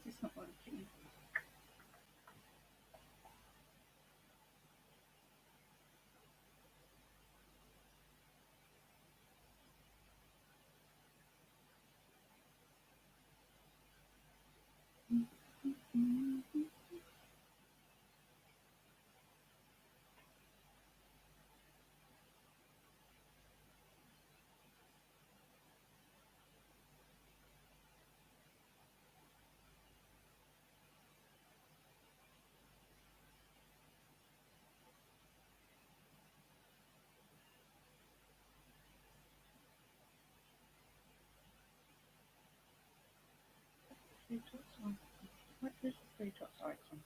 It's not working. Three dots on. What is the three dots icon?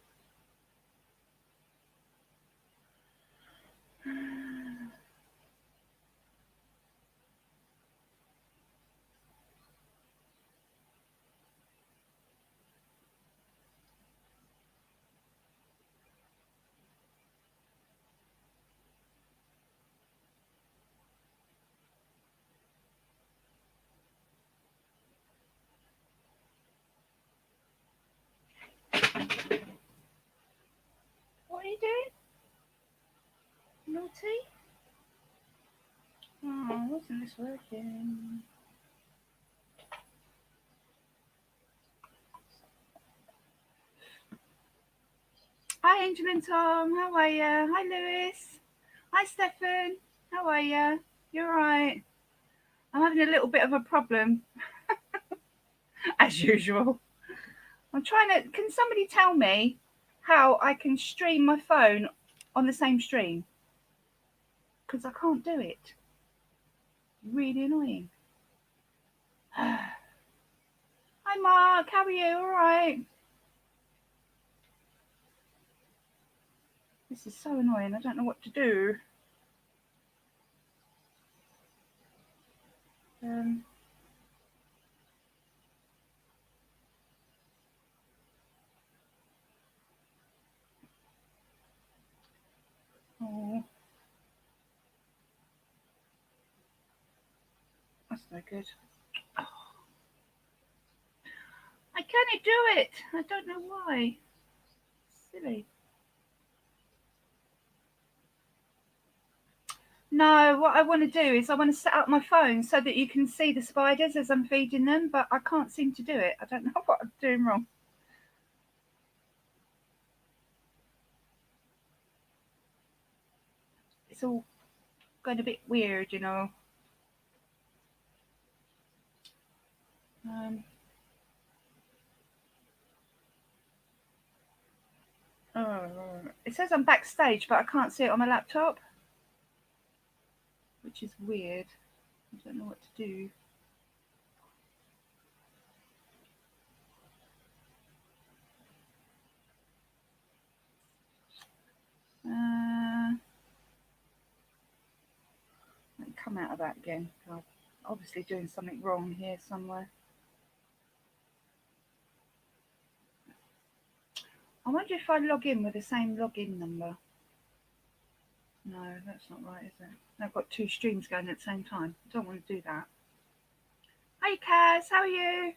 What are you doing? Naughty? Oh, wasn't this working? Hi, Angel and Tom. How are you? Hi, Lewis. Hi, Stefan. How are you? You're right. I'm having a little bit of a problem, as usual. I'm trying to. Can somebody tell me how I can stream my phone on the same stream? Because I can't do it. Really annoying. Hi, Mark. How are you? All right. This is so annoying. I don't know what to do. Um. Oh, that's no good. I can't do it. I don't know why. Silly. No, what I want to do is I want to set up my phone so that you can see the spiders as I'm feeding them, but I can't seem to do it. I don't know what I'm doing wrong. It's all going a bit weird, you know. Um, oh, it says I'm backstage, but I can't see it on my laptop, which is weird. I don't know what to do. Let me come out of that again. I'm obviously doing something wrong here somewhere. I wonder if I log in with the same login number. No, that's not right, is it? I've got two streams going at the same time. I don't want to do that. Hi, Kaz. How are you?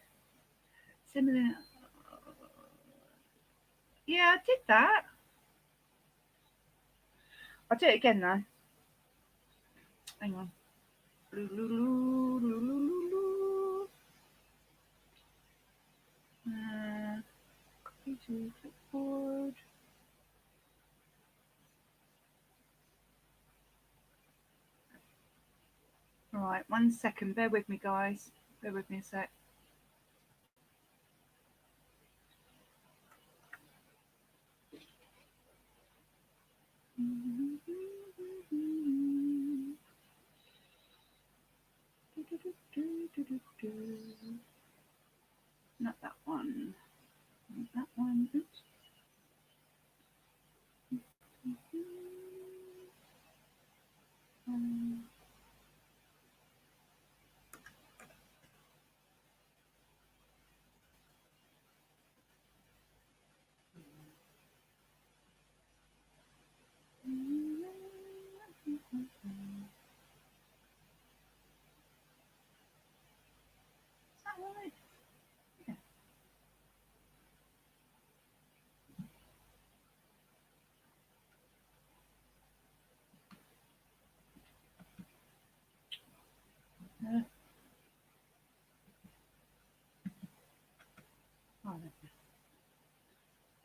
Similar. Yeah, I did that. I'll do it again though. Hang on. Copy to clipboard. Right, 1 second. Bear with me, guys. Bear with me a sec. Not that one. Not that one. Oops.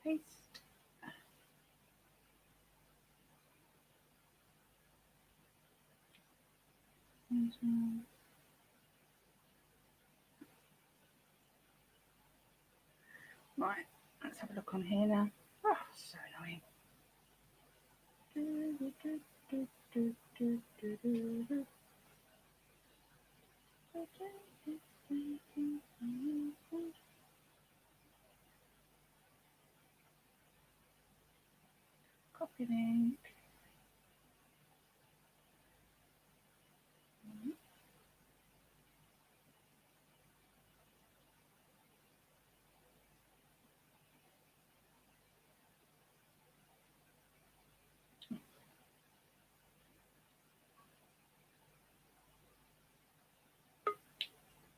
Paste. Right, let's have a look on here now. Oh, so annoying. Copy link.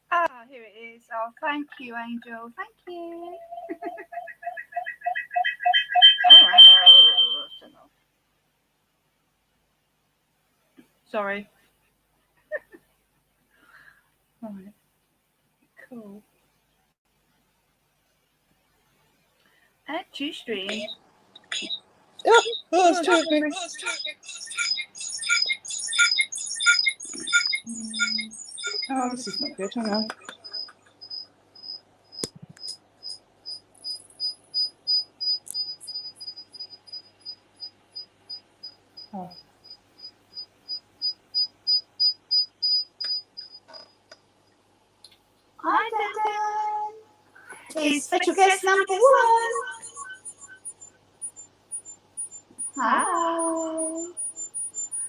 Ah, here it is. Oh, thank you, Angel. Thank you. Sorry. All right. Cool. Add to stream. Yeah, oh, it's talking. Oh, this is not good. Hang on. Oh. Hi, Dan. It's special guest number 1. Hi.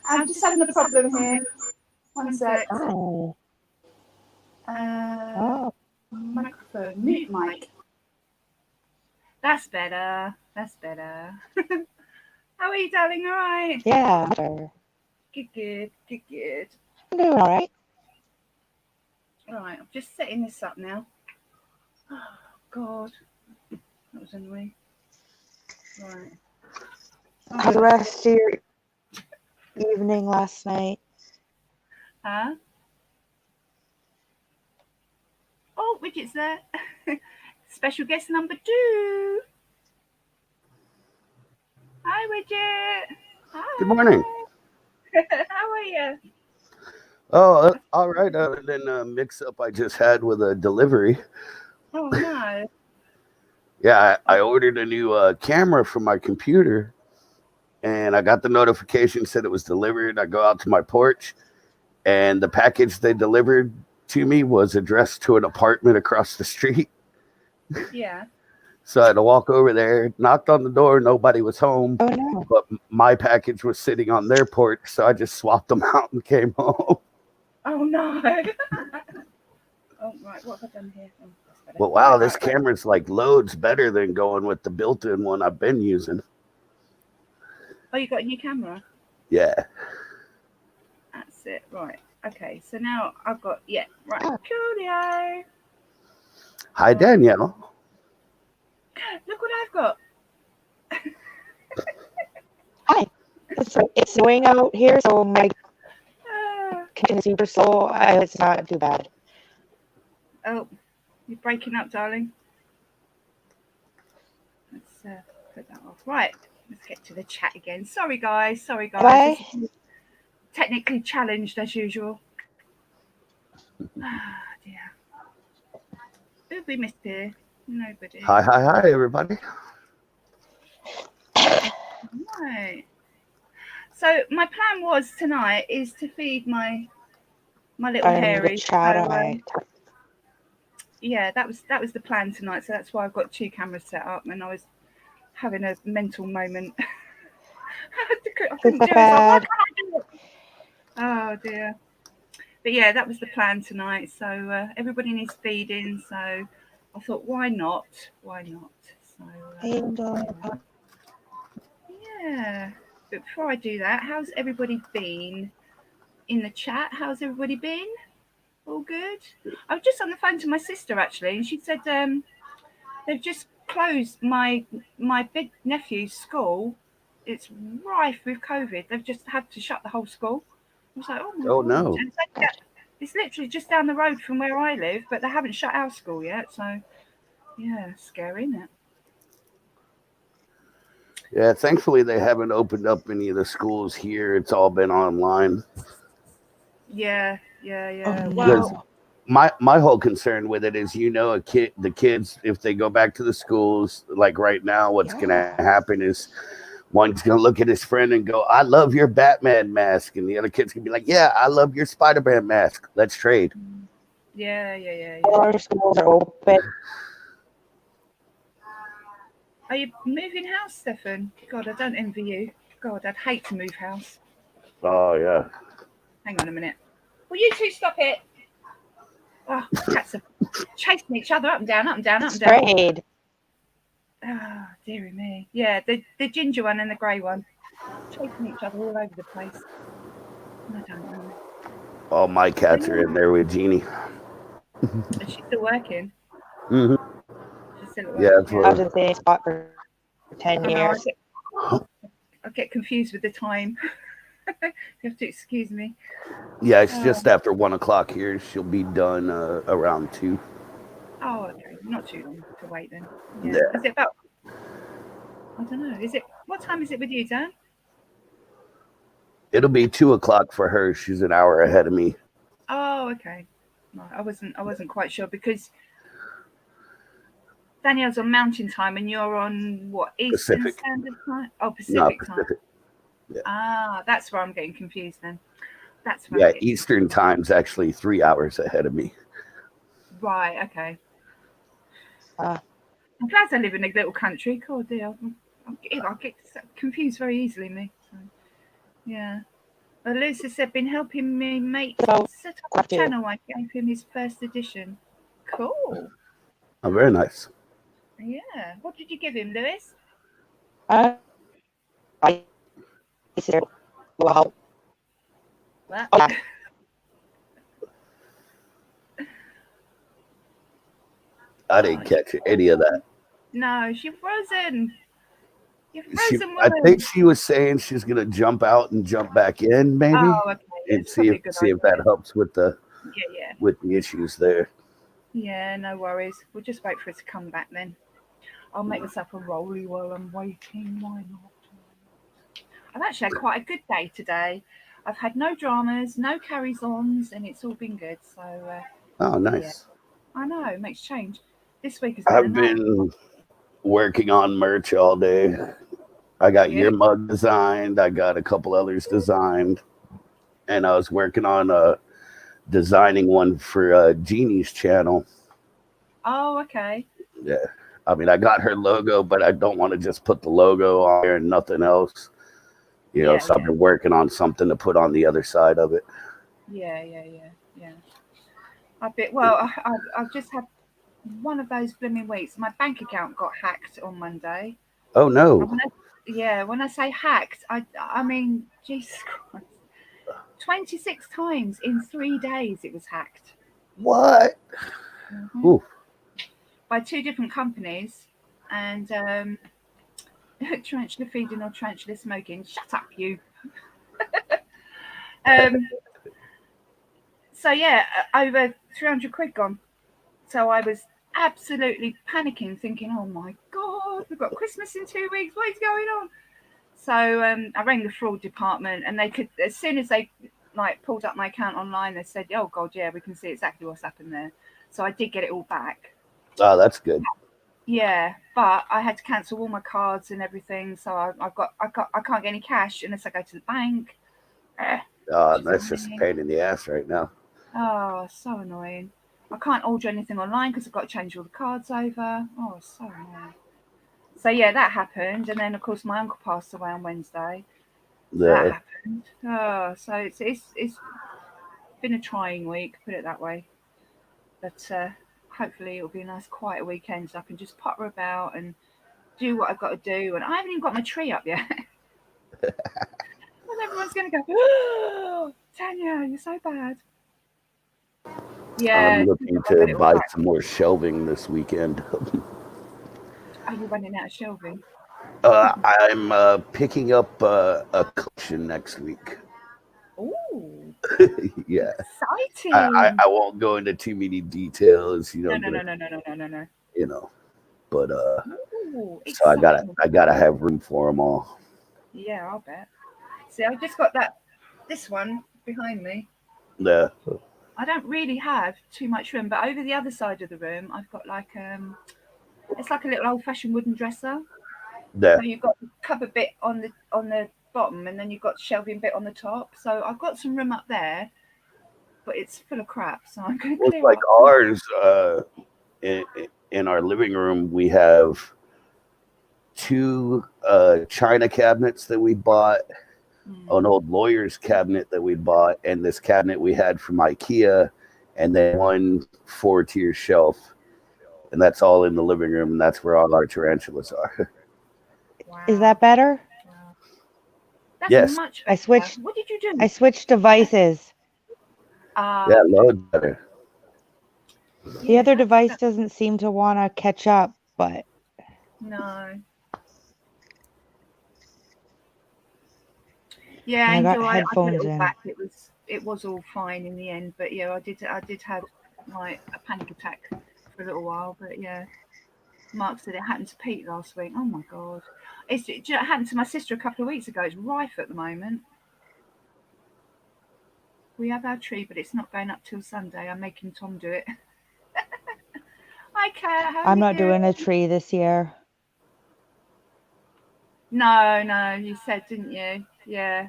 I'm just having a problem here. One sec. Oh. Microphone. Mute mic. That's better. That's better. How are you, darling? All right? Yeah, better. Good. I'm doing all right. All right, I'm just setting this up now. Oh, God. That was annoying. Right. How's the rest of your evening last night? Huh? Oh, Widget's there. Special guest number 2. Hi, Widget. Hi. Good morning. How are you? Oh, all right. Other than a mix-up I just had with a delivery. Oh, no. Yeah, I ordered a new camera for my computer, and I got the notification said it was delivered. I go out to my porch, and the package they delivered to me was addressed to an apartment across the street. Yeah. So I had to walk over there, knocked on the door, nobody was home, Oh, no. but my package was sitting on their porch, so I just swapped them out and came home. Oh, no. Oh, right. What have I done here? Oh, that's better. Well, wow, this camera's like loads better than going with the built-in one I've been using. Oh, you got a new camera? Yeah. That's it. Right. Okay. So now I've got, yeah. Right. Coolio. Hi, Danielle. Look what I've got. Hi. It's snowing out here, so my kitchen is super slow. It's not too bad. Oh, you're breaking up, darling. Let's put that off. Right. Let's get to the chat again. Sorry, guys. Bye. Technically challenged as usual. Ah, dear. Who we missed here? Nobody. Hi, everybody. Right. So my plan was tonight is to feed my little hairy. Yeah, that was the plan tonight. So that's why I've got 2 cameras set up, and I was having a mental moment. I couldn't do it. So why can't I do it? Oh dear. But yeah, that was the plan tonight. So everybody needs feeding. So I thought, why not? So yeah. But before I do that, how's everybody been in the chat? How's everybody been? All good? I was just on the phone to my sister actually, and she said they've just closed my big nephew's school. It's rife with COVID. They've just had to shut the whole school. I was like, oh my God. No. It's literally just down the road from where I live, but they haven't shut our school yet. So yeah, scary, isn't it? Yeah, thankfully they haven't opened up any of the schools here. It's all been online. Yeah, Oh yeah. Well, Because no. my whole concern with it is, the kids, if they go back to the schools, like right now, what's gonna Yeah. happen is one's gonna look at his friend and go, "I love your Batman mask," and the other kid's gonna be like, "Yeah, I love your Spider-Man mask. Let's trade." yeah. All our schools are open. Are you moving house, Stefan? God, I don't envy you. God, I'd hate to move house. Oh yeah. Hang on a minute. Will you two stop it? Oh, cats are chasing each other up and down, up and down, up and down. Sprayed. Oh, dearie me. Yeah, the ginger one and the grey one chasing each other all over the place. I don't know. All my So cats are yeah, in there with Jeannie. is she still working? Hmm. She's still at Yeah, work. I Yeah. was in the same spot for 10 I know. years. I get confused with the time. You have to excuse me. yeah. It's Oh, just after 1 o'clock here. She'll be done around 2. oh, okay. Not too long to wait then. Yeah. Yeah, Is it about? I don't know. Is it? What time is it with you, Dan? it'll be 2 o'clock for her. She's an hour ahead of me. Oh, okay. Right. I wasn't quite sure because Danielle's on Mountain Time and you're on what Eastern Pacific, Standard Time? Oh, not Pacific Time. Pacific. Yeah, Ah, that's where I'm getting confused then. That's where I'm yeah. getting Eastern time's actually 3 hours ahead of me. right. Okay. Uh, I'm glad I live in a little country. God, dear, I get confused very easily. Me. So, yeah. Lucy said, been helping me mate so, set up the have to. channel. I gave him his first edition. Cool. Oh, very nice. Yeah. What did you give him, Lewis? I said, wow. What? Oh, yeah. I Oh, didn't catch any of that. no, she's frozen. You're She, frozen, I think woman. she was saying she's gonna jump out and jump back in, maybe, Oh, okay. Yeah, and it's see probably if a good see if idea. that helps Yeah, yeah. with the issues there. Yeah, no worries. We'll just wait for it to come back then. I'll make myself a rolly while I'm waiting. Why not? I've actually had quite a good day today. I've had no dramas, no carries ons, and it's all been good. Oh, So yeah, nice. I know it makes change. This week has been a I've night. been working on merch all day. I got Yeah. your mug designed. I got a couple others designed, and I was working on designing one for Jeannie's channel. Oh, okay. Yeah, I mean, I got her logo, but I don't want to just put the logo on there and nothing else. Yeah, So I've yeah, been working on something to put on the other side of it. yeah. I bet. Well, I've just had one of those blooming weeks. My bank account got hacked on Monday. Oh And no! when I say hacked, I mean Jesus Christ, 26 times in 3 days it was hacked. What? Hmm. Ooh, By two different companies, and tarantula feeding or tarantula smoking. Shut up, you. Um, so yeah, over 300 quid gone. So I was absolutely panicking, thinking, "Oh my god, we've got Christmas in 2 weeks. What is going on?" So I rang the fraud department, and they could, as soon as they like pulled up my account online, they said, "Oh god, yeah, we can see exactly what's happened there." So I did get it all back. oh, that's good. Yeah, but I had to cancel all my cards and everything, so I can't get any cash unless I go to the bank, which is That's just a annoying. pain in the ass right now. Oh, so annoying. I can't order anything online because I've got to change all the cards over. Oh, so annoying. So yeah, that happened, and then of course my uncle passed away on Wednesday, so that The happened. Oh, so it's been a trying week, put it that way. But hopefully it'll be a nice quiet weekend, so I can just potter about and do what I've got to do. And I haven't even got my tree up yet. And everyone's going to go, oh, Tanya, you're so bad. Yeah, I'm as soon as looking I've to got it all buy back. some more shelving this weekend. Are you running out of shelving? I'm picking up a collection next week. Ooh. Yeah, Exciting. I won't go into too many details, No, no, no, no, no, no, no, no, no. you know. But Ooh, so exciting. I gotta have room for them all. Yeah, I'll bet. See, I've just got this one behind me. Yeah, I don't really have too much room, but over the other side of the room, I've got like it's like a little old-fashioned wooden dresser. yeah. So you've got the cupboard bit on the bottom, and then you've got the shelving bit on the top. So I've got some room up there, but it's full of crap. So I'm going to Well, it's clear like up. ours. In, in our living room, we have two china cabinets that we bought, an Mm. old lawyer's cabinet that we bought, and this cabinet we had from IKEA, and then one 4-tier shelf, and that's all in the living room, and that's where all our tarantulas are. Is Wow. that better? Wow. That's Yes, much I better. switched What did you do? I switched devices. yeah, Okay. loads better. The Yeah, other device that's doesn't seem to want to catch up, but no. Yeah, I got Angel, I put it headphones all in. back. It was all fine in the end, but yeah, I did have like a panic attack for a little while, but yeah. Mark said it happened to Pete last week. Oh my god, it happened to my sister a couple of weeks ago. It's rife at the moment. We have our tree, but it's not going up till Sunday. I'm making Tom do it. Hi, Kat. How are I'm you? not doing a tree this year. No, no, you said, didn't you? Yeah.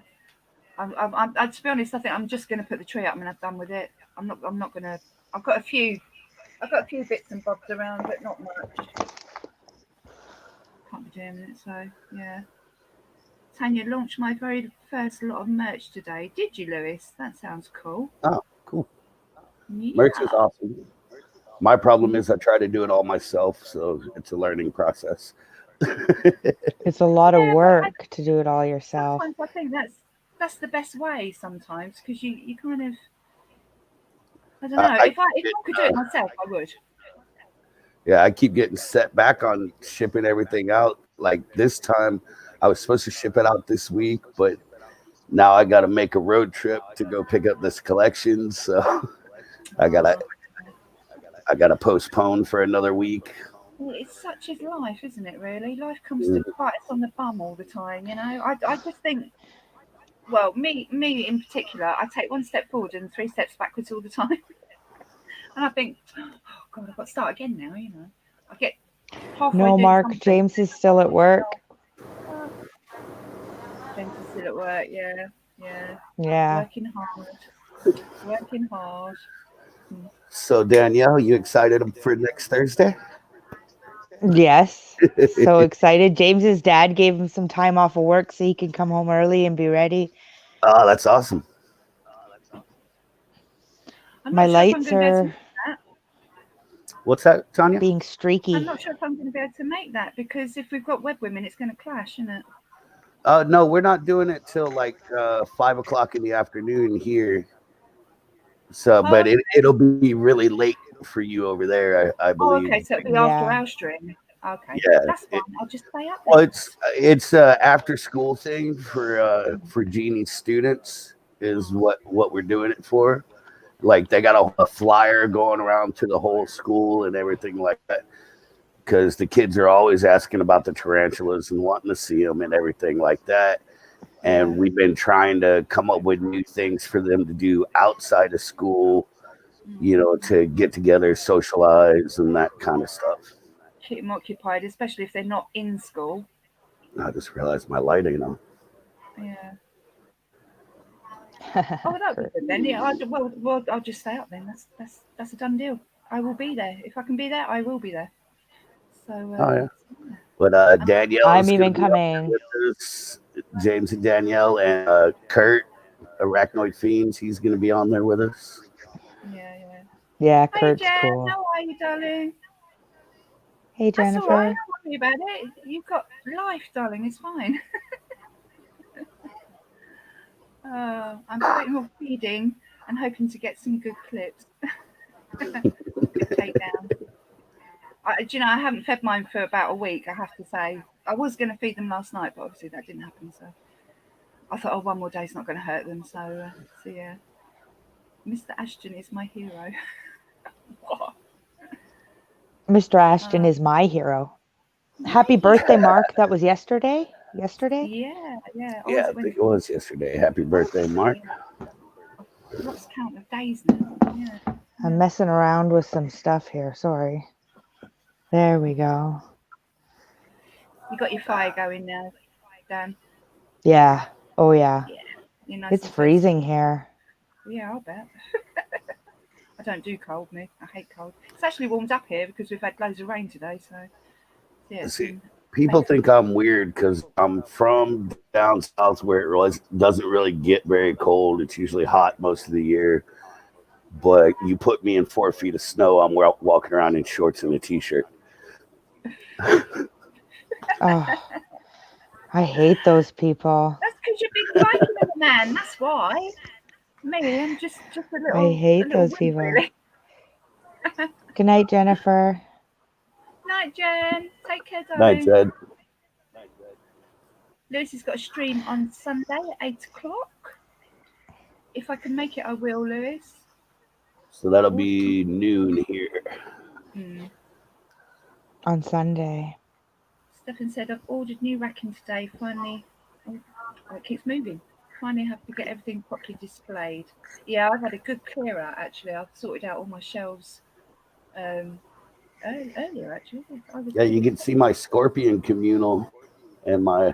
To be honest, I think I'm just going to put the tree up and I'm done with it. I'm not going to. I've got a few. I've got a few bits and bobs around, but not much. Can't be doing it. So yeah. Tanya launched my very first lot of merch today. Did you, Lewis? That sounds cool. Oh, cool. Merch is Yeah. awesome. My problem Yeah. is I try to do it all myself, so it's a learning process. It's a lot of Yeah, but work to do it all yourself. sometimes I think that's the best way. Sometimes because you kind of I don't know. I If I could do it myself, I would. Yeah, I keep getting set back on shipping everything out. Like this time, I was supposed to ship it out this week, but now I got to make a road trip to go pick up this collection. So I gotta Oh, I gotta postpone for another week. well, it's such is life, isn't it? Really, life comes to Mm. bite us on the bum all the time. You know, I just think. Well, me in particular, I take one step forward and three steps backwards all the time, and I think, oh God, I've got to start again now. You know, I get halfway No, doing Mark, something. James is still at work. Oh, James is still at work. Yeah, yeah, Yeah. working hard, working hard. Hmm. So Danielle, you excited for next Thursday? Yes. So excited. James's dad gave him some time off of work so he can come home early and be ready. Oh, that's awesome. I'm My not sure if I'm lights going to be able to are make that. What's that, Tanya? being I'm streaky. not sure if I'm going to be able to make that because if we've got web women, it's going to clash, isn't it? No, we're not doing it till like 5 o'clock in the afternoon here. So, Oh, but it'll be really late for you over there, I oh, believe. okay. So it'll be after Yeah. our stream. Okay, Yeah. that's fine. I'll just stay up Well, then. it's after school thing for Genie's students is what we're doing it for. Like they got a flyer going around to the whole school and everything like that because the kids are always asking about the tarantulas and wanting to see them and everything like that. Yeah. And we've been trying to come up with new things for them to do outside of school, Mm. to get together, socialize, and that kind of stuff. Keep them occupied, especially if they're not in school. I just realized my lighting on. Yeah. Oh, well, that'll be good then. Yeah. Well, I'll just stay up then. That's a done deal. I will be there if I can be there. I will be there. So, Oh yeah. yeah. But I'm, Danielle I'm is going even to be up coming. there with us. James and Danielle and Kurt, Arachnoid Fiends. He's going to be on there with us. yeah, yeah. Yeah, Hey, Kurt's Jen, cool. how are you, darling? Hey, That's all right. Jennifer. Don't worry about it. You've got life, darling. It's fine. I'm putting off feeding and hoping to get some good clips. Good takedown. Do you know, I haven't fed mine for about a week, I have to say. I was going to feed them last night, but obviously that didn't happen. So I thought, oh, one more day's not going to hurt them. So yeah. Mr. Ashton is my hero. What? Mr. Ashton is my hero. Happy Nice. birthday, Mark. That was yesterday? Yesterday? Yeah, yeah. Oh, Yeah, is I it think when? it was yesterday. Happy birthday, Mark. I've lost count of days now. Yeah. I'm messing around with some stuff here. Sorry. There we go. You got your fire going now, Dan. Yeah. Oh, yeah. Yeah. You're nice It's and toasty. freezing here. Yeah, I'll bet. I don't do cold, me. I hate cold. It's actually warmed up here because we've had loads of rain today. So yeah, it's See, been people think I'm weird because I'm from down south where doesn't really get very cold. It's usually hot most of the year. But you put me in 4 feet of snow, I'm walking around in shorts and a t-shirt. Oh, I hate those people. That's because you're big biking of a man. That's why. Me, I'm just a I little hate those wimp, people. really. Good night, Jennifer. Night, Jen. Take care, Night, darling. Jed. Lewis has got a stream on Sunday at 8 o'clock. If I can make it, I will, Lewis. So that'll be noon here. On Sunday. Stefan said, I've ordered new racking today. Finally, oh, it keeps moving. Finally have to get everything properly displayed. Yeah, I've had a good clear out, actually. I've sorted out all my shelves earlier, actually. Yeah, you can see my scorpion communal and my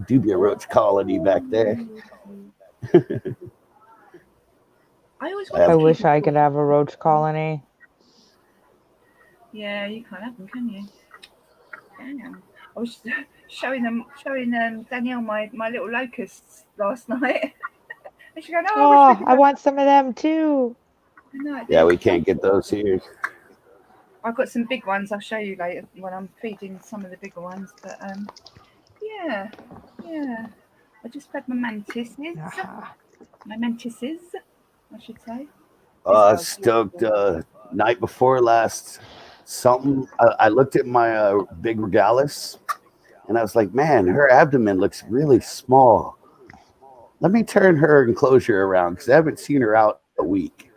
dubia roach colony back there. I always wanted I to wish keep I could have a roach colony. Yeah, you can't have them, can you? Damn. I was showing Danielle my little locusts last night. And she's going, oh, I wish we could I have. want some of them too. No, Yeah, we can't get those here. I've got some big ones. I'll show you later when I'm feeding some of the bigger ones. But yeah. I just fed my mantises. My mantises, I should say. Stoked. Night before last, I looked at my big regalis, and I was like, man, her abdomen looks really small. Let me turn her enclosure around because I haven't seen her out in a week.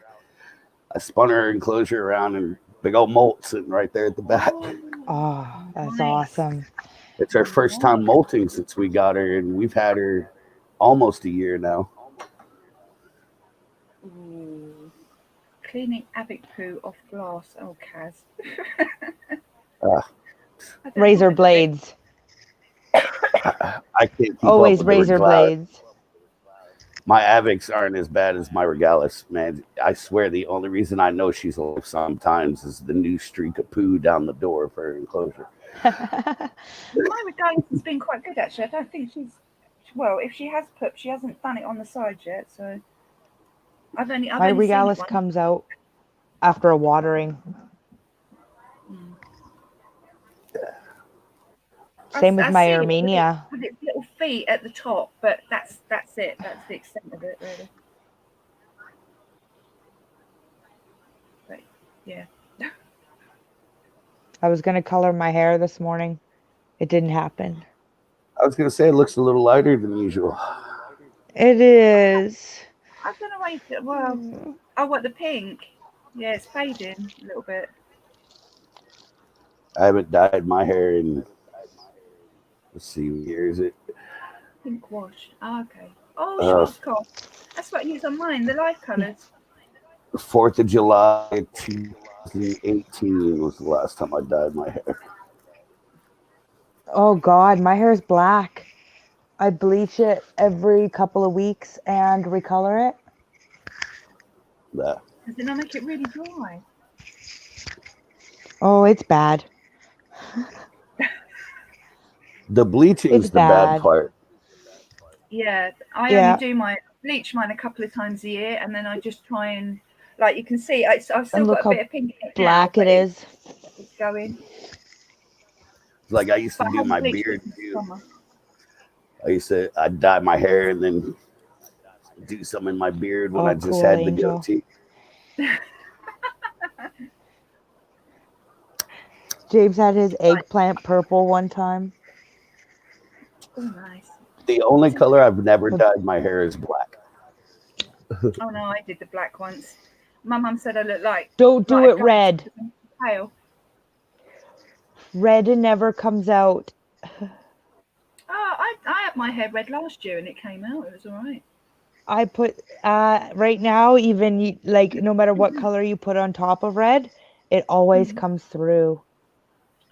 I spun her enclosure around and big old molt sitting right there at the back. Oh, that's Nice. awesome. It's our first time molting since we got her, and we've had her almost a year now. Ooh. Cleaning avic poo off glass. Oh, Kaz. Razor blades. I can't keep Always up with razor blades. My avics aren't as bad as my regalis, man. I swear the only reason I know she's alive sometimes is the new streak of poo down the door for her enclosure. My regalis has been quite good, actually. I don't think she's... Well, if she has pooped, she hasn't done it on the side yet, so... I've only My regalis comes out after a watering. Same with my Armenia. With its little feet at the top, but that's it. That's the extent of it, really. But yeah. I was going to color my hair this morning. It didn't happen. I was going to say it looks a little lighter than usual. It is. I don't know why you feel, well, oh, what, the pink? Yeah, it's fading a little bit. I haven't dyed my hair in, let's see, what year is it? Pink wash. Oh, okay. Oh, Schwarzkopf. That's what I use on mine, the light colours. 4th of July 2018 was the last time I dyed my hair. Oh, God, my hair is black. I bleach it every couple of weeks and recolor it. Yeah. Does it not make it really dry? Oh, it's bad. The bleaching's the bad part. Yeah, I only do bleach mine a couple of times a year, and then I just try and, like you can see, I've still got a bit of pink in it black now, it is. It's going. Like I used to do my beard too. I'd dye my hair and then do some in my beard when I just had the goatee. James had his eggplant purple one time. Oh, nice. The only color I've never dyed my hair is black. Oh no, I did the black once. My mum said I looked Don't do like a it ghost red. because I'm pale. Red never comes out. Oh, I had my hair red last year and it came out. It was all right. I put right now, even like no matter what color you put on top of red, it always comes through.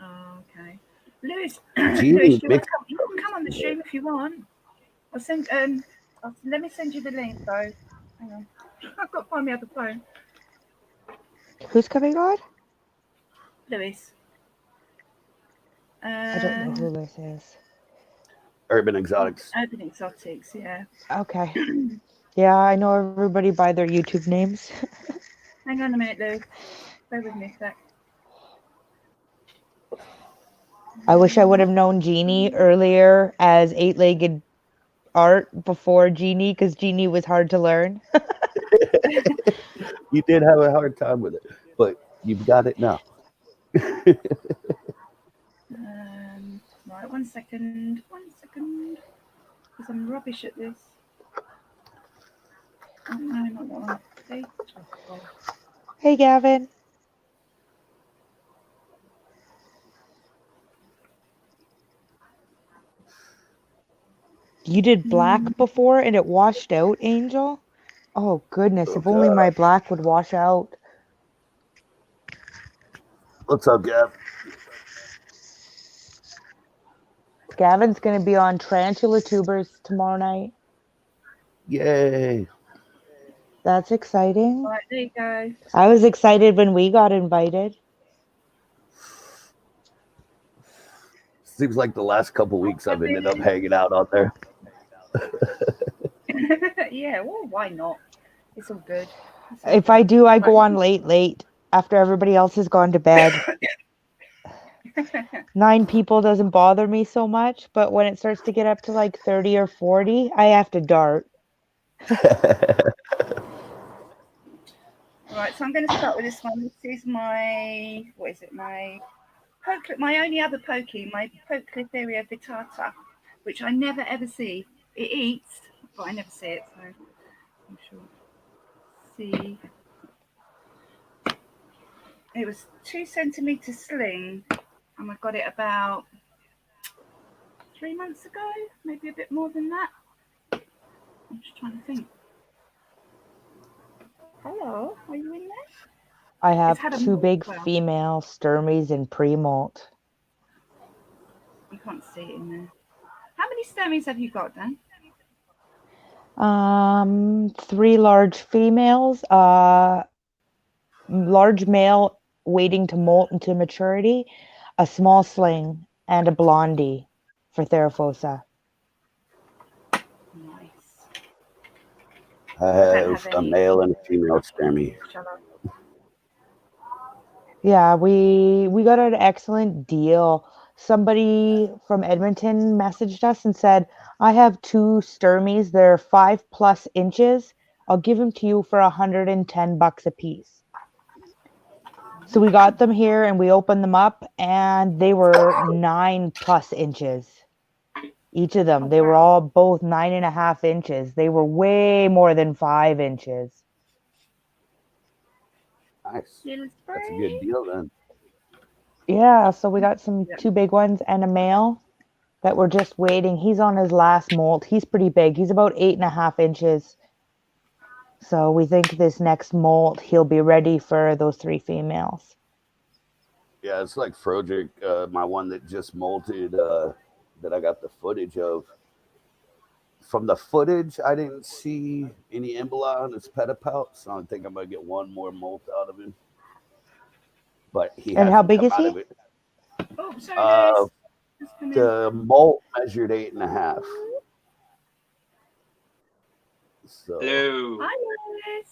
Oh, okay. Lewis, Lewis, Genie do you want mix. to come? You can come on the stream if you want. I'll send. Let me send you the link though. Hang on. I've got to find my other phone. Who's coming on? Lewis. I don't know who this is. Urban Exotics. Urban Exotics, yeah. Okay. Yeah, I know everybody by their YouTube names. Hang on a minute, Lewis. Bear with me a sec. I wish I would have known Jeannie earlier as eight-legged art before Jeannie, because Jeannie was hard to learn. You did have a hard time with it, but you've got it now. Right, 1 second. 1 second. Because I'm rubbish at this. Oh, no, not that one. Okay. Oh, Hey, Gavin. You did black before and it washed out, Angel? Oh, goodness. Oh, If only my God. black would wash out. What's up, Gav? Gavin's going to be on Tarantula Tubers tomorrow night. Yay. That's exciting. right, there you go. I was excited when we got invited. Seems like the last couple weeks I've ended up hanging out on there. Yeah, well, why not? It's all good. If I do, I go on late after everybody else has gone to bed. 9 people doesn't bother me so much, but when it starts to get up to like 30 or 40, I have to dart. Right, so I'm going to start with this one. This is my, what is it? My only other pokey, my Poeclitheria vittata, which I never ever see. It eats, but I never see it, so I'm sure. See. It was 2 centimetre sling, and I got it about 3 months ago, maybe a bit more than that. I'm just trying to think. Hello, are you in there? I have had a 2 molt big as well. female sturmies in pre-molt. You can't see it in there. How many stemmies have you got then? 3 large females, large male waiting to molt into maturity, a small sling, and a blondie for Therafosa. Nice. I have a male and a female stemmy. Yeah, we got an excellent deal. Somebody from Edmonton messaged us and said, I have 2 sturmies. They're 5+ inches. I'll give them to you for $110 a piece. So we got them here and we opened them up and they were 9+ inches. Each of them. They were all both 9.5 inches. They were way more than 5 inches. Nice. That's a good deal then. Yeah, so we got 2 big ones and a male that we're just waiting. He's on his last molt. He's pretty big. He's about 8.5 inches. So we think this next molt, he'll be ready for those 3 females. Yeah, it's like Froderick, my one that just molted, that I got the footage of. From the footage, I didn't see any emboli on his pedipout, so I think I'm going to get one more molt out of him. But he and how hasn't big come is out he? of it. Oh, sorry, the molt measured 8.5. So. Hello. Hi, Liz.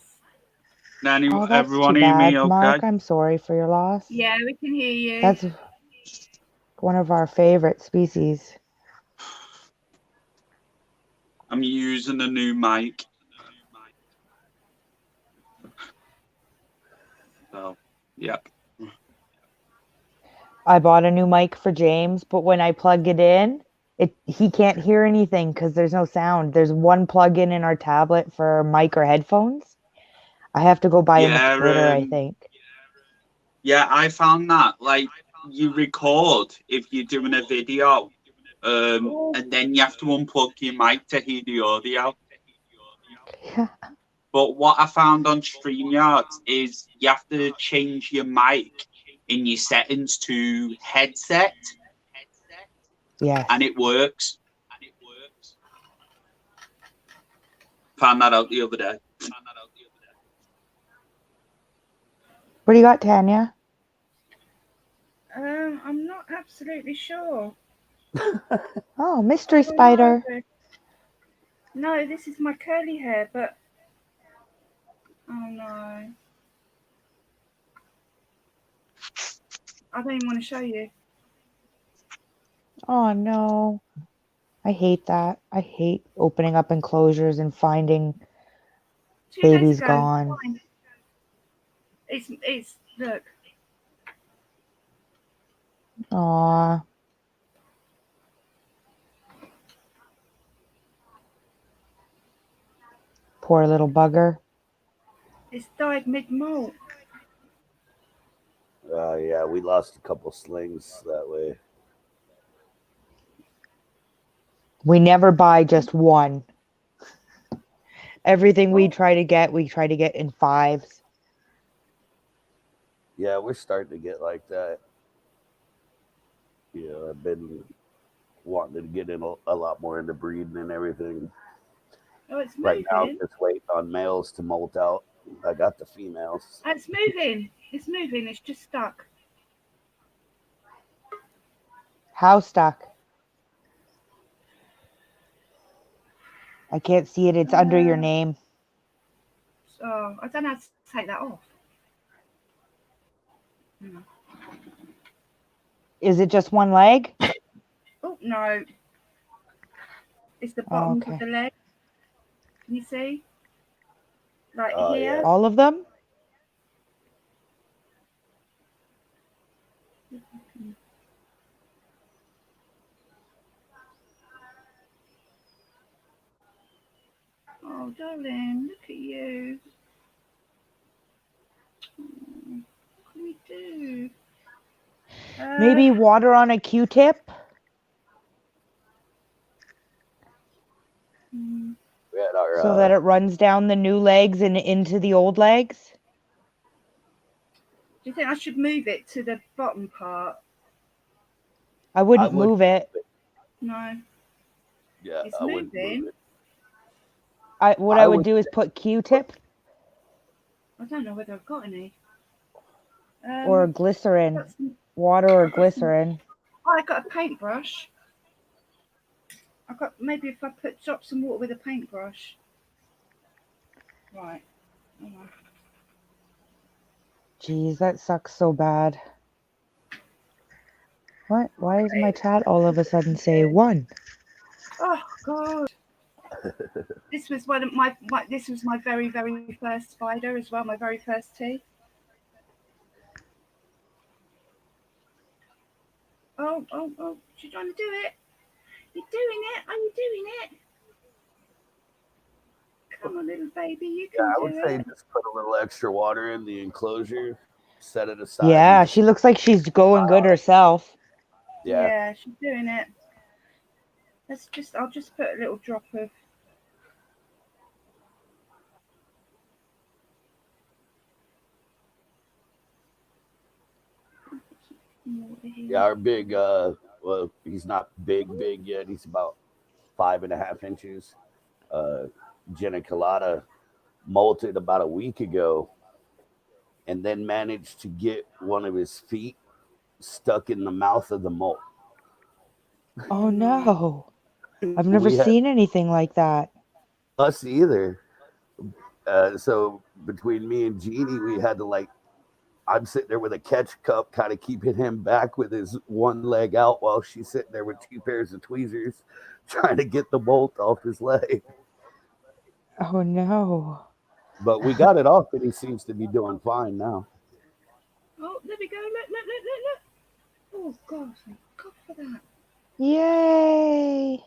Nanny, Oh, that's everyone too hear bad, me okay? Mark. I'm sorry for your loss. Yeah, we can hear you. That's one of our favorite species. I'm using a new mic. So, yep. I bought a new mic for James, but when I plug it in, He can't hear anything because there's no sound. There's one plug-in in our tablet for mic or headphones. I have to go buy him a Yeah, splitter, I think. yeah, I found that like you record if you're doing a video, and then you have to unplug your mic to hear the audio. Yeah. But what I found on StreamYard is you have to change your mic in your settings to headset, Yes. and it works. Found that out the other day. What do you got, Tanya? I'm not absolutely sure. Oh, mystery spider. No, this is my curly hair, but oh no. I don't even want to show you. Oh no. I hate that. I hate opening up enclosures and finding 2 days babies ago. gone. Fine. It's look. Aw. Poor little bugger. It's died mid-molt. Yeah, we lost a couple slings that way. We never buy just one. Everything we try to get in 5s. Yeah, we're starting to get like that. You know, I've been wanting to get in a lot more into breeding and everything. Oh, it's moving. Right now, I'm just waiting on males to molt out. I got the females. Oh, it's moving. It's moving. It's just stuck. How stuck? I can't see it. It's under your name. Oh, I don't know how to take that off. Is it just one leg? Oh no. It's the bottom okay. of the leg. Can you see? Like Oh, here. yeah. All of them? Oh, darling, look at you. What can we do? Maybe water on a Q-tip? We had our, so that it runs down the new legs and into the old legs? Do you think I should move it to the bottom part? I wouldn't move it. No. Yeah, It's I wouldn't move moving. it. What I would do is put Q-tip I don't know whether I've got any. or glycerin. Water or glycerin. Oh, I got a paintbrush. Maybe if I drop some water with a paintbrush. Right. Jeez, that sucks so bad. What? Why does my chat all of a sudden say 1? Oh God. This was this was my very, very first spider as well, my very first tea. Oh, she's trying to do it. You're doing it. Are you doing it? Come on, little baby, you can I do would say it. just put a little extra water in the enclosure, set it aside. Yeah, she looks like she's going good herself. Yeah, she's doing it. I'll just put a little drop of. Yeah, our big, well, he's not big yet. He's about 5.5 inches. Jenna Colada molted about a week ago and then managed to get one of his feet stuck in the mouth of the molt. Oh no. I've never seen anything like that. Us either. So between me and Jeannie, we had to I'm sitting there with a catch cup, kind of keeping him back with his one leg out while she's sitting there with 2 pairs of tweezers trying to get the molt off his leg. Oh no. But we got it off and he seems to be doing fine now. Oh, there we go. Look. Oh, God, thank God for that. Yay!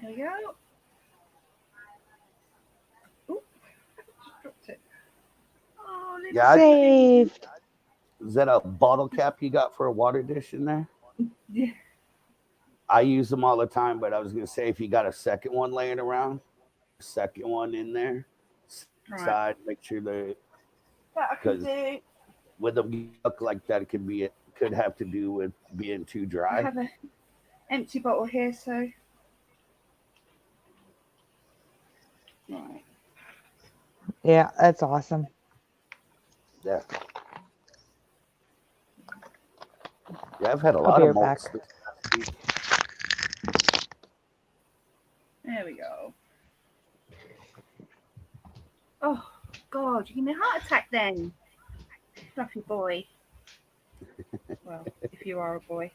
There we go. Ooh, just dropped it. Oh, little Yeah, Saved. is that a bottle cap you got for a water dish in there? Yeah. I use them all the time, but I was gonna say if you got a second one laying around, second one in there, Right. side, make sure That I can because do. with them look like that, it could have to do with being too I dry. have an empty bottle here, so. Right. Yeah, that's awesome. Yeah, yeah, I've had a I'll lot be of right back. molts this past week. There we go. Oh, God, you give me a heart attack then. Fluffy boy. Well, if you are a boy.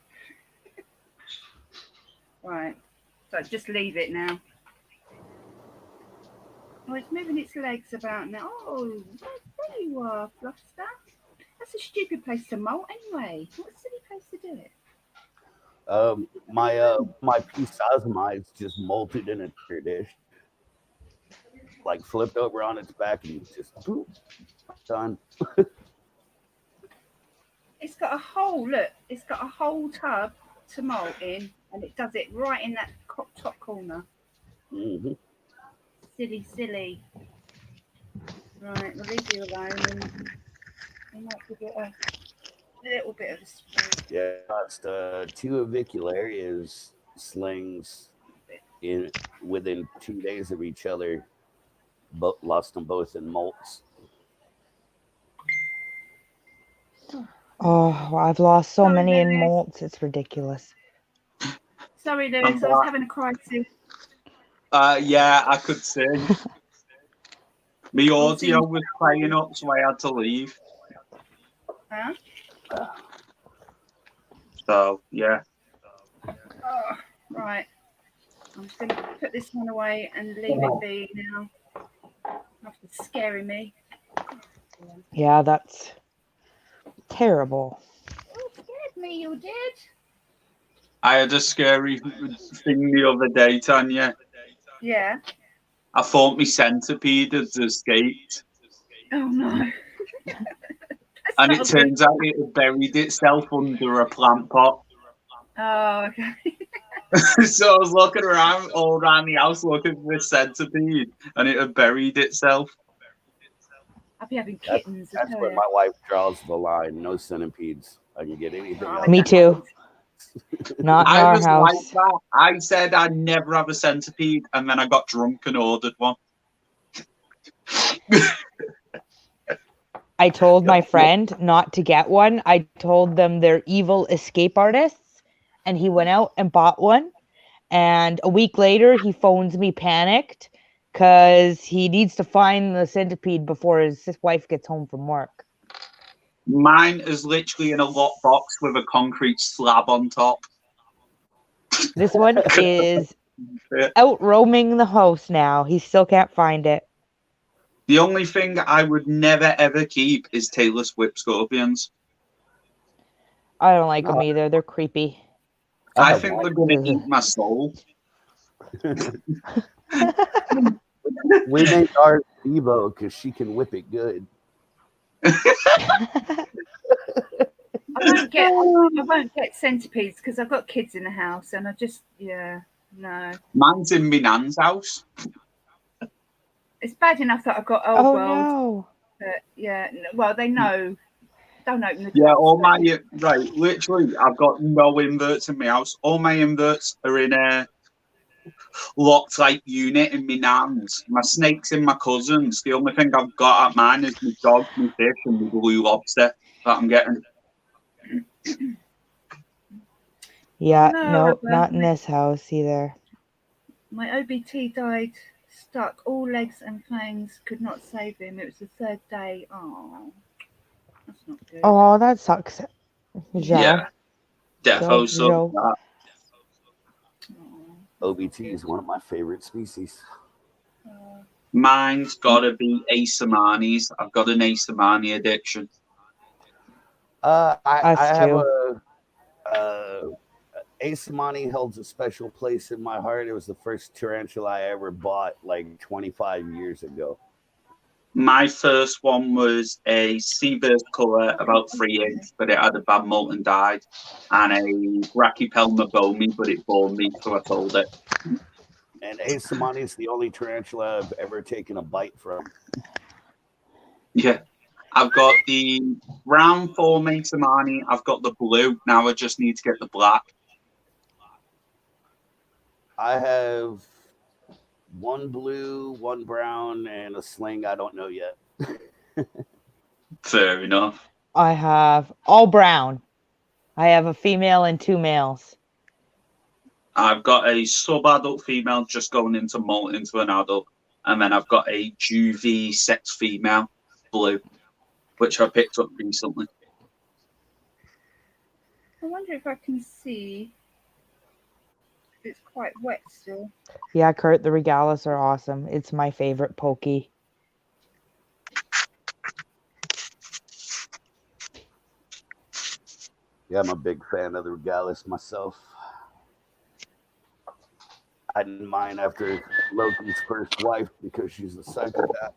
Right. So just leave it now. Oh, it's moving its legs about now. Oh, there you are, Fluffster. That's a stupid place to molt anyway. What a silly place to do it. My piece osmides just molted in a tear dish, like flipped over on its back and just boop, done. It's got a hole, look, it's got a whole tub to molt in, and it does it right in that top corner. Mm-hmm. Silly, silly. Right, we'll leave you alone and we might give it a little bit of a spray. Yeah, lost 2 avicularias slings in within 2 days of each other. Lost them both in molts. Oh, I've lost so Sorry, many in Lewis. molts. It's ridiculous. Sorry, Lewis, I was having a crisis. Yeah, I could see. My Oh, audio was playing up, so I had to leave. Huh? So, yeah. Oh, right. I'm just going to put this one away and leave it be now. After scaring me. Yeah, that's terrible. Oh, scared me, you did. I had a scary thing the other day, Tanya. Yeah. I thought my centipede had escaped. Oh, no. And it turns out it had buried itself under a plant pot. Oh, okay. So I was looking around all around the house looking for this centipede, and it had buried itself. I'll be having kittens. That's where my wife draws the line. No centipedes. I can get anything else. Me too. Not in I our was house. like that. I said I'd never have a centipede, and then I got drunk and ordered one. I told my friend not to get one. I told them they're evil escape artists, and he went out and bought one. And a week later, he phones me panicked because he needs to find the centipede before his wife gets home from work. Mine is literally in a lockbox with a concrete slab on top. This one is out roaming the house now. He still can't find it. The only thing I would never ever keep is Taylor Swift scorpions. I don't like them either. They're creepy. I think they're going to eat my soul. We named ours Devo because she can whip it good. I won't get centipedes because I've got kids in the house, and no. Mine's in my nan's house. It's bad enough that I've got old Oh world. no! But yeah, well they know. Don't open the Yeah, doors, all my literally, I've got no inverts in my house. All my inverts are in a locked like unit in my nan's. My snake's in my cousin's. The only thing I've got at mine is my dog, my fish, and my blue lobster that I'm getting. Yeah, No, not in this house either. My OBT died stuck. All legs and fangs could not save him. It was the third day. Oh, that's not good. Oh, that sucks. Yeah, defo sucks. OBT is one of my favorite species. Mine's got to be Ace Amani's. I've got an Ace Amani addiction. I Us have too. Asamani holds a special place in my heart. It was the first tarantula I ever bought like 25 years ago. My first one was a seaburst colour, about 3 inch, but it had a bad molt and died, and a Brachypelma bomi, but it bore me, so I sold it. And Asamani is the only tarantula I've ever taken a bite from. Yeah. I've got the brown form Asamani, I've got the blue, now I just need to get the black. I have one blue, one brown, and a sling I don't know yet. Fair enough. I have all brown. I have a female and 2 males. I've got a sub-adult female just going into molt into an adult, and then I've got a juvie sex female, blue, which I picked up recently. I wonder if I can see. It's quite wet still. Yeah, Kurt, the regalis are awesome. It's my favorite pokey. Yeah, I'm a big fan of the regalis myself. I didn't mind after Loki's first wife because she's a psychopath.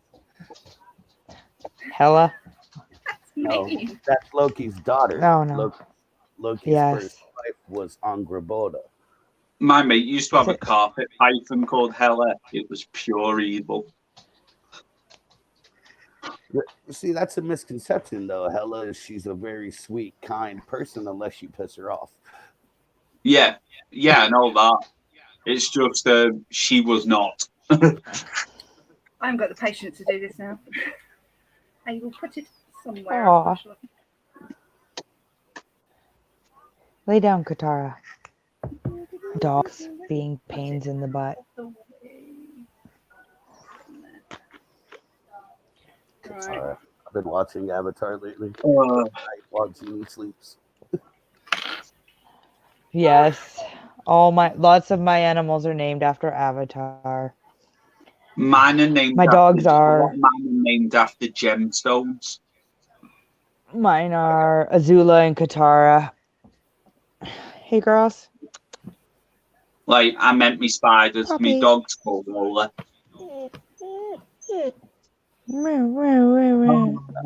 Hella. That's No, mean. that's Loki's daughter. Oh, no. Loki's first Yes. wife was Angraboda. My mate used to have a carpet python called Hella. It was pure evil. You see, that's a misconception, though. Hella, she's a very sweet, kind person unless you piss her off. Yeah, I know that. It's just she was not. I haven't got the patience to do this now. I will put it somewhere. Aw. Lay down, Katara. Dogs being pains in the butt. Right. I've been watching Avatar lately. While Genie sleeps. Yes. Lots of my animals are named after Avatar. Mine are named My after, dogs are. mine are named after gemstones. Mine are Azula and Katara. Hey, girls. Like, I meant me spiders. Puppy. Me dog's called Lola. I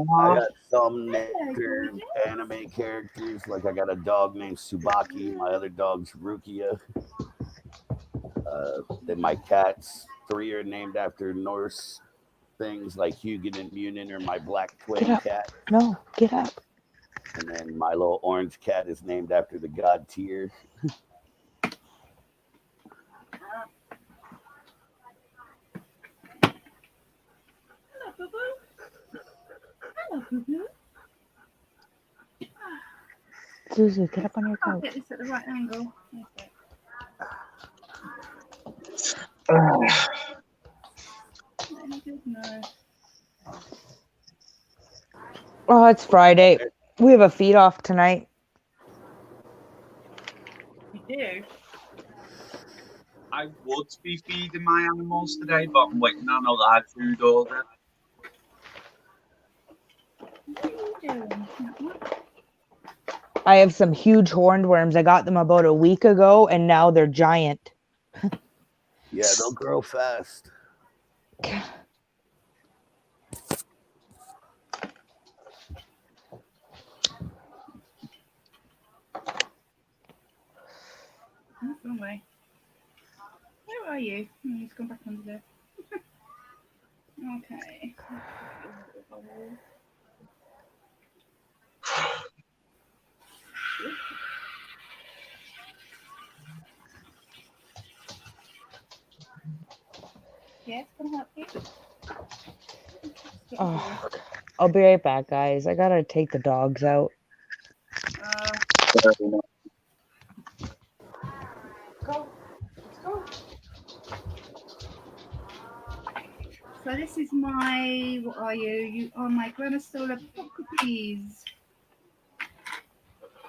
got some after anime characters. Like I got a dog named Tsubaki. My other dog's Rukia. Then my cats, 3 are named after Norse things like Hugin and Munin, or my black twin Get up. cat. No, get up. And then my little orange cat is named after the god Tyr. Hello, Boo Boo. Hello, Boo Boo. Suzu, get up on your Can't couch. get this at the right angle. Any good? No. Oh, it's Friday. We have a feed off tonight. You do? I would be feeding my animals today, but I'm waiting on a live food order. What are you doing? I have some huge horned worms. I got them about a week ago, and now they're giant. Yeah, they'll grow fast. That's the wrong way. Where are you? He's gone back under there. Okay. Yes, can I help you? Oh, I'll be right back, guys. I gotta take the dogs out. Go. Let's go. So this is my, what are you? You are my Granostola cookies.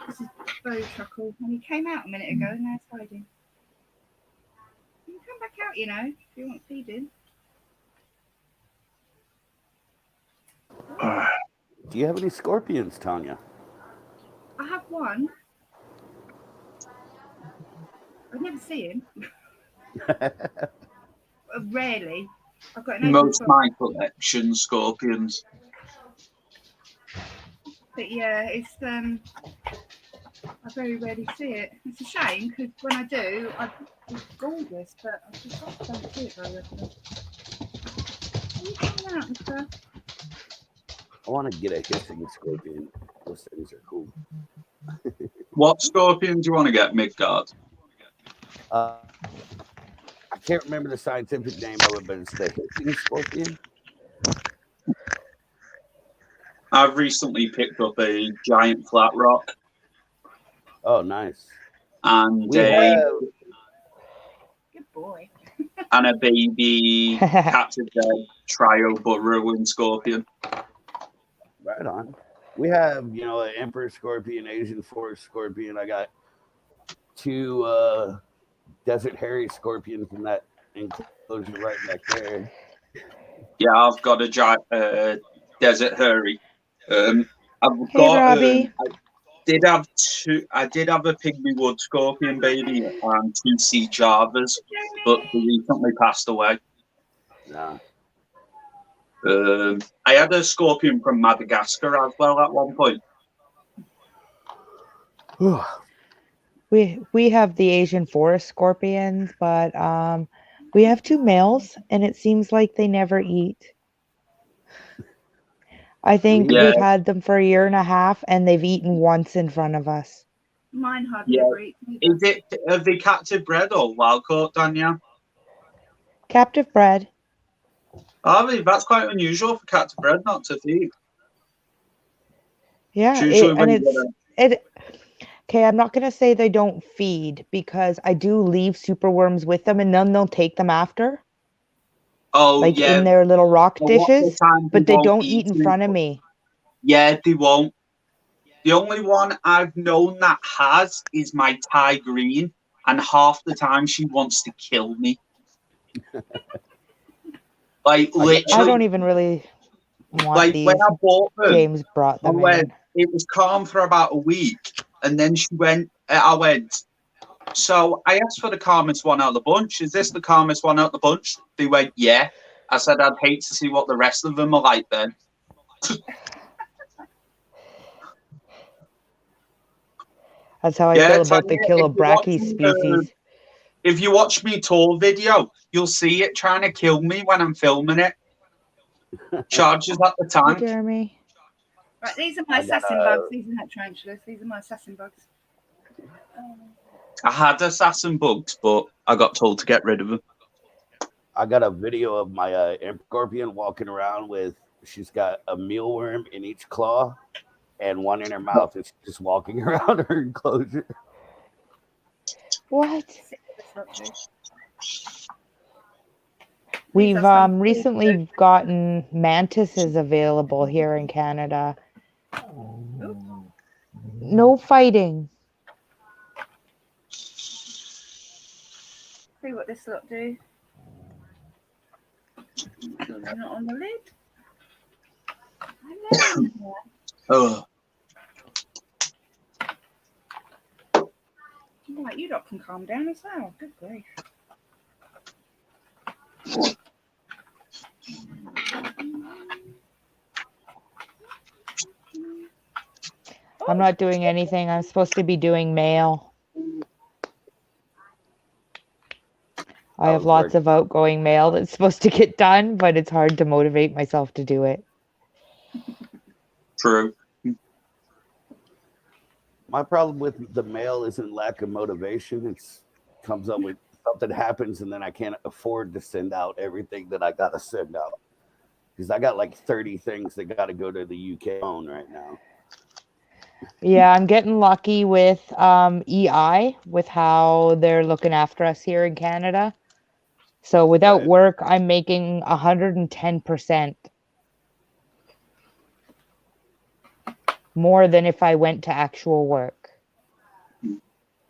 This is Bo Chuckle, and he came out a minute ago, and now it's hiding. You can come back out, you know, if you want feeding. Do you have any scorpions, Tanya? one. I never see him. Rarely. I've got an Most open my collection scorpions. but yeah, it's I very rarely see it. It's a shame because when I do, it's gorgeous, but I just don't see it very often. Are you coming out and stuff? I want to get a hissing scorpion. Those things are cool. What scorpion do you want to get, Midgard? I can't remember the scientific name of it, but it's the hissing scorpion. I've recently picked up a giant flat rock Oh, nice. and We have Good boy. and a baby captive bed trio burrowing scorpion. right on. We have, an emperor scorpion, Asian forest scorpion. I got 2 desert hairy scorpions in that enclosure right back there. Yeah, I've got a giant desert hairy. I've Hey, got. Robbie. I did have a pygmy wood scorpion baby and 2 sea javas, but they recently passed away. Nah. I had a scorpion from Madagascar as well at one point. We have the Asian forest scorpions, but we have 2 males, and it seems like they never eat. I think Yeah. we've had them for a year and a half, and they've eaten once in front of us. Mine hardly Yeah. ever eat either. Are they captive bred or wild caught, Danielle? Captive bred. That's quite unusual for captive bred not to feed. Yeah, Usually when and you get it. Okay, I'm not gonna say they don't feed because I do leave superworms with them, and then they'll take them after, like in their little rock A lot of the dishes, time but they won't don't eat in front of me. Yeah, they won't. The only one I've known that has is my Thai green, and half the time she wants to kill me. Like literally, I don't even really want like these. when I bought them, James brought them in. it was calm for about a week, and then I went. So I asked for the calmest one out of the bunch. Is this the calmest one out of the bunch? They went, yeah. I said I'd hate to see what the rest of them are like then. That's how I feel about the Kilobrachys species. If you watch me tour video, you'll see it trying to kill me when I'm filming it. Charges at the Hi, tank. Jeremy. Right, these are my assassin bugs. These are not tarantulas. These are my assassin bugs. I had assassin bugs, but I got told to get rid of them. I got a video of my scorpion walking around she's got a mealworm in each claw and one in her mouth. And she's just walking around her enclosure. What? We've recently gotten mantises available here in Canada. No fighting. See what this lot do. They're not on the lid. Hello. Oh. Right, you lot can calm down as well. Good grief. I'm not doing anything. I'm supposed to be doing mail. I have lots of outgoing mail that's supposed to get done, but it's hard to motivate myself to do it. True. My problem with the mail isn't lack of motivation. It comes up with something happens and then I can't afford to send out everything that I got to send out. Because I got like 30 things that got to go to the UK phone right now. Yeah, I'm getting lucky with EI, with how they're looking after us here in Canada. So without work, I'm making 110% more than if I went to actual work.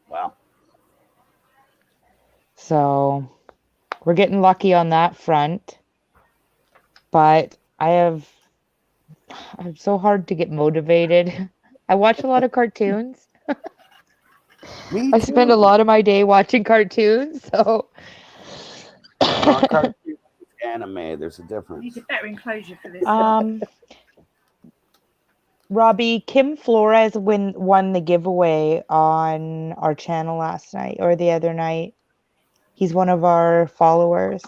Wow. So we're getting lucky on that front. But I'm so hard to get motivated. I watch a lot of cartoons. Me I spend a too. lot of my day watching cartoons, so Not cartoons, it's anime. There's a I difference. need a better enclosure for this. Robbie, Kim Flores won the giveaway on our channel last night or the other night. He's one of our followers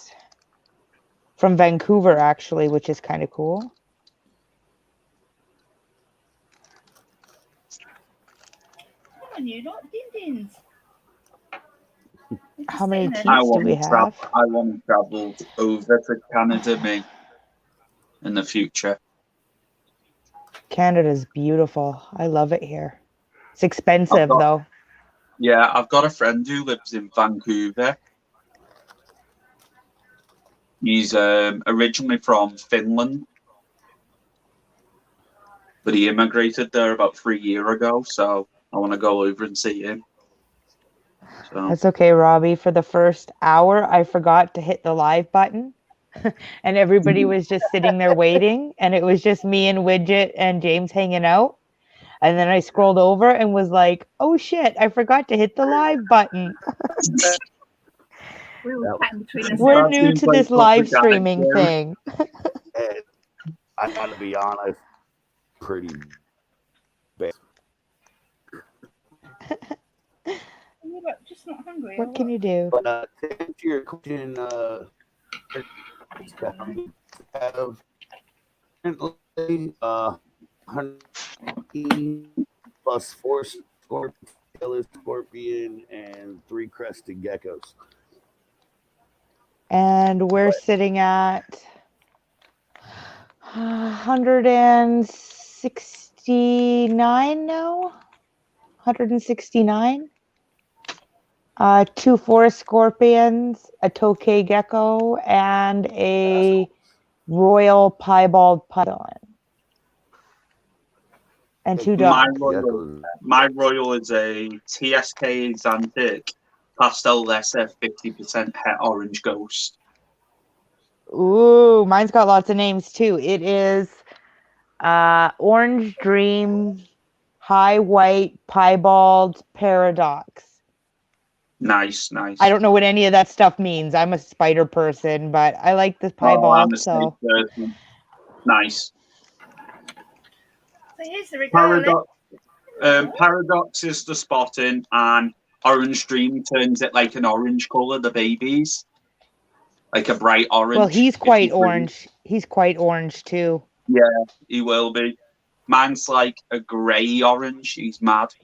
from Vancouver, actually, which is kind of cool. Come on, you lot, din-dins. How many Just teeth do we have? I want to travel over to Canada, me, in the future. Canada's beautiful. I love it here. It's expensive, though. Yeah, I've got a friend who lives in Vancouver. He's originally from Finland, but he immigrated there about 3 years ago. So I want to go over and see him. So That's okay, Robbie. For the first hour, I forgot to hit the live button. And everybody was just sitting there waiting. And it was just me and Widget and James hanging out. And then I scrolled over and was like, oh shit, I forgot to hit the live button. we were chatting between us. We're That new seems to like this such a live guy, streaming yeah. thing. And I gotta be honest, pretty bad. You're like, just not hungry. What can you do? But to answer your question, have currently 100 plus 4 scorpion and 3 crested geckos. And we're sitting at 169 now. 169. 2 forest scorpions, a tokay gecko, and a royal piebald python. And 2 dogs. My royal is a TSK Xantic Pastel Lesser 50% het orange ghost. Ooh, mine's got lots of names too. It is Orange Dream, High White, Piebald, Paradox. Nice. I don't know what any of that stuff means. I'm a spider person, but I like the I'm piebald. a snake person. Nice. So here's the regardless. Paradox is the spotting, and Orange Dream turns it like an orange color, the babies. Like a bright orange. Well, he's quite orange. He's quite orange too. Yeah, he will be. Mine's like a grey orange. He's mad.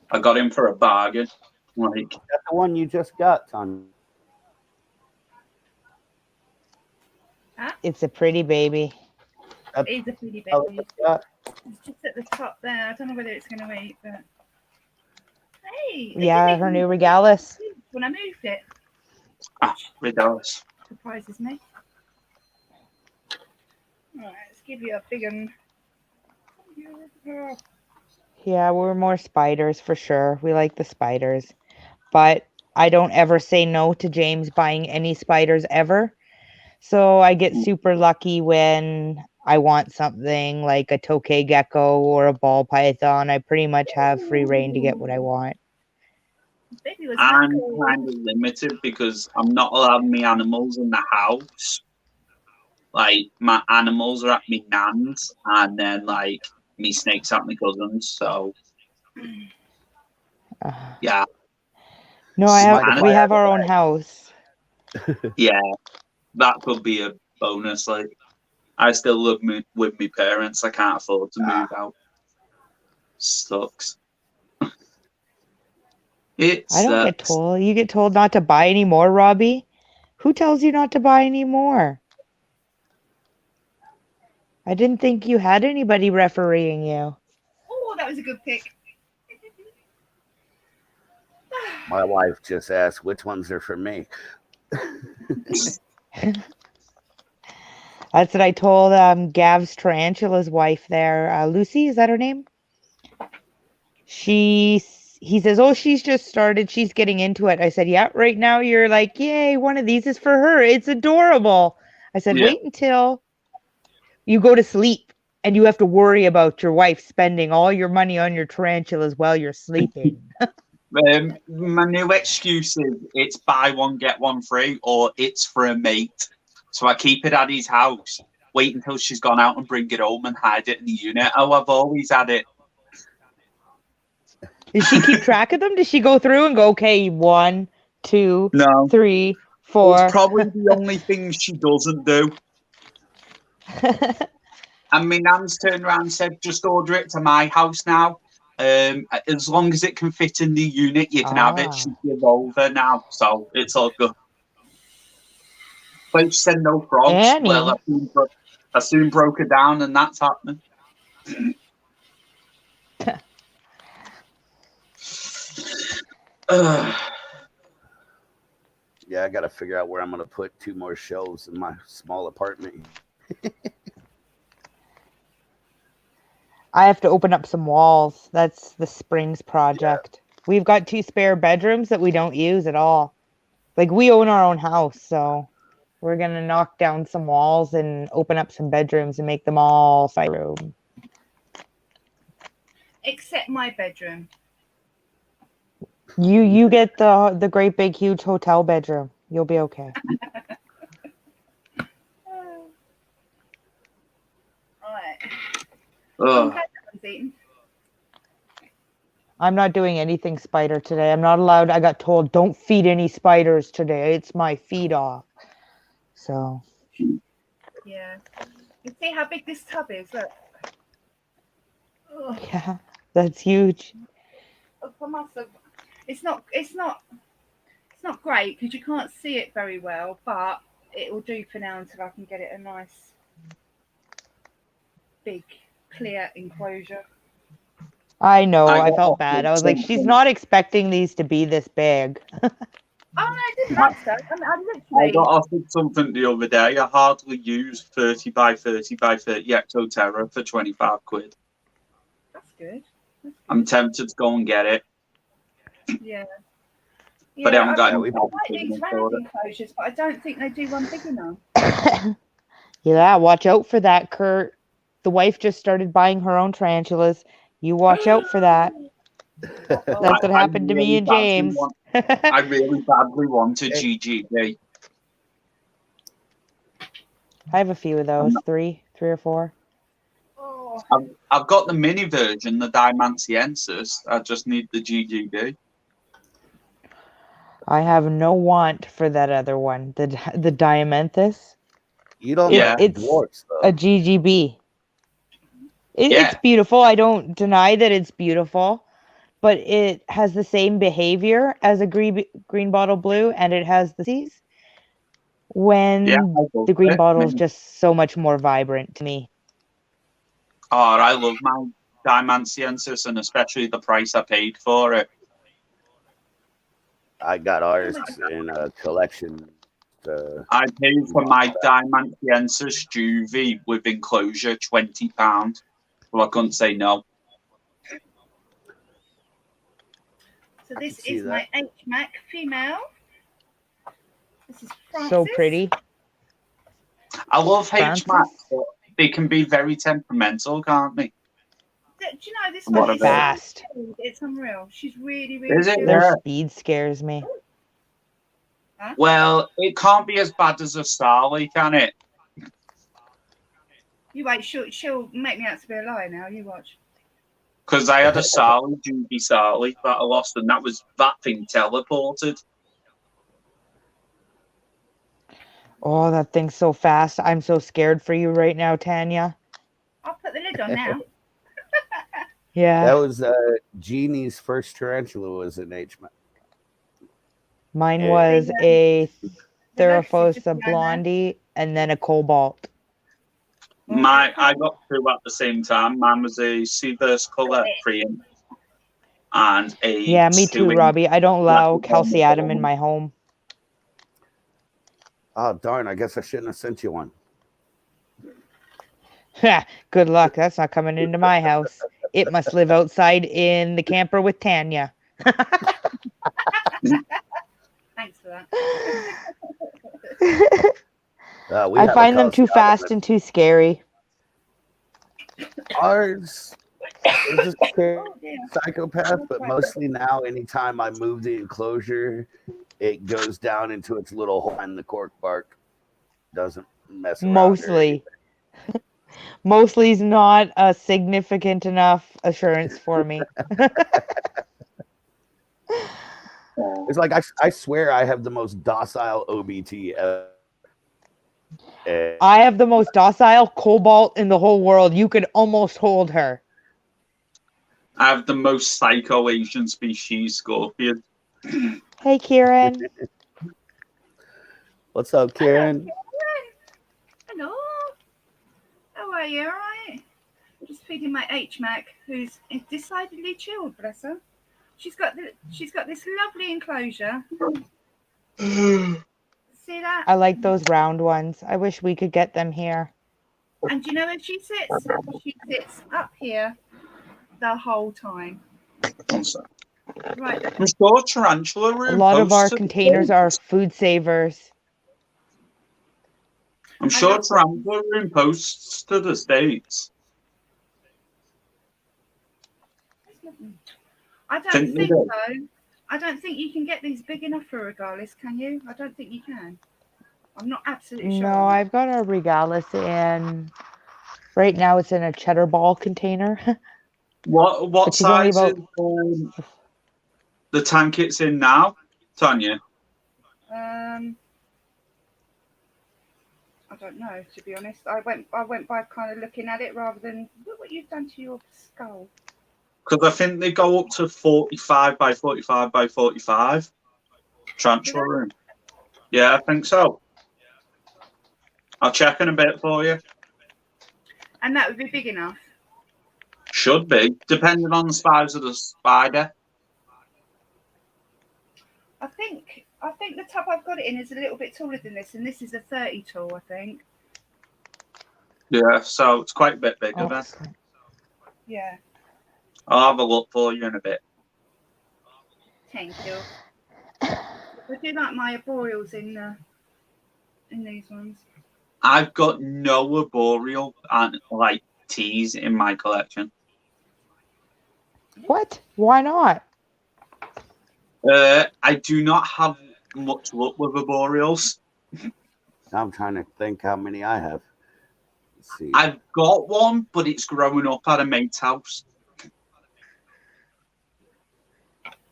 I got him for a bargain. Like, that's the one you just got, Tanya. Huh? It's a pretty baby. It is a pretty baby. It's just at the top there. I don't know whether it's going to eat, but hey. Yeah, her new Regalis. When I moved it. Regalis. Surprises me. Alright, let's give you a big one. Yeah, we're more spiders for sure. We like the spiders. But I don't ever say no to James buying any spiders ever. So I get super lucky when I want something like a tokay gecko or a ball python. I pretty much have free reign to get what I want. I'm kind of limited because I'm not allowing my animals in the house. Like, my animals are at my nan's, and then, like, me snakes at my cousins. So, yeah. No, we have our own house. Yeah, that could be a bonus. Like, I still live with my parents. I can't afford to move out. Sucks. I don't get told. You get told not to buy any more, Robbie? Who tells you not to buy any more? I didn't think you had anybody refereeing you. Oh, that was a good pick. My wife just asked which ones are for me. That's what I told Gav's Tarantula's wife there. Lucy, is that her name? He says, oh, she's just started. She's getting into it. I said, yeah, right now you're like, yay, one of these is for her. It's adorable. I said, wait until you go to sleep and you have to worry about your wife spending all your money on your tarantulas while you're sleeping. My new excuse is it's buy one, get one free, or it's for a mate. So I keep it at his house, wait until she's gone out and bring it home and hide it in the unit. Oh, I've always had it. Does she keep track of them? Does she go through and go, okay, 1, 2, No. 3, It's 4? probably the only thing she doesn't do. And my nan's turned around and said, just order it to my house now. As long as it can fit in the unit, you can have it. She's over now, so it's all good. But she said no frogs. Annie. Well, I soon broke her down, and that's happening. Yeah, I got to figure out where I'm going to put 2 more shelves in my small apartment. I have to open up some walls. That's the Springs project. Yeah. We've got 2 spare bedrooms that we don't use at all. Like, we own our own house, so we're going to knock down some walls and open up some bedrooms and make them all side room. Except my bedroom. You get the great big huge hotel bedroom. You'll be okay. I'm not doing anything spider today. I'm not allowed. I got told don't feed any spiders today. It's my feed off. So. Yeah. You see how big this tub is? Look. Ugh. Yeah, that's huge. It's not great because you can't see it very well, but it will do for now until I can get it a nice big clear enclosure. I know. I felt bad. I was like, she's not expecting these to be this big. Oh, I didn't like that. I got offered something the other day. I hardly use 30 by 30 by 30 Ecto Terra for 25 quid. That's good. I'm tempted to go and get it. Yeah. But I haven't got any enclosures, but I don't think they do one big enough. Yeah, watch out for that, Kurt. The wife just started buying her own tarantulas. You watch out for that. That's what happened to me and James. I really badly wanted GGB. I have a few of those, 3 or 4. I've got the mini version, the Diamantiensis. I just need the GGB. I have no want for that other one, the Diamanthus. You don't it's dwarfs, though. A GGB. It's beautiful. I don't deny that it's beautiful, but it has the same behavior as a green bottle blue, and it has the seas. When the green bottle is just so much more vibrant to me. Oh, I love my Diamantiensis, and especially the price I paid for it. I got ours in a collection. I paid for my Diamantiensis Juvie with enclosure £20. Well, I couldn't say no. So this is my HMAC female. This is Francis. So pretty. I love HMAC, but they can be very temperamental, can't they? Do you know this one is fast? It's unreal. She's really, really. Is it? Their speed scares me. Huh? Well, it can't be as bad as a Starly, can it? You wait. She'll make me out to be a liar now. You watch. Because I had a Starly, Judy Starly, that I lost, and that thing teleported. Oh, that thing's so fast. I'm so scared for you right now, Tanya. I'll put the lid on now. Yeah. That was Jeannie's first tarantula was an HMAC. Mine was a Therafosa Blondie and then a Cobalt. I got 2 at the same time. Mine was a Seaverse Colour Freeing and a... Yeah, me too, Robbie. I don't allow calciatum in my home. Oh, darn. I guess I shouldn't have sent you one. Good luck. That's not coming into my house. It must live outside in the camper with Tanya. Thanks for that. I find them too fast and too scary. Ours There's a Oh dear. psychopath, but Right. mostly now, anytime I move the enclosure, it goes down into its little hole and the cork bark doesn't mess around or anything. Mostly's not a significant enough assurance for me. It's like I swear I have the most docile OBT ever. And I have the most docile cobalt in the whole world. You could almost hold her. I have the most psycho Asian species scorpion. Hey, Kieran. what's up, Hello, Karen? Karen. Hello. How are you? All right? Just feeding my HMAC, who's decidedly chilled. Bless her. She's got this lovely enclosure. See that? I like those round ones. I wish we could get them here. And do you know where she sits? She sits up here the whole time. One sec. Right. I'm sure Tarantula A Room lot of posts our to the containers are States. food savers. I'm sure Tarantula Room posts to the States. I don't Think they think do. so. I don't think you can get these big enough for a Regalis, can you? I don't think you can. I'm not absolutely sure. No, I've got a Regalis in. Right now it's in a cheddar ball container. What But she's only size about is the tank it's in now, Tanya? I don't know, to be honest. I went by kind of looking at it rather than look what you've done to your skull. Because I think they go up to 45 by 45 by 45. Tarantula Room. Yeah, I think so. I'll check in a bit for you. And that would be big enough. Should be, depending on the size of the spider. I think the tub I've got it in is a little bit taller than this, and this is a 30 tall, I think. Yeah, so it's quite a bit bigger then. excellent. Yeah. I'll have a look for you in a bit. Thank you. I do like my arboreals in these ones. I've got no arboreal and like teas in my collection. What? Why not? I do not have much luck with arboreals. I'm trying to think how many I have. Let's see. I've got one, but it's growing up at a mate's house.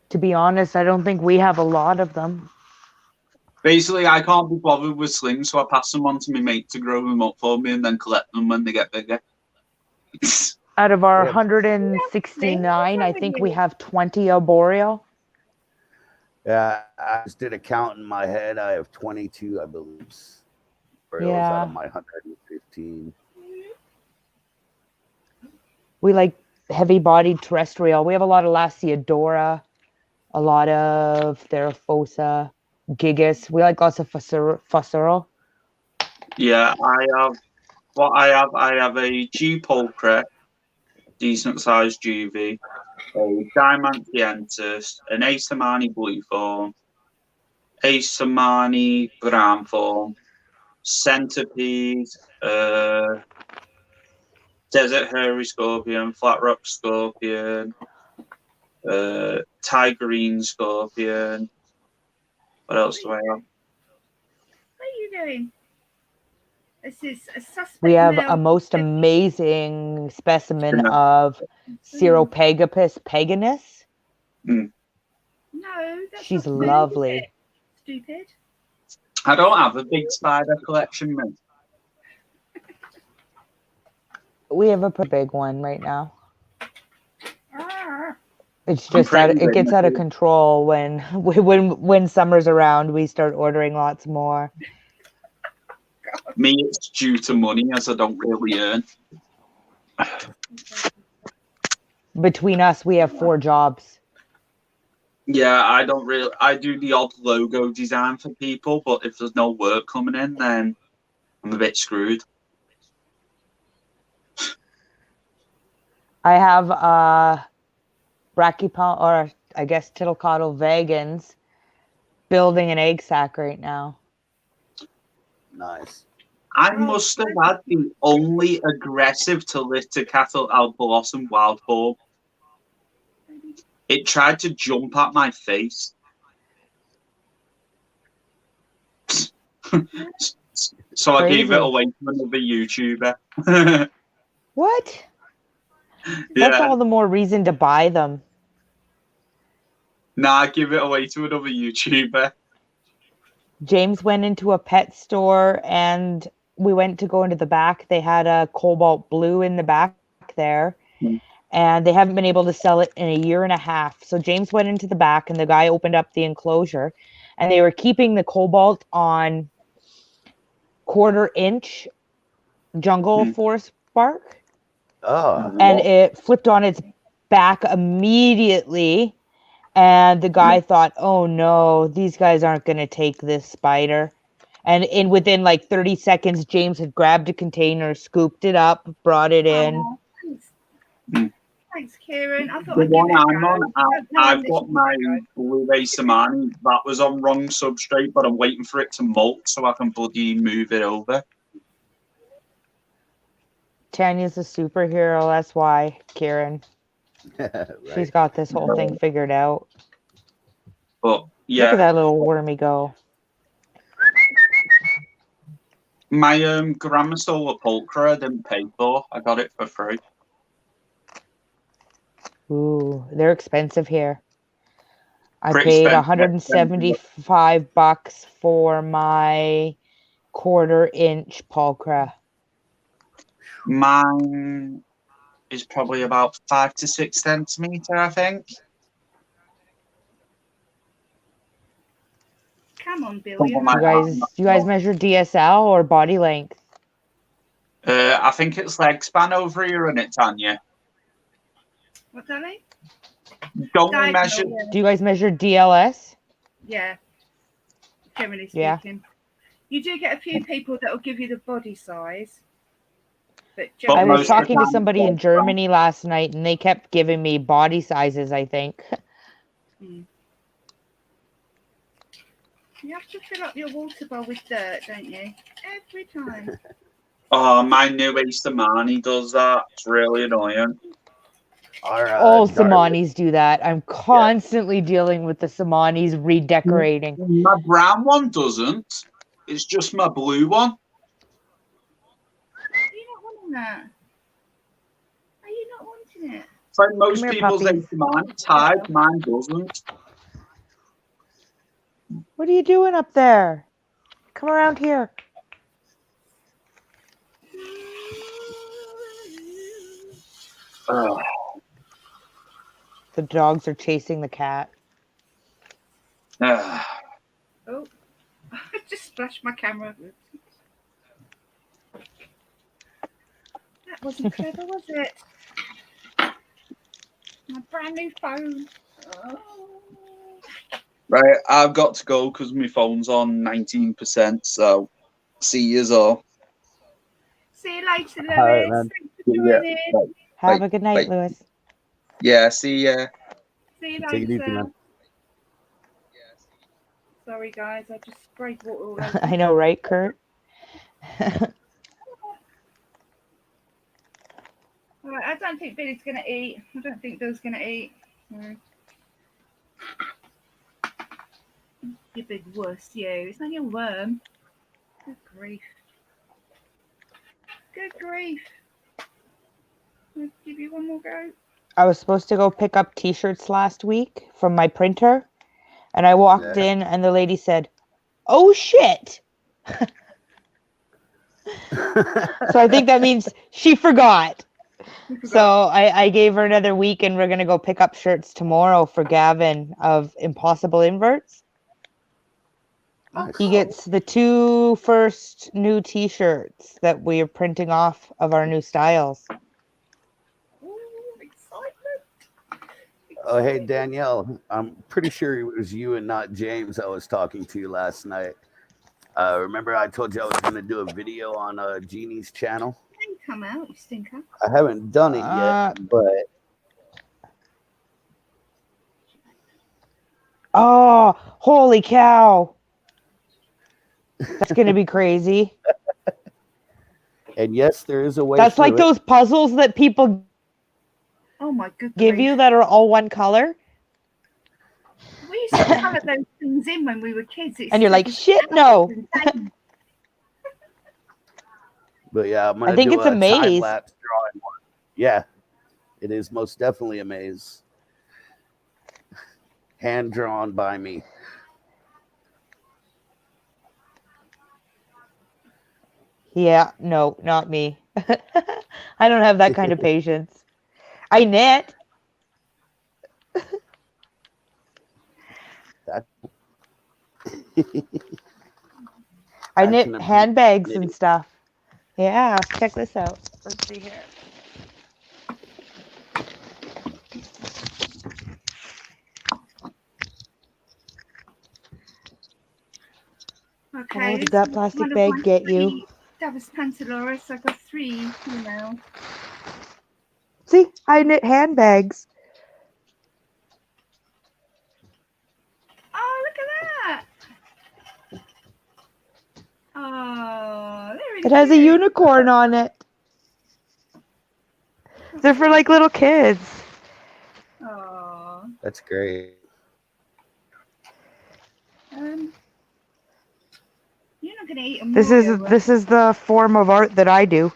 To be honest, I don't think we have a lot of them. Basically, I can't be bothered with slings, so I pass them on to my mate to grow them up for me and then collect them when they get bigger. Out of our Yeah. 169, I think we have 20 arboreal. Yeah, I just did a count in my head. I have 22, I believe. Yeah. Out of my 115. We like heavy-bodied terrestrial. We have a lot of Lasiodora, a lot of Therafosa, Gigas. We like lots of Fusserl. Yeah, I have a G Pulcra, decent sized GV, a Diamantiensis, an Asamani Blueform, Asamani Brownform, Centipede, Desert Hairy Scorpion, Flat Rock Scorpion, Tigerine Scorpion. What else do I have? What are you doing? This is a suspect. We have male. a most amazing specimen Yeah. of Ceropagapus paganus. No, that's She's not fair, lovely. is it? Stupid. I don't have a big spider collection, man. We have a pretty big one right now. Ah. It's just pretty it big gets out of myself. control when summer's around. We start ordering lots more. Me, it's due to money as I don't really earn. Between us, we have 4 jobs. Yeah, I don't really. I do the odd logo design for people, but if there's no work coming in, then I'm a bit screwed. I have Brachypon, or I guess Tittlecoddle vagans, building an egg sac right now. Nice. I must have had the only aggressive to litter cattle blossom wild boar. It tried to jump at my face. So I gave it Crazy. away to another YouTuber. What? That's Yeah. all the more reason to buy them. Nah, I give it away to another YouTuber. James went into a pet store and we went to go into the back. They had a cobalt blue in the back there. And they haven't been able to sell it in a year and a half. So James went into the back and the guy opened up the enclosure and they were keeping the cobalt on 1/4 inch jungle forest bark. Oh, And it flipped on its back immediately. And the guy thought, oh no, these guys aren't going to take this spider. And within like 30 seconds, James had grabbed a container, scooped it up, brought it in. Oh, thanks, Kieran. I thought The I'd give one it a I'm go. on, I don't know I've when got this my will go. blue Samani. That was on wrong substrate, but I'm waiting for it to molt so I can bloody move it over. Tanya's a superhero, that's why, Kieran. right. She's got this whole thing figured out. But Look yeah, at that little wormy go. my Grandma Solar Pulchra I didn't pay for. I got it for free. Ooh, they're expensive here. I Pretty paid expensive. $175 for my 1/4 inch pulchra. Mine is probably about 5 to 6 centimeter, I think. Come on, Bill. Something You like have You guys measure DSL or body length? I think it's leg span over here in it, Tanya. what, Danny? Don't we Diagonal, measure? yeah. Do you guys measure DLS? Yeah, generally Yeah. speaking. You do get a few people that will give you the body size. But I was most of the talking to time somebody it's in leg span. Germany last night and they kept giving me body sizes, I think. You have to fill up your water bowl with dirt, don't you? Every time. Oh, my new Samani does that. It's really annoying. All Samanis do that. I'm constantly dealing with the Samanis redecorating. My brown one doesn't. It's just my blue one. Are you not wanting that? Are you not wanting it? It's like most Come here, people's puppies. Samani tied, mine doesn't. What are you doing up there? Come around here. Ugh. The dogs are chasing the cat. Ugh. Oh, I just splashed my camera. That wasn't clever, was it? My brand new phone. Oh. Right, I've got to go because my phone's on 19%. So, see you all. See you later, Lewis. All right, man. Thanks for joining. Bye. Have Bye. a good night, Bye. Lewis. Yeah, see ya. See you Take it easy, later. man. Sorry, guys. I just sprayed water all over. I know, right, Kurt? All right, I don't think Billy's going to eat. I don't think Bill's going to eat. No. You big wuss, you. It's only a worm. Good grief. Good grief. I'll give you one more go. I was supposed to go pick up t-shirts last week from my printer, and I walked in and the lady said, "Oh shit." So I think that means she forgot. So I gave her another week and we're going to go pick up shirts tomorrow for Gavin of Impossible Inverts. Oh, He gets the 2 first new t-shirts that we are printing off of our new styles. Ooh, excitement. Oh, hey, Danielle. I'm pretty sure it was you and not James I was talking to last night. Remember I told you I was going to do a video on Jeannie's channel? Come out, you stinker. I haven't done it yet, but... Oh, holy cow. That's going to be crazy. And yes, there is a way That's through like it. those puzzles that people Oh my good give grief. you that are all one color. We used to colour those things in when we were kids. And you're like, shit, no. But yeah, I'm I gonna think do it's a a time maze. lapse drawing one. Yeah, it is most definitely a maze. Hand drawn by me. Yeah, no, not me. I don't have that kind of patience. I knit. That I knit passionate people handbags knitting. and stuff. Yeah, check this out. Let's see here. Okay, Oh, did this that is plastic one of bag my get you? 3 Davos Pantaloris. I've got 3 female. See, I knit handbags. Oh, look at that! Oh, they're really It has a cute. unicorn on it. They're for like little kids. Oh, That's great. you're not gonna eat them, This are you? is the form of art that I do.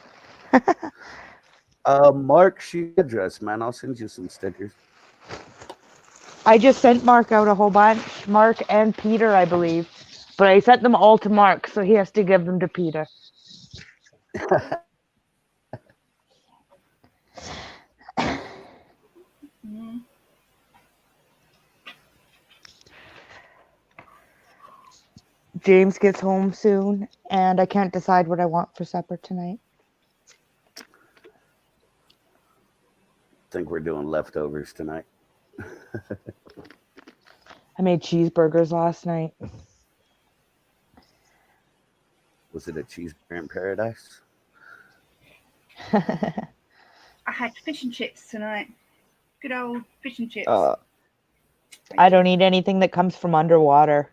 Mark, she address, man. I'll send you some stickers. I just sent Mark out a whole bunch. Mark and Peter, I believe. But I sent them all to Mark, so he has to give them to Peter. Mm. James gets home soon, and I can't decide what I want for supper tonight. Think we're doing leftovers tonight. I made cheeseburgers last night. Was it a cheeseburger in paradise? I had fish and chips tonight. Good old fish and chips. I don't eat anything that comes from underwater.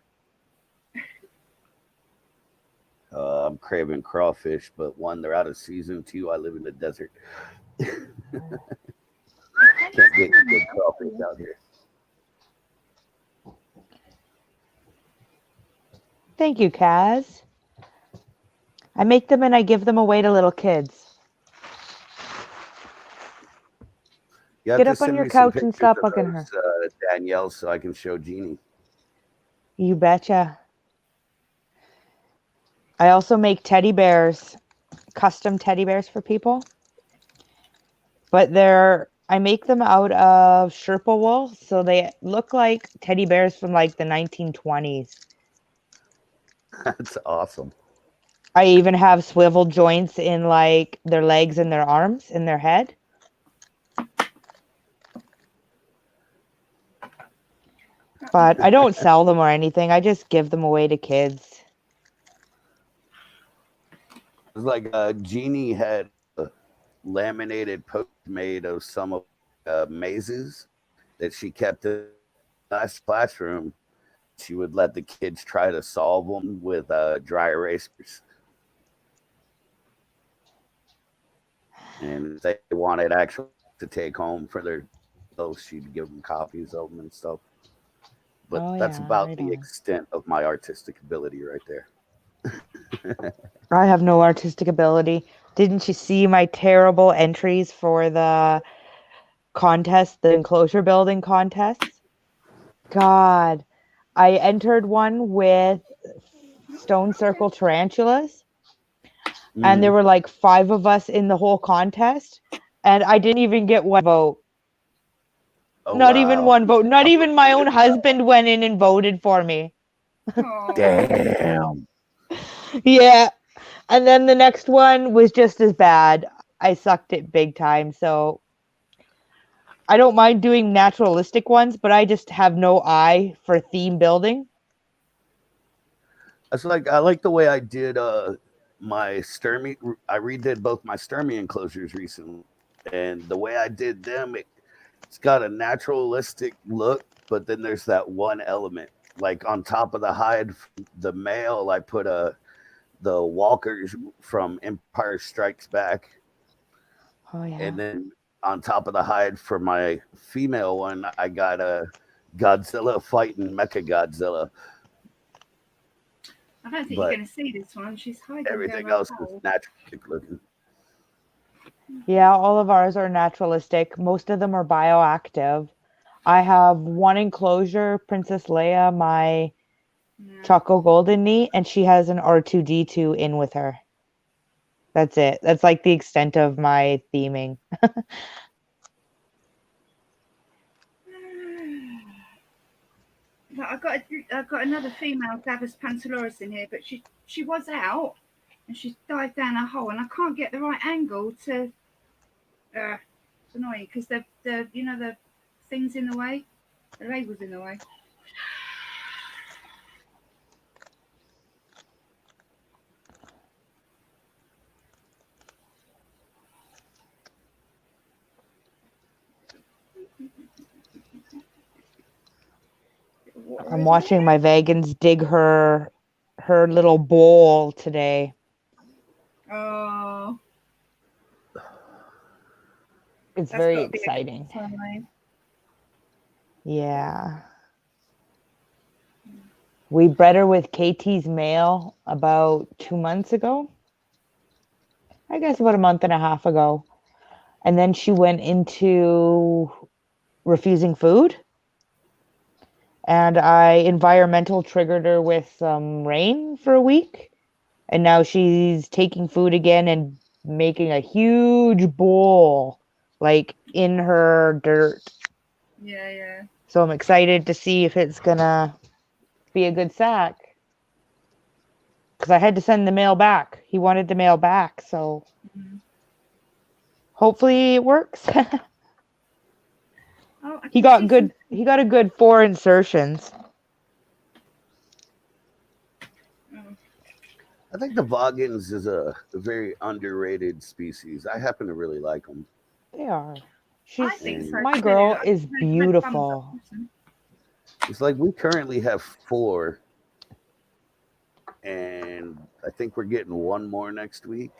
I'm craving crawfish, but one, they're out of season. Two, I live in the desert. Can't get good crawfish out here. Thank you, Kaz. I make them and I give them away to little kids. You have Get to up on send your me some couch and pictures stop of bugging her. those, Danielle, so I can show Jeannie. You betcha. I also make teddy bears, custom teddy bears for people. But I make them out of Sherpa wool, so they look like teddy bears from like the 1920s. That's awesome. I even have swivel joints in like their legs and their arms and their head. But I don't sell them or anything. I just give them away to kids. It's like Jeannie had a laminated post made of some of mazes that she kept in the last classroom. She would let the kids try to solve them with dry erasers. And if they wanted actually to take home for their those, she'd give them copies of them and stuff. But that's about the extent of my artistic ability right there. I have no artistic ability. Didn't you see my terrible entries for the contest, the enclosure building contest? God, I entered one with stone circle tarantulas, and there were like 5 of us in the whole contest, and I didn't even get one vote. Oh, Not wow. even one vote. Not even my own husband went in and voted for me. Damn. Yeah. And then the next one was just as bad. I sucked it big time. So I don't mind doing naturalistic ones, but I just have no eye for theme building. I like the way I did my Sturmy. I redid both my Sturmy enclosures recently, and the way I did them, it's got a naturalistic look, but then there's that one element. Like on top of the hide, the male, I put a the walkers from Empire Strikes Back, Oh yeah. and then on top of the hide for my female one, I got a Godzilla fighting Mecha Godzilla. I don't think you're But going to see this one. She's hiding down everything a else is hole. naturalistic looking. Yeah, all of ours are naturalistic. Most of them are bioactive. I have one enclosure, Princess Leia, my Yeah. Choco Golden Knee, and she has an R2D2 in with her. That's it. That's like the extent of my theming. But I've got another female Davus Pantaloris in here, but she was out and she dived down a hole, and I can't get the right angle to. It's annoying because the the things in the way, the labels in the way. Water I'm in watching there. my vegans dig her little bowl today. Oh, It's that's very got to be a good exciting. time. Yeah. We bred her with KT's male about 2 months ago. I guess about a month and a half ago. And then she went into refusing food. And I environmental triggered her with some rain for a week. And now she's taking food again and making a huge bowl like in her dirt. Yeah, yeah. So I'm excited to see if it's gonna be a good sack. Because I had to send the mail back. He wanted the mail back, so hopefully it works. Oh, I he can see some. got a good 4 insertions. Oh, I think the Vogons is a very underrated species. I happen to really like them. They are. I She's think so my too. girl is Red thumbs up. beautiful. It's like we currently have 4, and I think we're getting one more next week.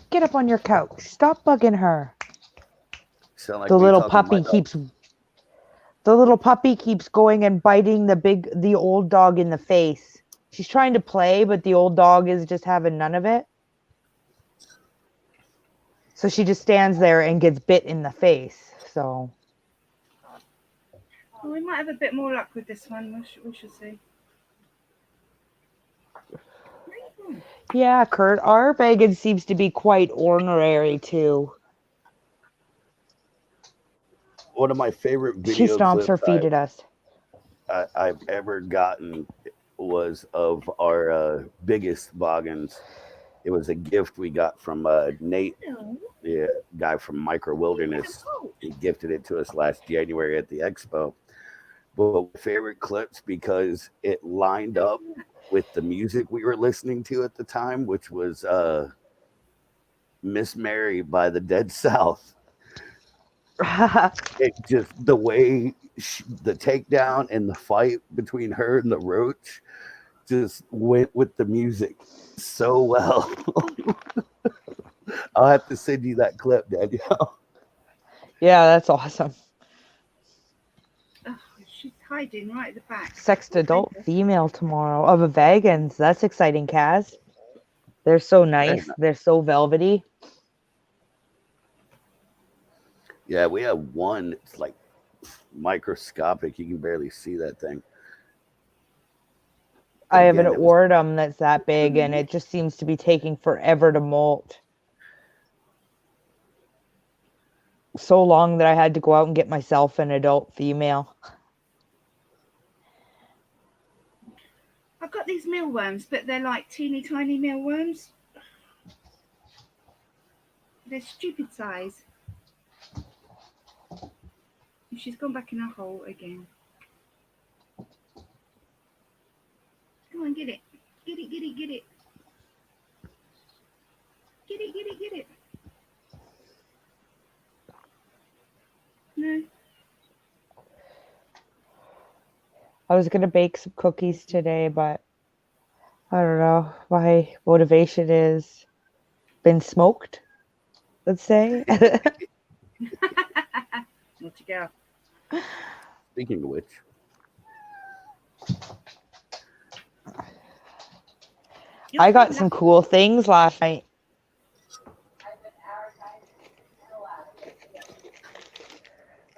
Get up on your couch. Stop bugging her. Sound like The me little talking to my puppy dog. keeps going and biting the old dog in the face. She's trying to play, but the old dog is just having none of it. So she just stands there and gets bit in the face. So Well, we might have a bit more luck with this one. We shall see. yeah, Kurt, our vegan seems to be quite ornery too. One of my favorite She video stomps her clips feet at us. I've ever gotten was of our biggest Vogons. It was a gift we got from Nate, the guy from Micro Wilderness. He gifted it to us last January at the expo. But my favorite clips because it lined up with the music we were listening to at the time, which was Miss Mary by the Dead South. It just the way the takedown and the fight between her and the roach just went with the music so well. I'll have to send you that clip, Danielle. Yeah, that's awesome. Oh, she's hiding right at the back. Sexed adult female tomorrow of a vegans. That's exciting, Kaz. They're so nice. They're so velvety. Yeah, we have one. It's like microscopic. You can barely see that thing. I have an Ordum that's that big, and it just seems to be taking forever to molt. So long that I had to go out and get myself an adult female. I've got these mealworms, but they're like teeny tiny mealworms. They're stupid size. And she's gone back in her hole again. Come on, get it. Get it, get it, get it. Get it, get it, get it. No. I was gonna bake some cookies today, but I don't know. My motivation is been smoked, let's say. Not to go. Speaking of which, I got some cool things last night.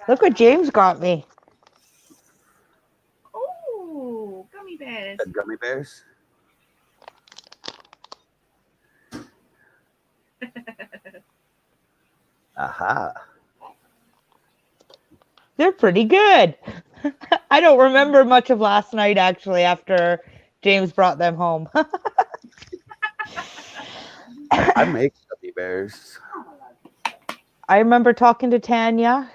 Look what James got me. Oh, gummy bears. gummy bears. Aha. They're pretty good. I don't remember much of last night, actually, after James brought them home. I make gummy bears. I remember talking to Tanya,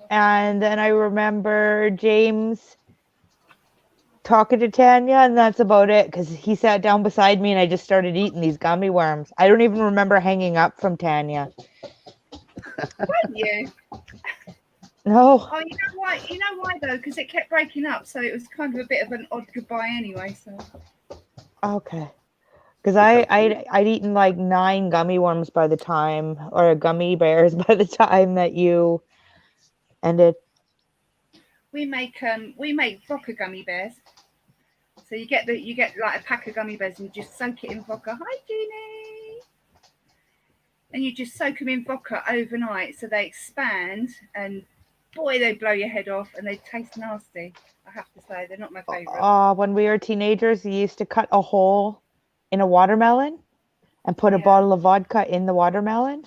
and then I remember James talking to Tanya, and that's about it, because he sat down beside me and I just started eating these gummy worms. I don't even remember hanging up from Tanya. Yeah. No. Oh, you know why? You know why though? Because it kept breaking up, so it was kind of a bit of an odd goodbye anyway. So. Okay. Because I'd eaten like 9 gummy worms by the time, or gummy bears by the time that you ended. We make vodka gummy bears. So you get like a pack of gummy bears and you just soak it in vodka. Hi, Jeannie. And you just soak them in vodka overnight, so they expand, and boy, they blow your head off, and they taste nasty. I have to say, they're not my favourite. When we were teenagers, we used to cut a hole in a watermelon and put a bottle of vodka in the watermelon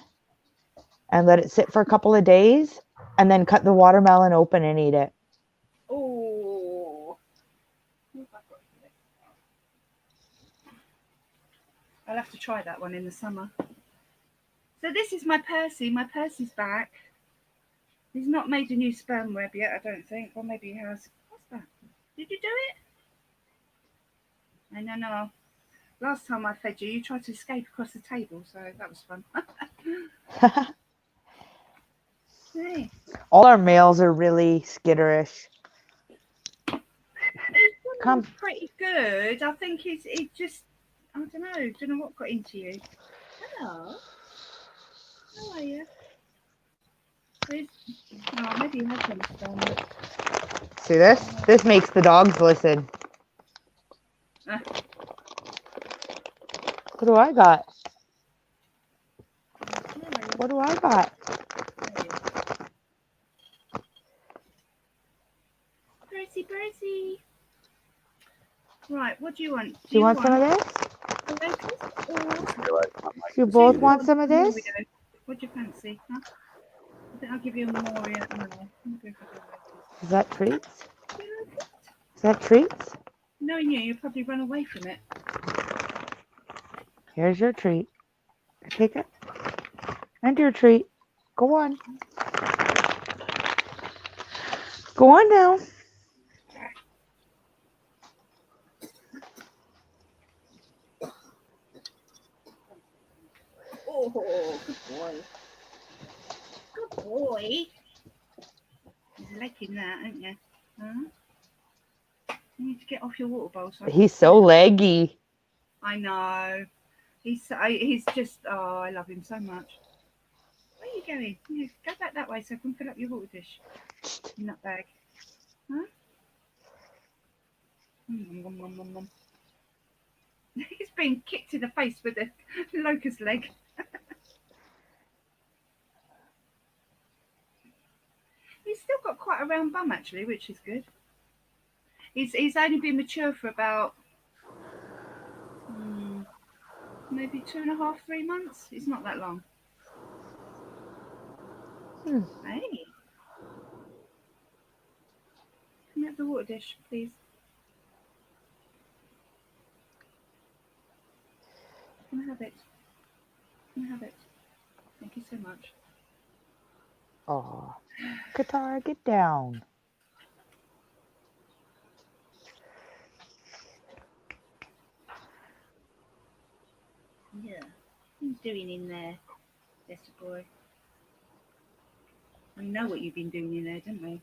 and let it sit for a couple of days, and then cut the watermelon open and eat it. Oh. I'll have to try that one in the summer. So this is my Percy. My Percy's back. He's not made a new sperm web yet, I don't think. Or maybe he has. What's that? Did you do it? I don't know. Last time I fed you, you tried to escape across the table, so that was fun. Hey. All our males are really skitterish. Come. Pretty good. I think it just, I don't know what got into you. Hello. How are you? Oh, maybe you have some sperm. See this? This makes the dogs listen. What do I got? What do I got? Percy. Right, what do you want? Do you want some of this? Do you both want some of this? What do you fancy? Huh? I think I'll give you a Moria. No. Is that treats? Is that treats? Knowing you probably run away from it. Here's your treat. Take it. And your treat. Go on. Go on now. Oh, good boy. Good boy. You're liking that, aren't you? Huh? You need to get off your water bowl. He's so leggy. I know. He's just, oh, I love him so much. Where are you going? Yeah, go back that way so I can fill up your water dish in that bag. Huh? He's been kicked in the face with a locust leg. He's still got quite a round bum actually, which is good. He's only been mature for about maybe 2.5, 3 months. It's not that long. Hey. Can you have the water dish, please? Can I have it? Can I have it? Thank you so much. Oh, Qatar, get down. Yeah. What are you doing in there, Lester boy? We know what you've been doing in there, don't we?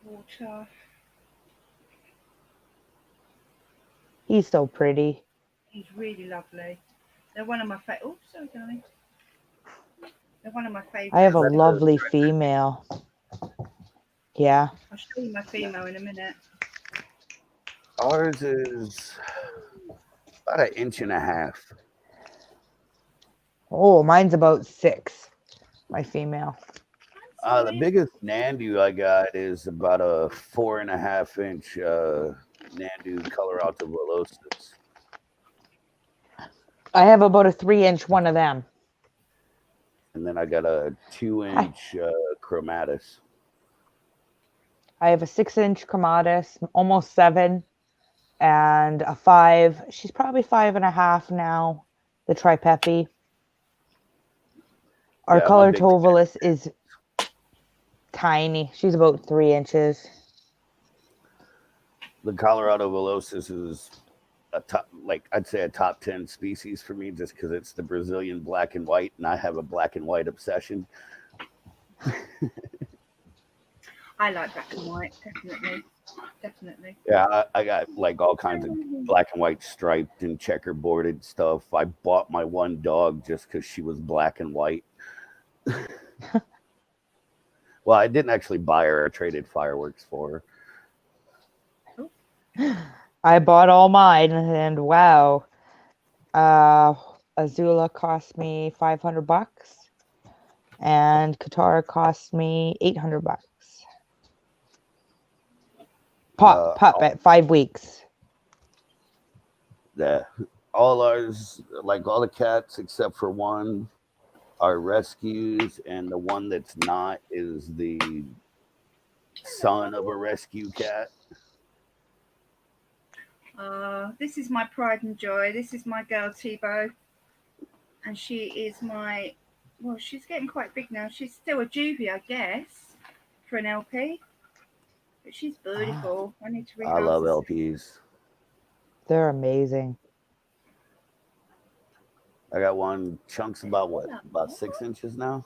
Water. He's so pretty. He's really lovely. They're one of my favorite. Oh, sorry, darling. They're one of my I have favourites. a lovely female. Yeah. I'll show you my female in a minute. Ours is about 1.5 inches. Oh, mine's about 6. My female. The biggest Nandu I got is about a 4.5 inch Nandu Colorado Velocis. I have about a 3-inch one of them. And then I got a 2-inch Chromatus. I have a 6-inch Chromatus, almost 7, and a 5. She's probably 5.5 now. The Tripepi. Our Yeah, color Tovalis is tiny. She's about 3 inches. The Colorado Velocis is a top, like I'd say a top 10 species for me, just because it's the Brazilian black and white, and I have a black and white obsession. I like black and white, definitely. Yeah, I got like all kinds of black and white striped and checkerboarded stuff. I bought my one dog just because she was black and white. Well, I didn't actually buy her. I traded fireworks for her. I bought all mine, and wow. Azula cost me $500, and Katara cost me $800. Pup at 5 weeks. Yeah, all ours, like all the cats except for one, are rescues, and the one that's not is the son of a rescue cat. This is my pride and joy. This is my girl Tebow, and she is my. Well, she's getting quite big now. She's still a juvie, I guess, for an LP. But she's beautiful. I need to rehouse. I love LPs. They're amazing. I got one chunks about 6 inches now.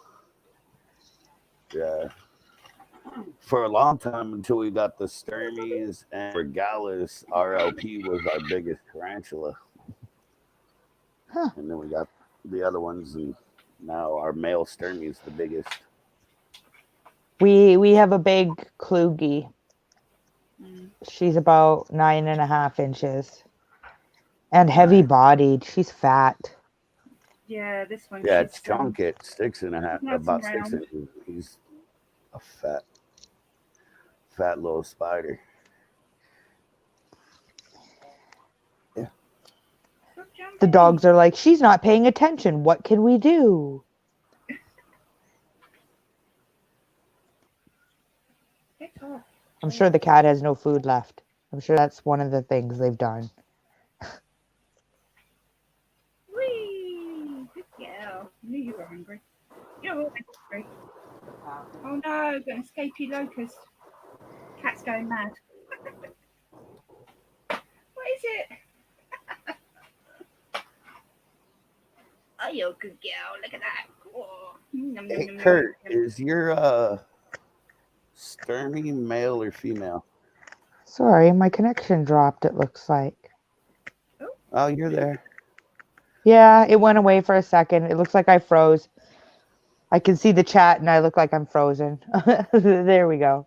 Yeah. For a long time, until we got the Sturmies and Regalis, our LP was our biggest tarantula. Huh. And then we got the other ones, and now our male Sturmy is the biggest. We have a big Kluge. She's about 9.5 inches. And heavy bodied. She's fat. Yeah, this one. Yeah, it's chunk at 6.5, about 6 inches. He's a fat little spider. Yeah. The dogs are like, she's not paying attention. What can we do? I'm sure the cat has no food left. I'm sure that's one of the things they've done. Whee! Good girl. I knew you were hungry. You're always hungry. Oh no, got an escapee locust. Cat's going mad. What is it? Oh, you're a good girl. Look at that. Oh. Hey, Kurt, is your Sturmy male or female? Sorry, my connection dropped, it looks like. Oh, you're there. Yeah, it went away for a second. It looks like I froze. I can see the chat and I look like I'm frozen. There we go.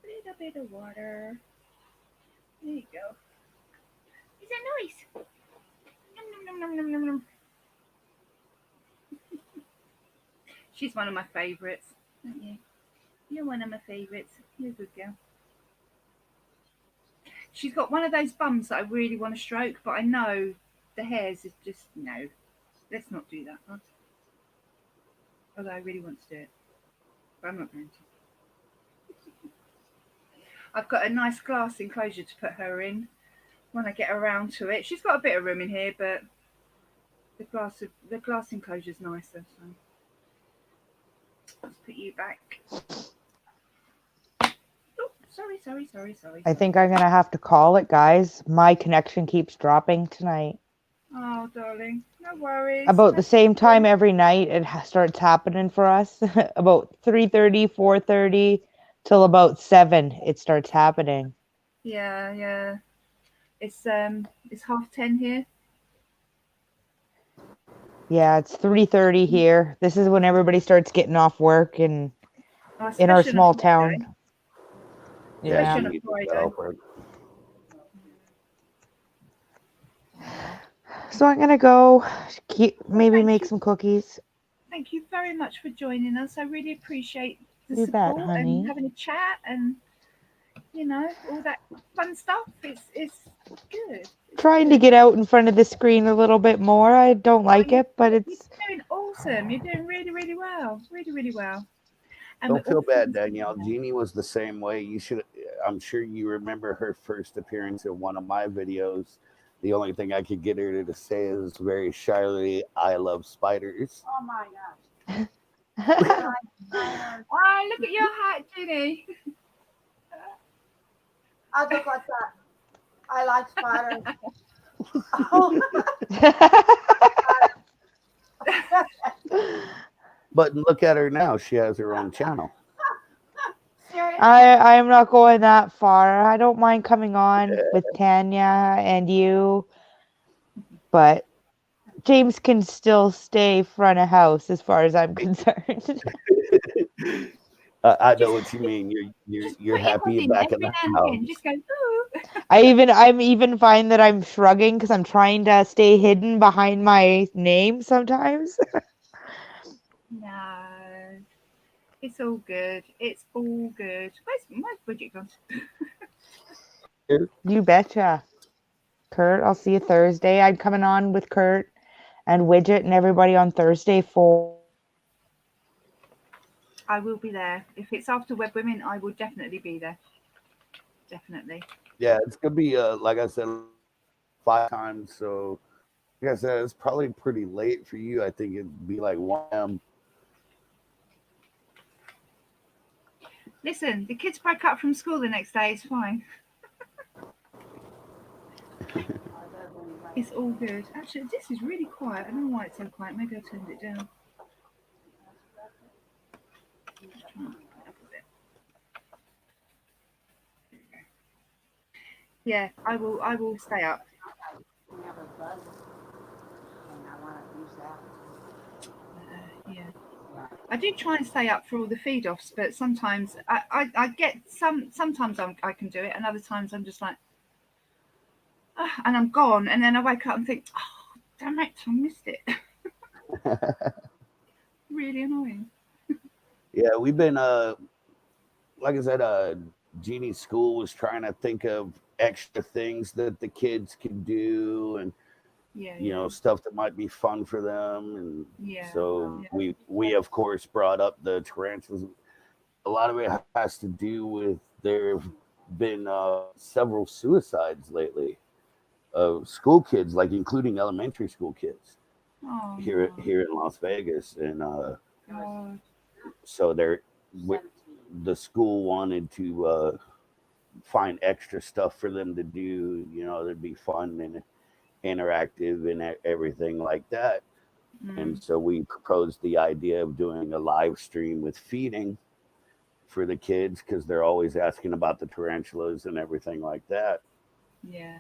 Little bit of water. There you go. Is that nice? Nom, nom, nom, nom, nom, nom. She's one of my favourites, aren't you? You're one of my favourites. You're a good girl. She's got one of those bums that I really want to stroke, but I know the hairs is just no. Let's not do that, huh? Although I really want to do it, but I'm not going to. I've got a nice glass enclosure to put her in when I get around to it. She's got a bit of room in here, but the glass enclosure is nicer. So let's put you back. Oh, sorry. I think I'm going to have to call it, guys. My connection keeps dropping tonight. Oh, darling, no worries. About the same time every night, it starts happening for us. About 3:30, 4:30 till about 7, it starts happening. Yeah, yeah. It's 10:30 here. Yeah, it's 3:30 here. This is when everybody starts getting off work and Oh, in our especially on a small Friday. town. Yeah, Yeah. Especially on a Jeannie just got Friday. off work. So I'm gonna go maybe Thank make you. some cookies. Thank you very much for joining us. I really appreciate the You bet, support and honey. having a chat and all that fun stuff. It's good. It's Trying to good. get out in front of the screen a little bit more. I don't Oh, like it, but you're it's doing awesome. You're doing really, really well. Really, really well. And we're Don't all feel bad, friends Danielle. now. Jeannie was the same way. You should. I'm sure you remember her first appearance in one of my videos. The only thing I could get her to say is very shyly, "I love spiders." Oh my gosh. Oh, look at your hat, Ginny. I look like that. I like spiders. But look at her now. She has her own channel. Seriously. I'm not going that far. I don't mind coming on with Tanya and you, but James can still stay front of house as far as I'm concerned. I know Just what you mean. just You're put your happy head and in back in every the now and house. again. Just go, ooh. I'm even find that I'm shrugging because I'm trying to stay hidden behind my name sometimes. No, it's all good. It's all good. Where's Bridget gone? You betcha. Kurt, I'll see you Thursday. I'm coming on with Kurt and Widget and everybody on Thursday for I will be there. If it's after Web Women, I will definitely be there. Definitely. Yeah, it's gonna be like I said, 5 times. So like I said, it's probably pretty late for you. I think it'd be like 1 a.m. Listen, the kids break up from school the next day. It's fine. It's all good. Actually, this is really quiet. I don't know why it's so quiet. Maybe I turned it down. Just trying to put it up a bit. There we go. Yeah, I will. I will stay up. We have a bus, and I want to use that. Yeah. I do try and stay up for all the feed offs, but sometimes I get sometimes I can do it, and other times I'm just like, "Ah," and I'm gone, and then I wake up and think, oh, damn it, I missed it. Really annoying. Yeah, we've been like I said, Jeannie's school was trying to think of extra things that the kids could do and Yeah, yeah, stuff that might be fun for them. And yeah, so yeah, we of course brought up the tarantulas. A lot of it has to do with there have been several suicides lately of school kids, like including elementary school kids Oh no, here in Las Vegas. And God. so the school wanted to find extra stuff for them to do, that'd be fun and interactive and everything like that. And Mm, so we proposed the idea of doing a live stream with feeding for the kids because they're always asking about the tarantulas and everything like that. yeah.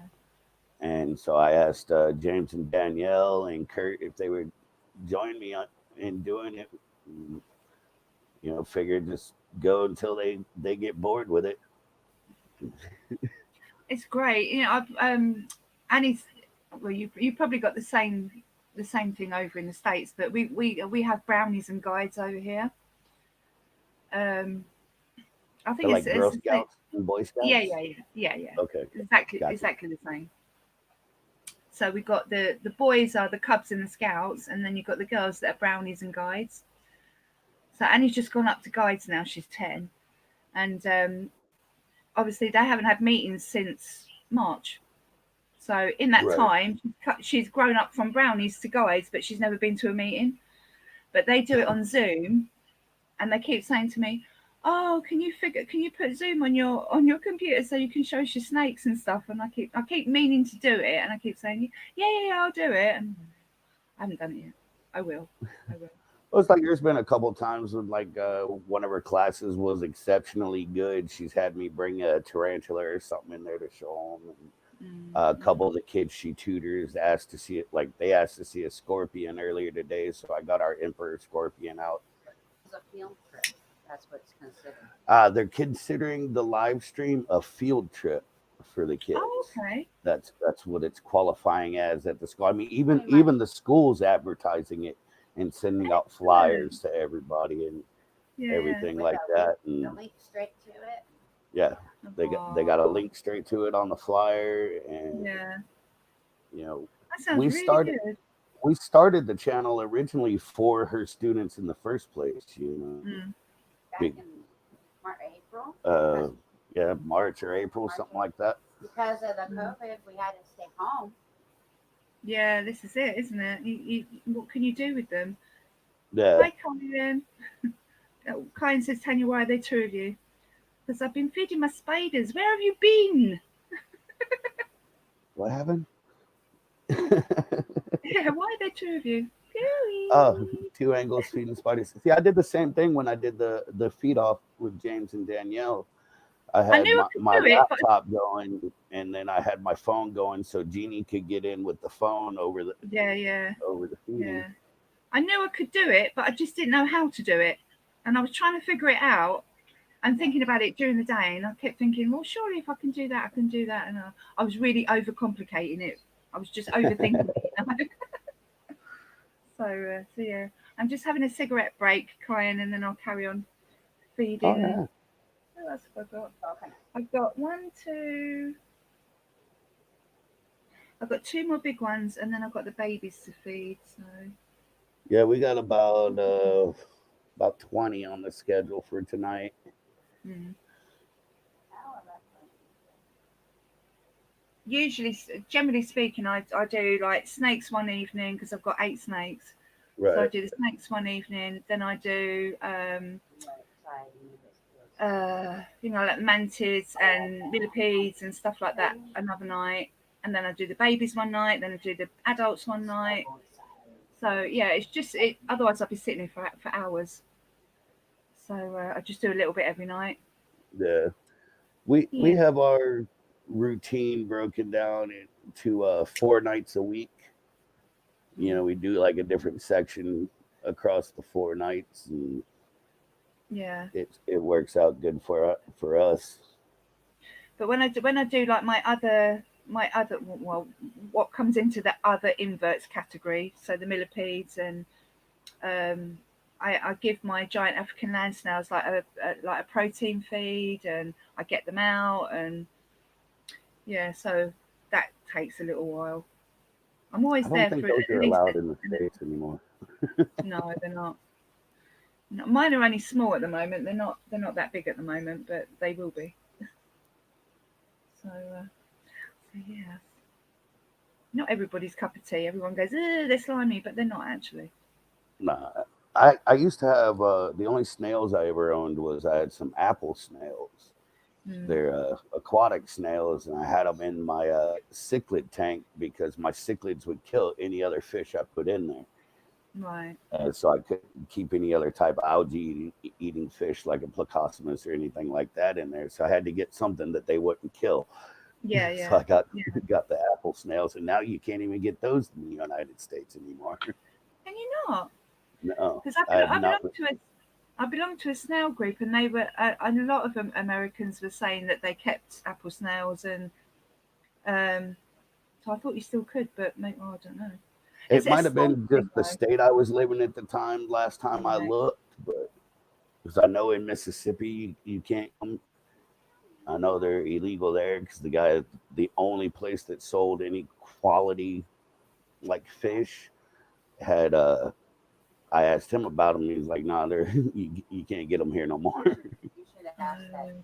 And so I asked James and Danielle and Kurt if they would join me in doing it. Figured just go until they get bored with it. It's great. I've Annie's. Well, you probably got the same thing over in the States, but we have brownies and guides over here. Um, I think Like it's Girl the same. Scouts and Boy Yeah, Scouts. yeah, yeah, yeah, yeah. Okay, gotcha. Exactly the same. So we got the boys are the Cubs and the Scouts, and then you've got the girls that are brownies and guides. So Annie's just gone up to guides now. She's 10, and obviously they haven't had meetings since March. So in that Right. time, she's grown up from brownies to guides, but she's never been to a meeting. But they do it on Zoom, and they keep saying to me, oh, can you put Zoom on your computer so you can show us your snakes and stuff? And I keep meaning to do it, and I keep saying, yeah, I'll do it, and I haven't done it yet. I will. It's like there's been a couple times when like one of her classes was exceptionally good. She's had me bring a tarantula or something in there to show them. And a couple of the kids she tutors asked to see it. Like they asked to see a scorpion earlier today, so I got our emperor scorpion out. It's a field trip. That's what's considered. They're considering the live stream a field trip for the kids. Oh, okay. That's what it's qualifying as at the school. I mean, even the school's advertising it and sending out flyers to everybody and everything like that. And the link straight to it. Yeah, they got a link straight to it on the flyer, and you know, that sounds really good. We started the channel originally for her students in the first place. You know, back in April. Yeah, March or April, something like that. Because of the COVID, we had to stay home. Yeah, this is it, isn't it? What can you do with them? Yeah. Hi, Colin. Colin says, Tanya, why are there two of you? Because I've been feeding my spiders. Where have you been? What happened? Yeah, why are there two of you? Oh, two angles feeding spiders. See, I did the same thing when I did the feed off with James and Danielle. I had my laptop going, and then I had my phone going, so Jeannie could get in with the phone over the over the feeding. Yeah, I knew I could do it, but I just didn't know how to do it, and I was trying to figure it out and thinking about it during the day, and I kept thinking, well, surely if I can do that, I can do that, and I was really overcomplicating it. I was just overthinking it. You know? So yeah, I'm just having a cigarette break, crying, and then I'll carry on feeding. Oh, yeah. What else have I got? I've got 1, 2. I've got 2 more big ones, and then I've got the babies to feed. So yeah, we got about 20 on the schedule for tonight. Usually, generally speaking, I do like snakes one evening because I've got 8 snakes. Right. So I do the snakes one evening, then I do like mantids and millipedes and stuff like that another night, and then I do the babies one night, then I do the adults one night. So yeah, it's just it. Otherwise, I'd be sitting here for hours. So I just do a little bit every night. Yeah, we have our routine broken down into 4 nights a week. You know, we do like a different section across the 4 nights, and yeah, it works out good for us. But when I do like my other what comes into the other inverts category, so the millipedes, and I give my giant African land snails like a protein feed, and I get them out, and yeah, so that takes a little while. I'm always there for those are allowed in the States anymore. No, they're not. No, mine are only small at the moment. They're not that big at the moment, but they will be. So yeah. Not everybody's cup of tea. Everyone goes, they're slimy, but they're not actually. Nah. I used to have the only snails I ever owned was I had some apple snails. They're aquatic snails, and I had them in my cichlid tank because my cichlids would kill any other fish I put in there. Right. So I couldn't keep any other type of algae eating fish like a Plecostomus or anything like that in there. So I had to get something that they wouldn't kill. Yeah. So I got the apple snails, and now you can't even get those in the United States anymore. Can you not? No. Because I belong to a snail group, and they were, and a lot of Americans were saying that they kept apple snails, and so I thought you still could, but maybe, I don't know. It might have been just the state I was living at the time. Last time I looked, but because I know in Mississippi you can't come. I know they're illegal there because the only place that sold any quality like fish had I asked him about them. He's like, "Nah, they're you can't get them here no more." You should have asked that.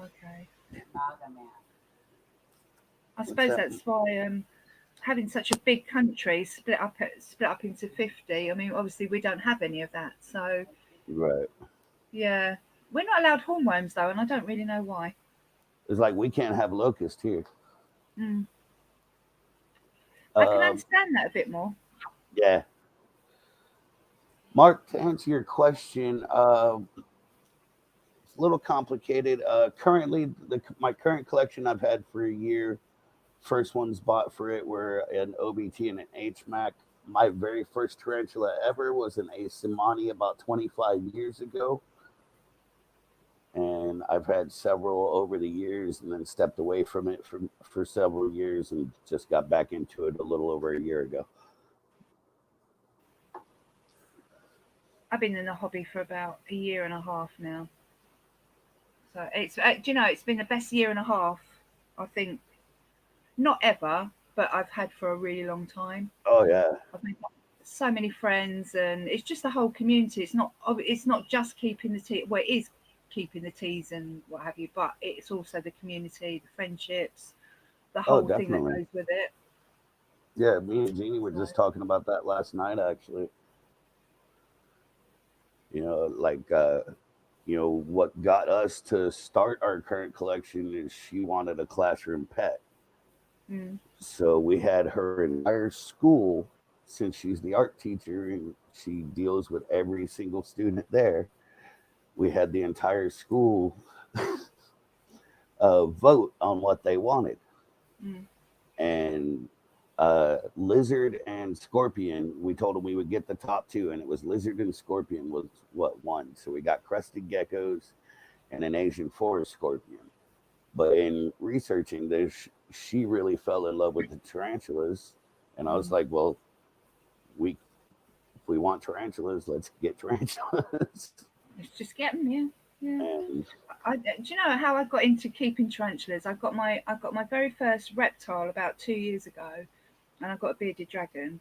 Okay. Man. I suppose that's why having such a big country split up into 50. I mean, obviously we don't have any of that, so right. Yeah, We're not allowed hornworms though, and I don't really know why. It's like we can't have locust here. Mm. I can Um, understand that a bit more. yeah. Mark, to answer your question, it's a little complicated. Currently, my current collection I've had for a year. First ones bought for it were an OBT and an HMAC. My very first tarantula ever was an Asimani about 25 years ago. And I've had several over the years and then stepped away from it for several years and just got back into it a little over a year ago. I've been in the hobby for about a year and a half now. So it's, do you know, it's been the best year and a half, I think, not ever, but I've had for a really long time. Oh, yeah. I've made so many friends, and it's just the whole community. It's not just keeping the tea. Well, it is keeping the teas and what have you, but it's also the community, the friendships, the Oh, whole thing that definitely. goes with it. Yeah, me and Jeannie were So, just talking about that last night, actually. You know, like, what got us to start our current collection is she wanted a classroom pet. mm, So we had her entire school, since she's the art teacher and she deals with every single student there. We had the entire school vote on what they wanted. mm, And lizard and scorpion, we told them we would get the top two, and it was lizard and scorpion was what won. So we got crested geckos and an Asian forest scorpion. But in researching this, she really fell in love with the tarantulas, and I was mm. like, well, we if we want tarantulas, let's get tarantulas. Let's just get them, yeah, yeah. And Do you know how I got into keeping tarantulas? I got my very first reptile about 2 years ago, and I got a bearded dragon.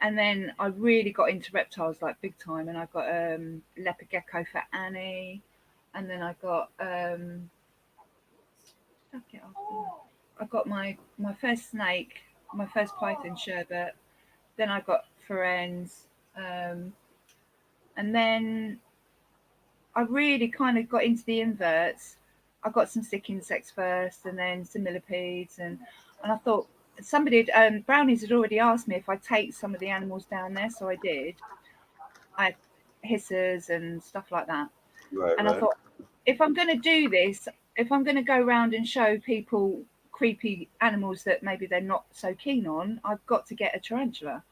And then I really got into reptiles like big time, and I got leopard gecko for Annie, and then I got what did I get after that? I got my first snake, my first python sherbet. Then I got Ferenz, um, and then I really kind of got into the inverts. I got some stick insects first, and then some millipedes, and I thought brownies had already asked me if I'd take some of the animals down there, so I did. I had hissers and stuff like that, right, and I right. thought if I'm going to do this, if I'm going to go around and show people creepy animals that maybe they're not so keen on, I've got to get a tarantula.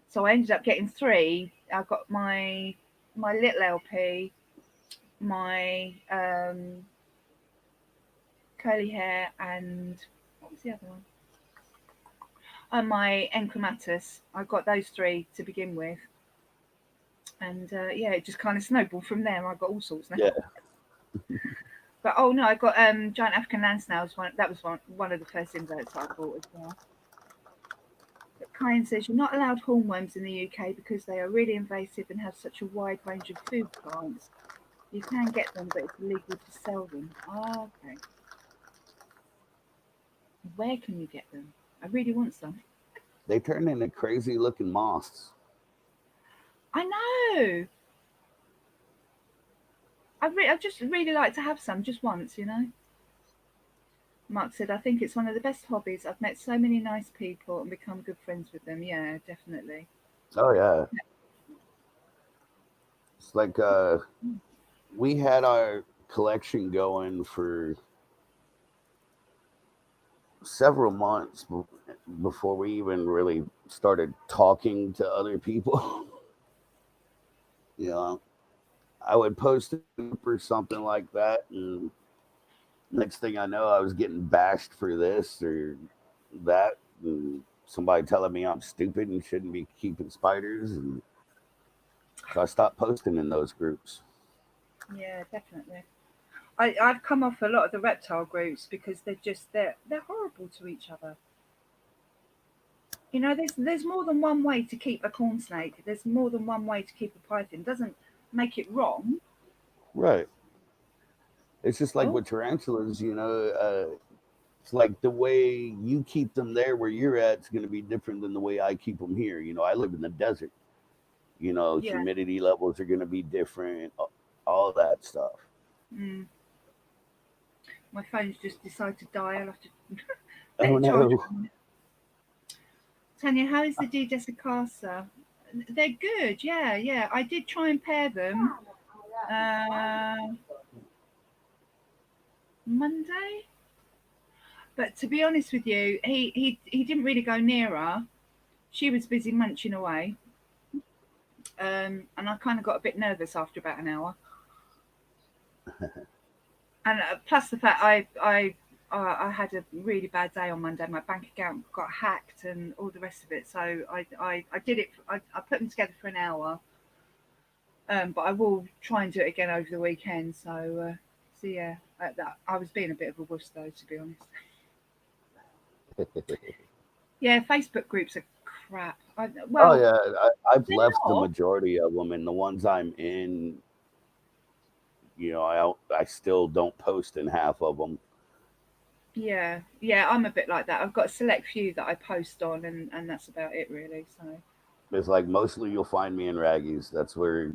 So I ended up getting three. I got my little LP, my curly hair, and what was the other one? And my enchromatus. I got those three to begin with, and yeah, it just kind of snowballed from there. I got all sorts now. Yeah. But oh no, I got giant African land snails. That was one of the first inverts I bought as well. But Kyan says you're not allowed hornworms in the UK because they are really invasive and have such a wide range of food plants. You can get them, but it's illegal to sell them. Ah, okay. Where can you get them? I really want some. They turn into crazy looking moths. I know. I just really like to have some just once, you know. Mark said, I think it's one of the best hobbies. I've met so many nice people and become good friends with them. Yeah, definitely. Oh, yeah. It's like we had our collection going for several months before we even really started talking to other people. you know, I would post a group or something like that, and next thing I know, I was getting bashed for this or that, and somebody telling me I'm stupid and shouldn't be keeping spiders, and so I stopped posting in those groups. Yeah, definitely. I've come off a lot of the reptile groups because they're horrible to each other. You know, there's more than one way to keep a corn snake. There's more than one way to keep a python. It doesn't make it wrong. Right. It's just like Oh, with tarantulas, it's like the way you keep them there where you're at is going to be different than the way I keep them here. I live in the desert. yeah, Humidity levels are going to be different, all that stuff. Mm. My phone's just decided to die. I'll have to let Oh it charge. no. Tanya, how is the D Jessica? They're good. Yeah, yeah. I did try and pair them Monday, but to be honest with you, he didn't really go near her. She was busy munching away, and I kind of got a bit nervous after about an hour. And plus the fact I had a really bad day on Monday. My bank account got hacked and all the rest of it. So I did it. I put them together for an hour. But I will try and do it again over the weekend. So yeah, I was being a bit of a wuss though, to be honest. Yeah, Facebook groups are crap. Oh Well, yeah, I've they're left the not. majority of them, and the ones I'm in, I still don't post in half of them. Yeah, yeah, I'm a bit like that. I've got a select few that I post on, and that's about it really. So It's like mostly you'll find me in Raggies. That's where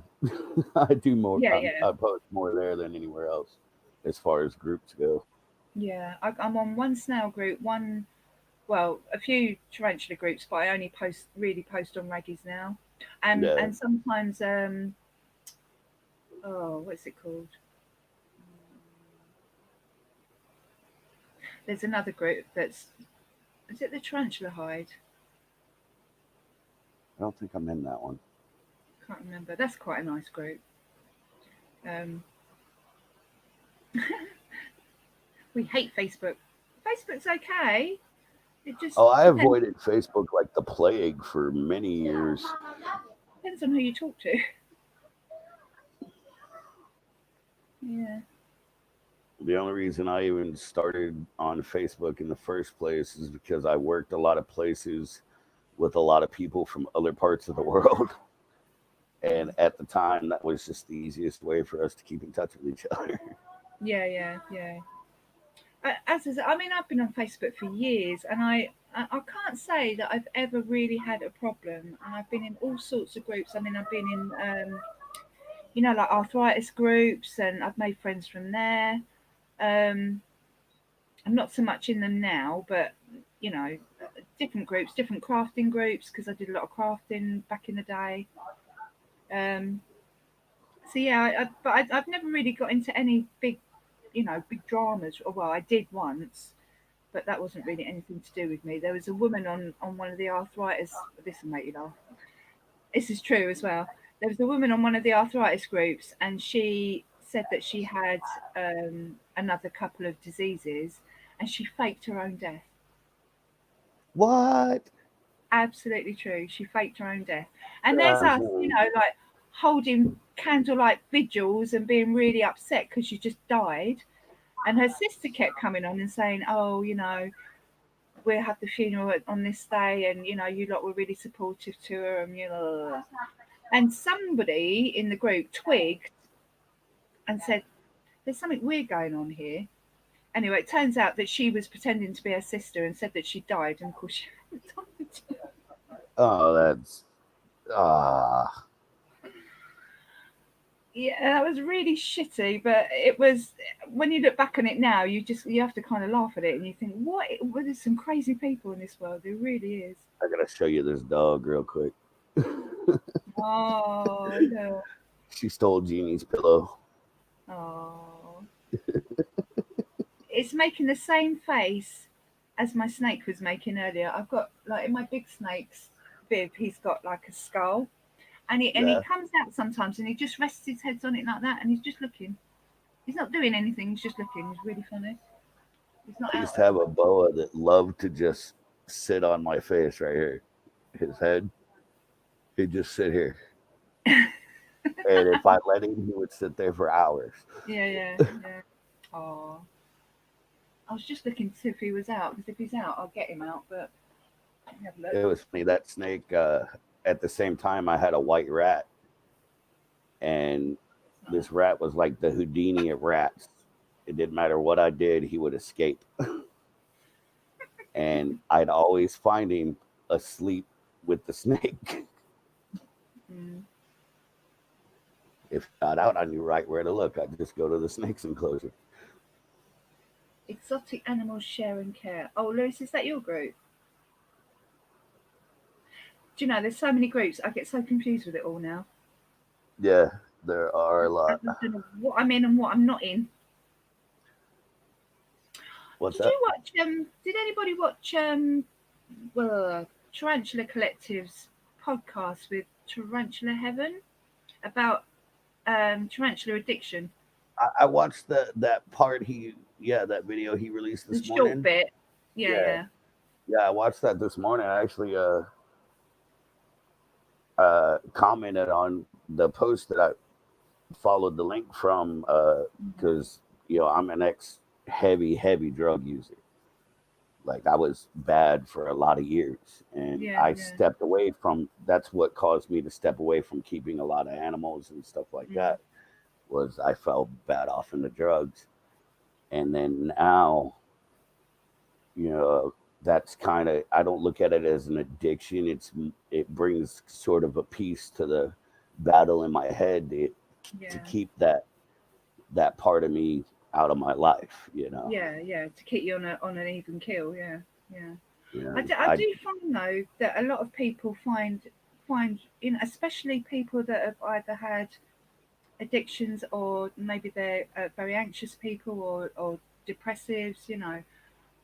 I do more. yeah, yeah, I post more there than anywhere else, as far as groups go. yeah. I'm on one snail group, a few tarantula groups, but I only really post on Raggies now, Yeah. and sometimes oh, what's it called? There's another group that's is it the tarantula hide? I don't think I'm in that one. Can't remember. That's quite a nice group. Um, we hate Facebook. Facebook's okay. It just Oh, I depends avoided Facebook like the plague for many years. depends on who you talk to. Yeah. The only reason I even started on Facebook in the first place is because I worked a lot of places with a lot of people from other parts of the world. And at the time, that was just the easiest way for us to keep in touch with each other. Yeah, yeah, yeah. I mean, I've been on Facebook for years, and I can't say that I've ever really had a problem. And I've been in all sorts of groups. I mean, I've been in like arthritis groups, and I've made friends from there. Um, I'm not so much in them now, but you know, different groups, different crafting groups, because I did a lot of crafting back in the day. Um, so yeah, I've never really got into any big dramas. Well, I did once, but that wasn't really anything to do with me. There was a woman on one of the arthritis. This will make you laugh. This is true as well. There was a woman on one of the arthritis groups, and she said that she had another couple of diseases, and she faked her own death. What? Absolutely true. She faked her own death. And there's us, Uh, like holding candlelight vigils and being really upset because she just died. And her sister kept coming on and saying, "Oh, we'll have the funeral on this day, and you lot were really supportive to her, and And somebody in the group twigged and said, "There's something weird going on here." Anyway, it turns out that she was pretending to be her sister and said that she died, and of course she hadn't died. oh, that's ah. Yeah, that was really shitty, but it was when you look back on it now, you have to kind of laugh at it and you think, well, there's some crazy people in this world. There really is. I gotta show you this dog real quick. Oh, no. She stole Jeannie's pillow. Oh. It's making the same face as my snake was making earlier. I've got like in my big snake's bib, he's got like a skull. And he Yeah. comes out sometimes and he just rests his head on it like that and he's just looking. He's not doing anything, he's just looking. He's really funny. He's not I out used to there. have a boa that loved to just sit on my face right here. His head, he'd just sit here. And if I let him, he would sit there for hours. Yeah, yeah, yeah. Oh, I was just looking to see if he was out because if he's out, I'll get him out. But let me have a look. It was funny. That snake, at the same time, I had a white rat. And this rat was like the Houdini of rats. It didn't matter what I did, he would escape. And I'd always find him asleep with the snake. Mm. If it got out, I knew right where to look. I'd just go to the snake's enclosure. Exotic animals share and care. Oh, Lewis, is that your group? Do you know, there's so many groups. I get so confused with it all now. Yeah, there are a I lot. don't know what I'm in and what I'm not in. What's Did that? you watch? Did anybody watch? Tarantula Collective's podcast with Tarantula Heaven about tarantula addiction. I watched that part that video he released The this short morning. bit. Yeah, Yeah, yeah. yeah, I watched that this morning. I actually commented on the post that I followed the link from because I'm an ex heavy drug user. Like I was bad for a lot of years, and Yeah, I yeah. stepped away from. That's what caused me to step away from keeping a lot of animals and stuff like Mm, that. Was I fell bad off into drugs, and then now you know that's kind of, I don't look at it as an addiction. It brings sort of a peace to the battle in my head to yeah. keep that part of me out of my life. Yeah, yeah. To keep you on an even keel. Yeah, yeah. you I know do, I I do find though that a lot of people find especially people that have either had addictions or maybe they're very anxious people or depressives.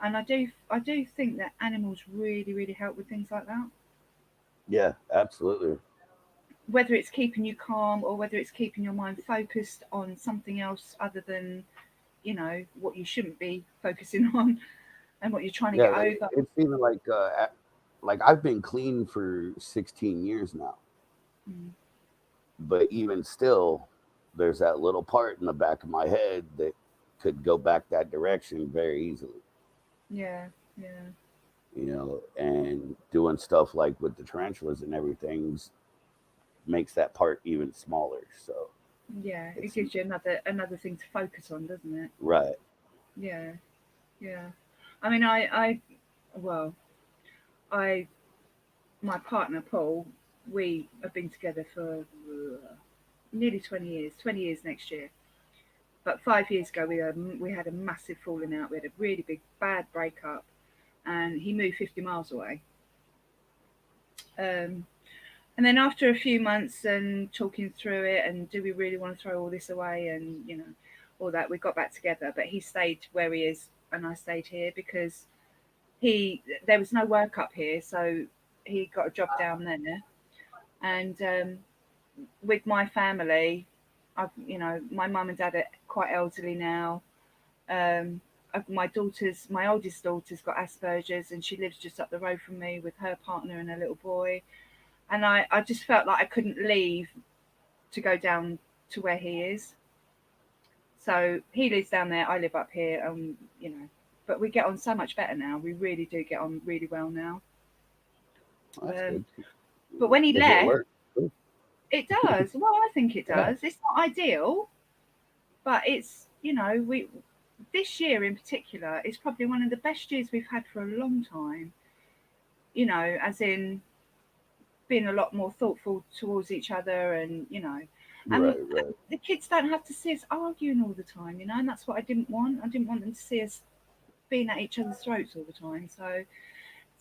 And I do think that animals really help with things like that. Yeah, absolutely. Whether it's keeping you calm or whether it's keeping your mind focused on something else other than what you shouldn't be focusing on and what you're trying to Yeah, get over. it's even like I've been clean for 16 years now, Mm, but even still, there's that little part in the back of my head that could go back that direction very easily. yeah, yeah, And doing stuff like with the tarantulas and everything makes that part even smaller. So yeah. It it's gives you another thing to focus on, doesn't it? right. Yeah, yeah. I mean, well, I, my partner Paul, we have been together for nearly 20 years. 20 years next year. But 5 years ago, we had a massive falling out. We had a really big bad breakup, and he moved 50 miles away. Um, and then after a few months and talking through it, and do we really want to throw all this away, and all that, we got back together. But he stayed where he is, and I stayed here because there was no work up here, so he got a job down there. And with my family, my mum and dad are quite elderly now. My oldest daughter's got Asperger's, and she lives just up the road from me with her partner and her little boy. And I just felt like I couldn't leave to go down to where he is. So he lives down there, I live up here, but we get on so much better now. We really do get on really well now. That's Um, good but when he if it left, works. it does. Well, I think it Yeah, does. It's not ideal, but it's we this year in particular is probably one of the best years we've had for a long time. As in being a lot more thoughtful towards each other, and right. the kids don't have to see us arguing all the time, and that's what I didn't want. I didn't want them to see us being at each other's throats all the time. So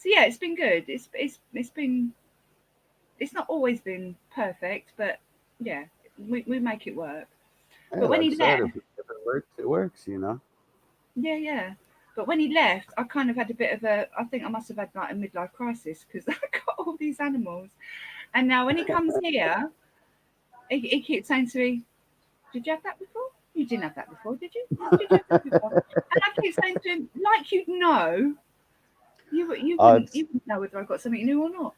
yeah, it's been good. It's not always been perfect, but yeah, we make it work. Yeah, But when like I he said, left, if it works, it works. yeah, yeah. But when he left, I kind of had a bit of I think I must have had like a midlife crisis because I got all these animals. And now when he comes here, he keeps saying to me, "Did you have that before? You didn't have that before, did you? Did you have that before?" And I keep saying to him, like you'd know, you Uh, wouldn't it's you wouldn't know whether I got something new or not.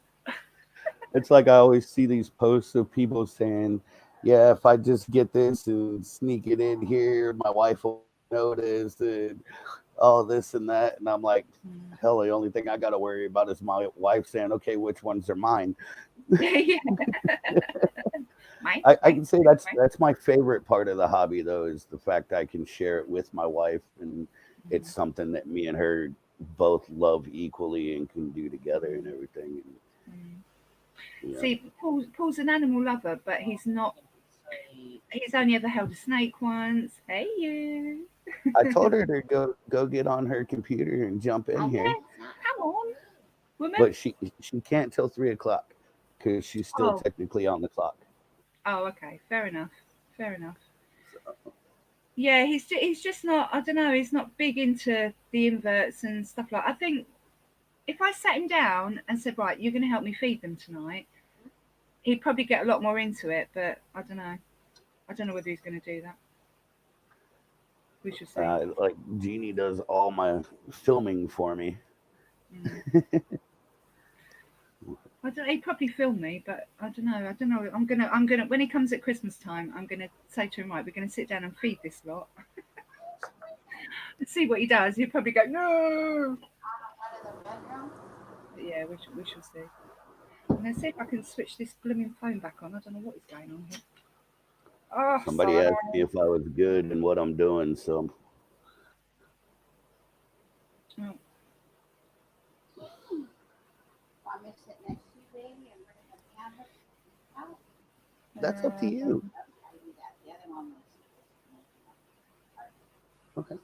it's like I always see these posts of people saying, "Yeah, if I just get this and sneak it in here, my wife will notice and all this and that." And I'm like, Mm. hell, the only thing I got to worry about is my wife saying, "Okay, which ones are mine?" Yeah, mine, I mine, can say mine, that's mine. that's my favorite part of the hobby, though, is the fact I can share it with my wife, and it's Mm, something that me and her both love equally and can do together and mm, everything. mm. You know, See, Paul's an animal lover, but he's not. He's only ever held a snake once. Hey, you. I told her to go get on her computer and jump in here, Come on, woman. but she can't till 3 o'clock because she's still Oh, technically on the clock. oh, okay. Fair enough. Fair enough. Yeah, he's just not. I don't know. He's not big into the inverts and stuff like. I think if I sat him down and said, right, you're going to help me feed them tonight, he'd probably get a lot more into it. But I don't know. I don't know whether he's going to do that. We shall see. Like Jeannie does all my filming for me. I don't. He'd probably film me, but I don't know. I don't know. I'm gonna. When he comes at Christmas time, I'm gonna say to him, right, we're gonna sit down and feed this lot. And see what he does. He'll probably go no. But yeah, we shall see. I'm gonna see if I can switch this blooming phone back on. I don't know what is going on here. Oh, Somebody asked me if I was good and what I'm doing, so. Oh. Want me to sit next to you, baby, and bring the camera out? That's up to you. Okay, I do that. The other one was. Okay.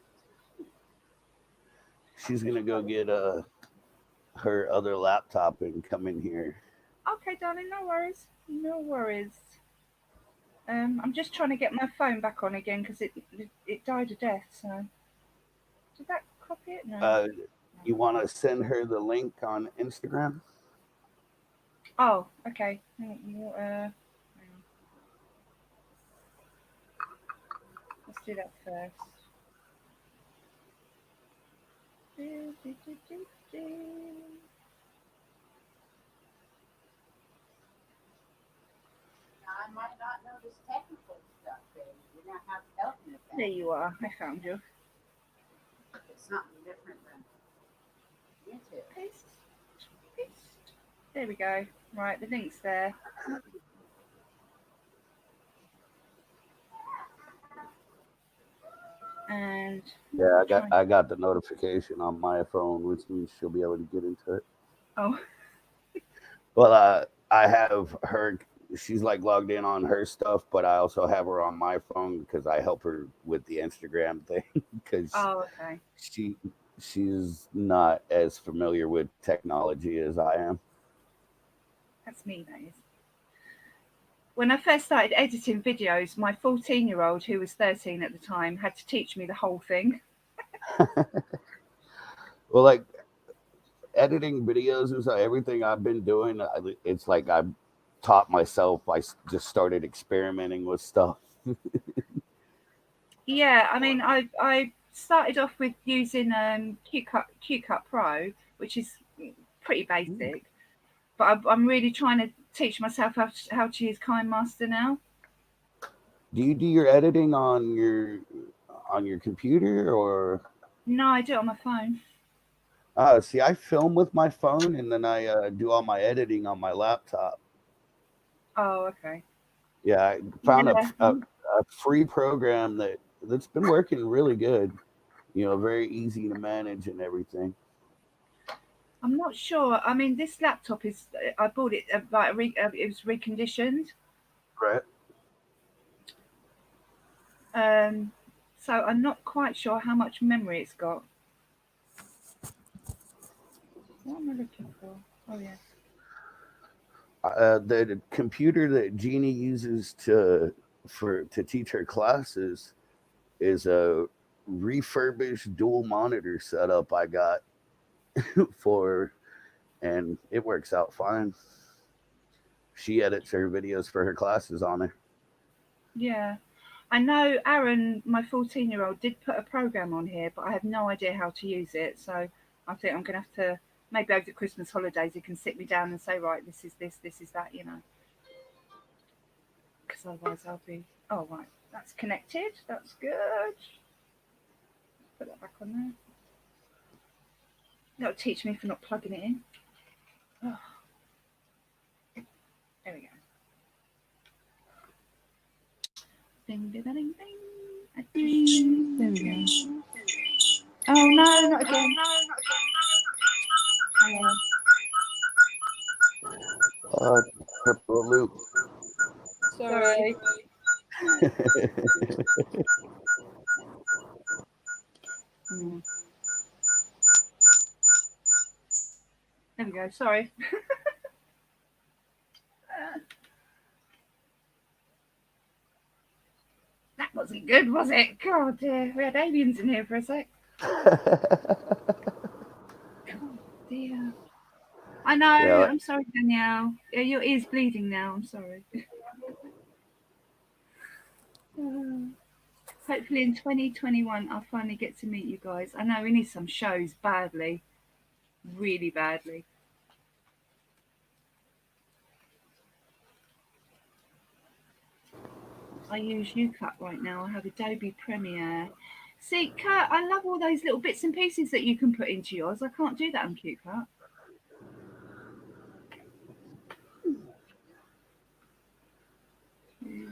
She's gonna go get her other laptop and come in here. Okay, darling. No worries. No worries. I'm just trying to get my phone back on again because it died a death. So did that copy it? No. You want to send her the link on Instagram? Oh, okay. Hang on. Let's do that first. I might not know this technical stuff, baby. You're gonna have to help me with that. There you are. I found you. It's something different than YouTube. Paste. Paste. There we go. Right, the link's there. And yeah, I got the notification on my phone, which means she'll be able to get into it. Oh. Well, I have her. She's like logged in on her stuff, but I also have her on my phone because I help her with the Instagram thing because okay. she's not as familiar with technology as I am. That's me, that is. When I first started editing videos, my 14-year-old, who was 13 at the time, had to teach me the whole thing. Well, like editing videos and so everything I've been doing, it's like I've taught myself. I just started experimenting with stuff. Yeah, I mean, I started off with using QCut Pro, which is pretty basic, but I'm really trying to teach myself how to use KineMaster now. Do you do your editing on your computer or? No, I do it on my phone. See, I film with my phone and then I do all my editing on my laptop. Oh, okay. Yeah, I found a free program that's been working really good. You know, very easy to manage and everything. I'm not sure. I mean, this laptop is. I bought it it was reconditioned. Right. So I'm not quite sure how much memory it's got. What am I looking for? Oh yeah. The computer that Jeannie uses to teach her classes is a refurbished dual monitor setup I got for, and it works out fine. She edits her videos for her classes on it. Yeah. I know Aaron, my 14-year-old, did put a program on here, but I have no idea how to use it. So I think I'm going to have to, maybe over the Christmas holidays, he can sit me down and say, right, this is this, this is that, you know. Because otherwise I'll be, oh, right, that's connected. That's good. Put that back on there. That'll teach me for not plugging it in. Oh. There we go. Ding, ding, ding, ding. Ding. There we go. Oh no, not again. Purple loop. Sorry. Mm. There we go. Sorry. That wasn't good, was it? God, dear. We had aliens in here for a sec. God, dear. I know. Yeah, I'm sorry, Danielle. Yeah, your ear's bleeding now. I'm sorry. Hopefully in 2021 I'll finally get to meet you guys. I know we need some shows badly. Really badly. I use UCut right now. I have Adobe Premiere. See, Kurt, I love all those little bits and pieces that you can put into yours. I can't do that on CuteCut. yeah.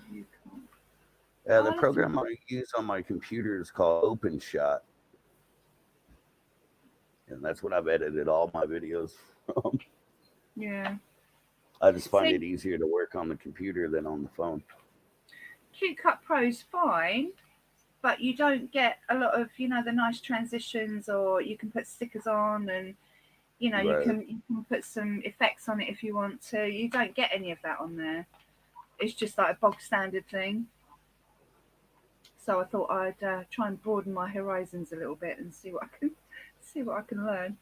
The Oh, let's program I use on my computer is called OpenShot, and that's what I've edited all my videos from. yeah. I just find See, it easier to work on the computer than on the phone. CuteCut Pro's fine, but you don't get a lot of, the nice transitions, or you can put stickers on, and you Right. can put some effects on it if you want to. You don't get any of that on there. It's just like a bog standard thing. So I thought I'd try and broaden my horizons a little bit and see what I can learn.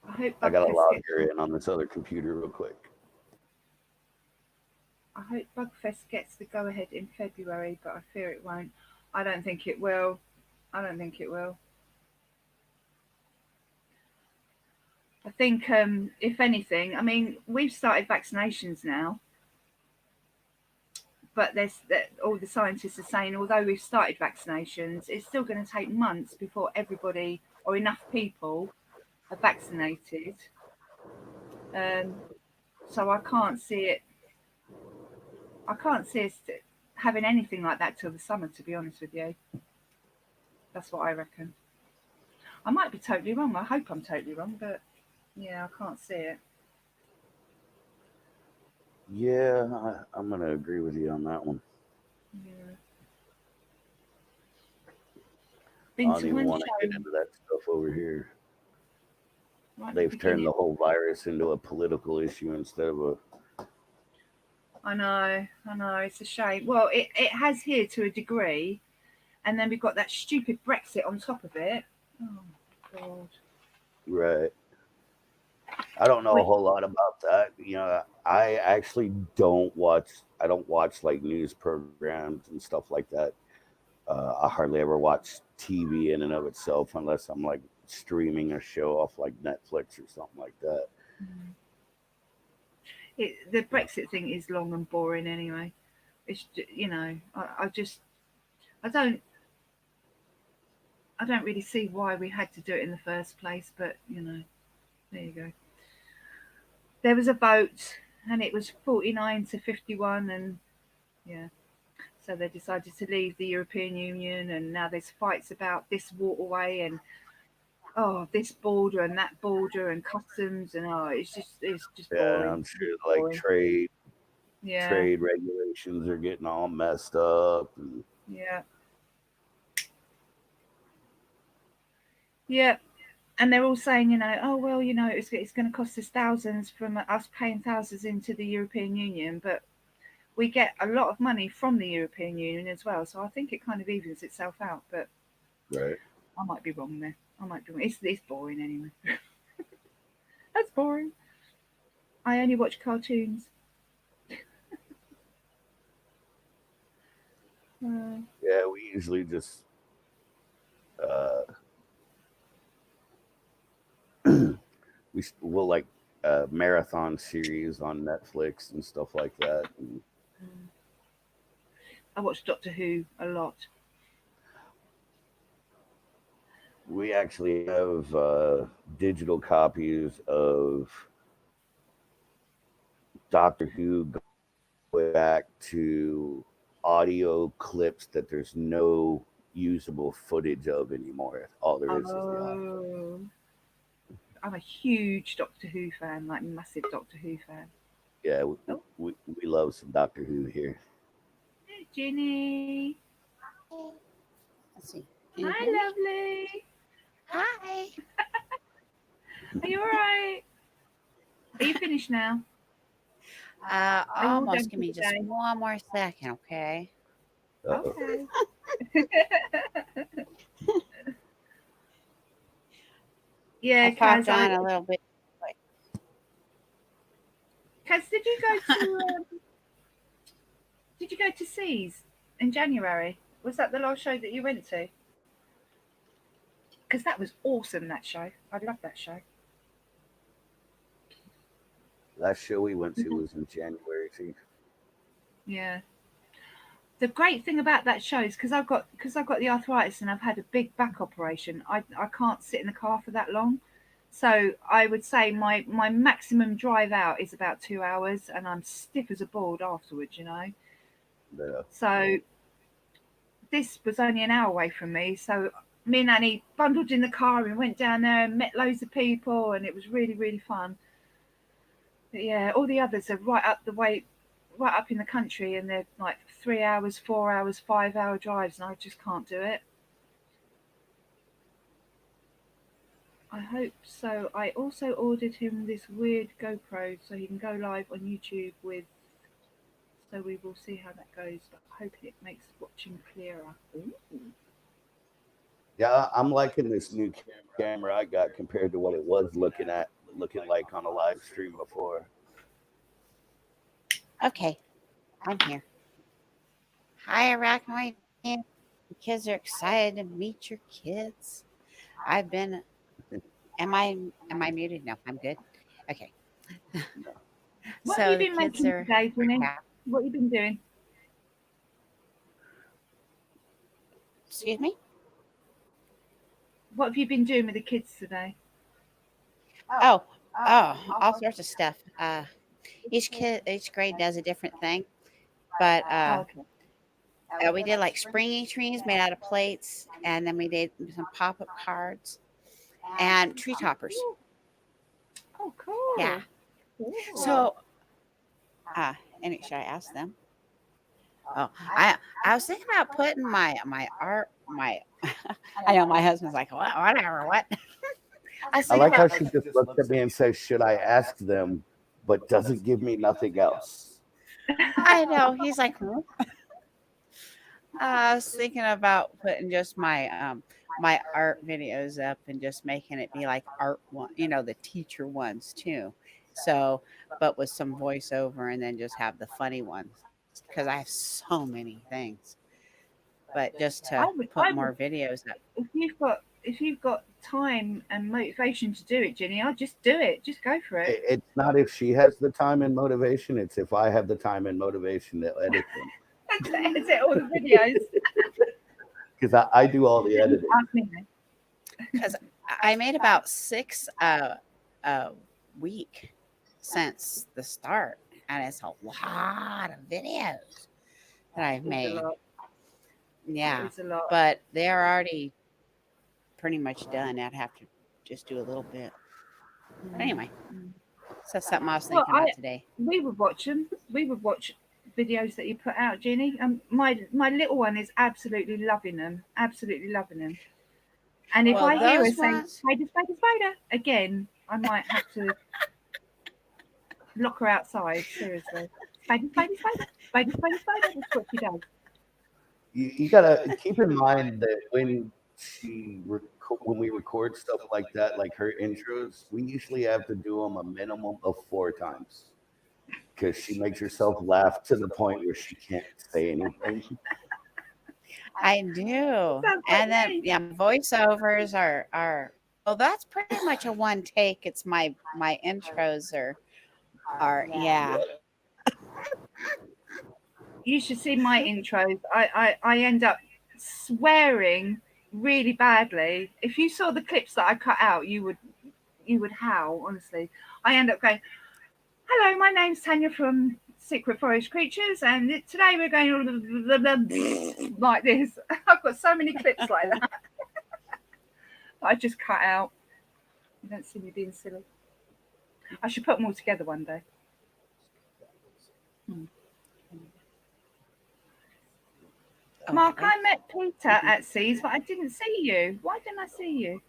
I hope I got to Bugfest log gets her in on this other computer real quick. the go ahead in February, but I fear it won't. I don't think it will. I don't think it will. I think, if anything, I mean, we've started vaccinations now, but all the scientists are saying, although we've started vaccinations, it's still going to take months before everybody or enough people are vaccinated. So I can't see it. I can't see us having anything like that till the summer. To be honest with you, that's what I reckon. I might be totally wrong. I hope I'm totally wrong, but yeah, I can't see it. Yeah, I'm going to agree with you on that one. Yeah. I Been don't to even one want to get show. into that stuff over here. Right at the They've turned beginning. the whole virus into a political issue instead of a. I know, it's a shame. Well, it has here to a degree, and then we've got that stupid Brexit on top of it. Oh, God. Right. I don't know a Wait, whole lot about that. I actually don't watch. I don't watch like news programs and stuff like that. I hardly ever watch TV in and of itself unless I'm like streaming a show off like Netflix or something like that. the Brexit thing is long and boring anyway. I don't, I don't really see why we had to do it in the first place, but there you go. There was a vote, and it was 49-51, and yeah, so they decided to leave the European Union, and now there's fights about this waterway and this border and that border and customs, and it's just Yeah, boring. I'm Really sure like boring. Yeah, trade regulations are getting all messed up. And yeah, yeah. And they're all saying, oh well, it's going to cost us thousands from us paying thousands into the European Union, but we get a lot of money from the European Union as well. So I think it kind of evens itself out. But right. I might be wrong there. I might be wrong. It's boring anyway. That's boring. I only watch cartoons. Uh, Yeah, we usually just uh, we'll like marathon series on Netflix and stuff like that. And I watch Doctor Who a lot. we actually have digital copies of Doctor Who way back to audio clips that there's no usable footage of anymore. All there is the audio. Oh, I'm a huge Doctor Who fan, like massive Doctor Who fan. Yeah, Oh, we love some Doctor Who here. hey, Ginny. Let's see. Can you Hi, hear me? lovely. Hi. Are you all right? Are you finished now? Are you all done Almost. Give for me the just day? one more second, okay? Uh-oh. Okay. I Yeah, popped Kaz. on a little bit. Kaz, did you go to Seas in January? Was that the last show that you went to? Because that was awesome. That show. I love that show. Last show we went to was in January too. Yeah. The great thing about that show is because I've got the arthritis and I've had a big back operation. I can't sit in the car for that long. So I would say my maximum drive out is about 2 hours, and I'm stiff as a board afterwards. The So this was only an hour away from me. So me and Annie bundled in the car and went down there and met loads of people, and it was really really fun. But yeah, all the others are right up the way, right up in the country, and they're like 3 hours, 4 hours, 5 hour drives, and I just can't do it. I hope so. I also ordered him this weird GoPro so he can go live on YouTube with. So we will see how that goes, but hopefully it makes watching clearer. Ooh. yeah, I'm liking this new camera I got compared to what it was looking like on a live stream before. Okay, I'm here. Hi, Arachnoid. The kids are excited to meet your kids. I've been. Am I muted? No, I'm good. Okay. What have you So the been kids making are today, Jenny? happy. What have you been doing? Excuse me. What have you been doing with the kids today? Oh, all sorts of stuff. Each grade does a different thing, but Oh, okay. we did like springy trees made out of plates, and then we did some pop-up cards and tree toppers. Oh, Yeah. cool. So, and should I ask them? Oh, I was thinking about putting my art my. I know my husband's like, what, whatever, what? I was I thinking like how about. she just looks at me and says, "Should I ask them?" But doesn't give me nothing else. I know he's like, huh? I was thinking about putting just my art videos up and just making it be like art one, the teacher ones too. So, but with some voiceover, and then just have the funny ones because I have so many things. But just to put I more would videos up. if you've got time and motivation to do it, Jenny, I'll just do it. Just go for it. It's not if she has the time and motivation; it's if I have the time and motivation to edit them. Edit all the videos. Because I do all the editing. Ask me. Because I made about 6 a week since the start, and it's a lot of videos that I've It's a made. lot. Yeah, It's a lot. but they're already pretty much done. I'd have to just do a little bit. But anyway, so that's something I was Well, thinking about today. we would watch them. We would watch videos that you put out, Jeannie. My little one is absolutely loving them. Absolutely loving them. And if Well, I hear her those saying ones, "spider, spider, spider" again, I might have to lock her outside. Seriously, spider, spider, spider, spider, spider, spider. That's what she does. You gotta keep in mind that when we record stuff like that, like her intros, we usually have to do them a minimum of 4 times because she makes herself laugh to the point where she can't say anything. I do. Sounds like And then me. yeah, voiceovers are well, that's pretty much a one take. It's my intros are yeah. You should see my intros. I end up swearing really badly. If you saw the clips that I cut out, you would howl. Honestly, I end up going, "Hello, my name's Tanya from Secret Forest Creatures, and today we're going like this." I I've got so many clips like that. I just cut out. You don't see me being silly. I should put them all together one day. Mark, Okay. I met Peter at Seas, but I didn't see you. Why didn't I see you?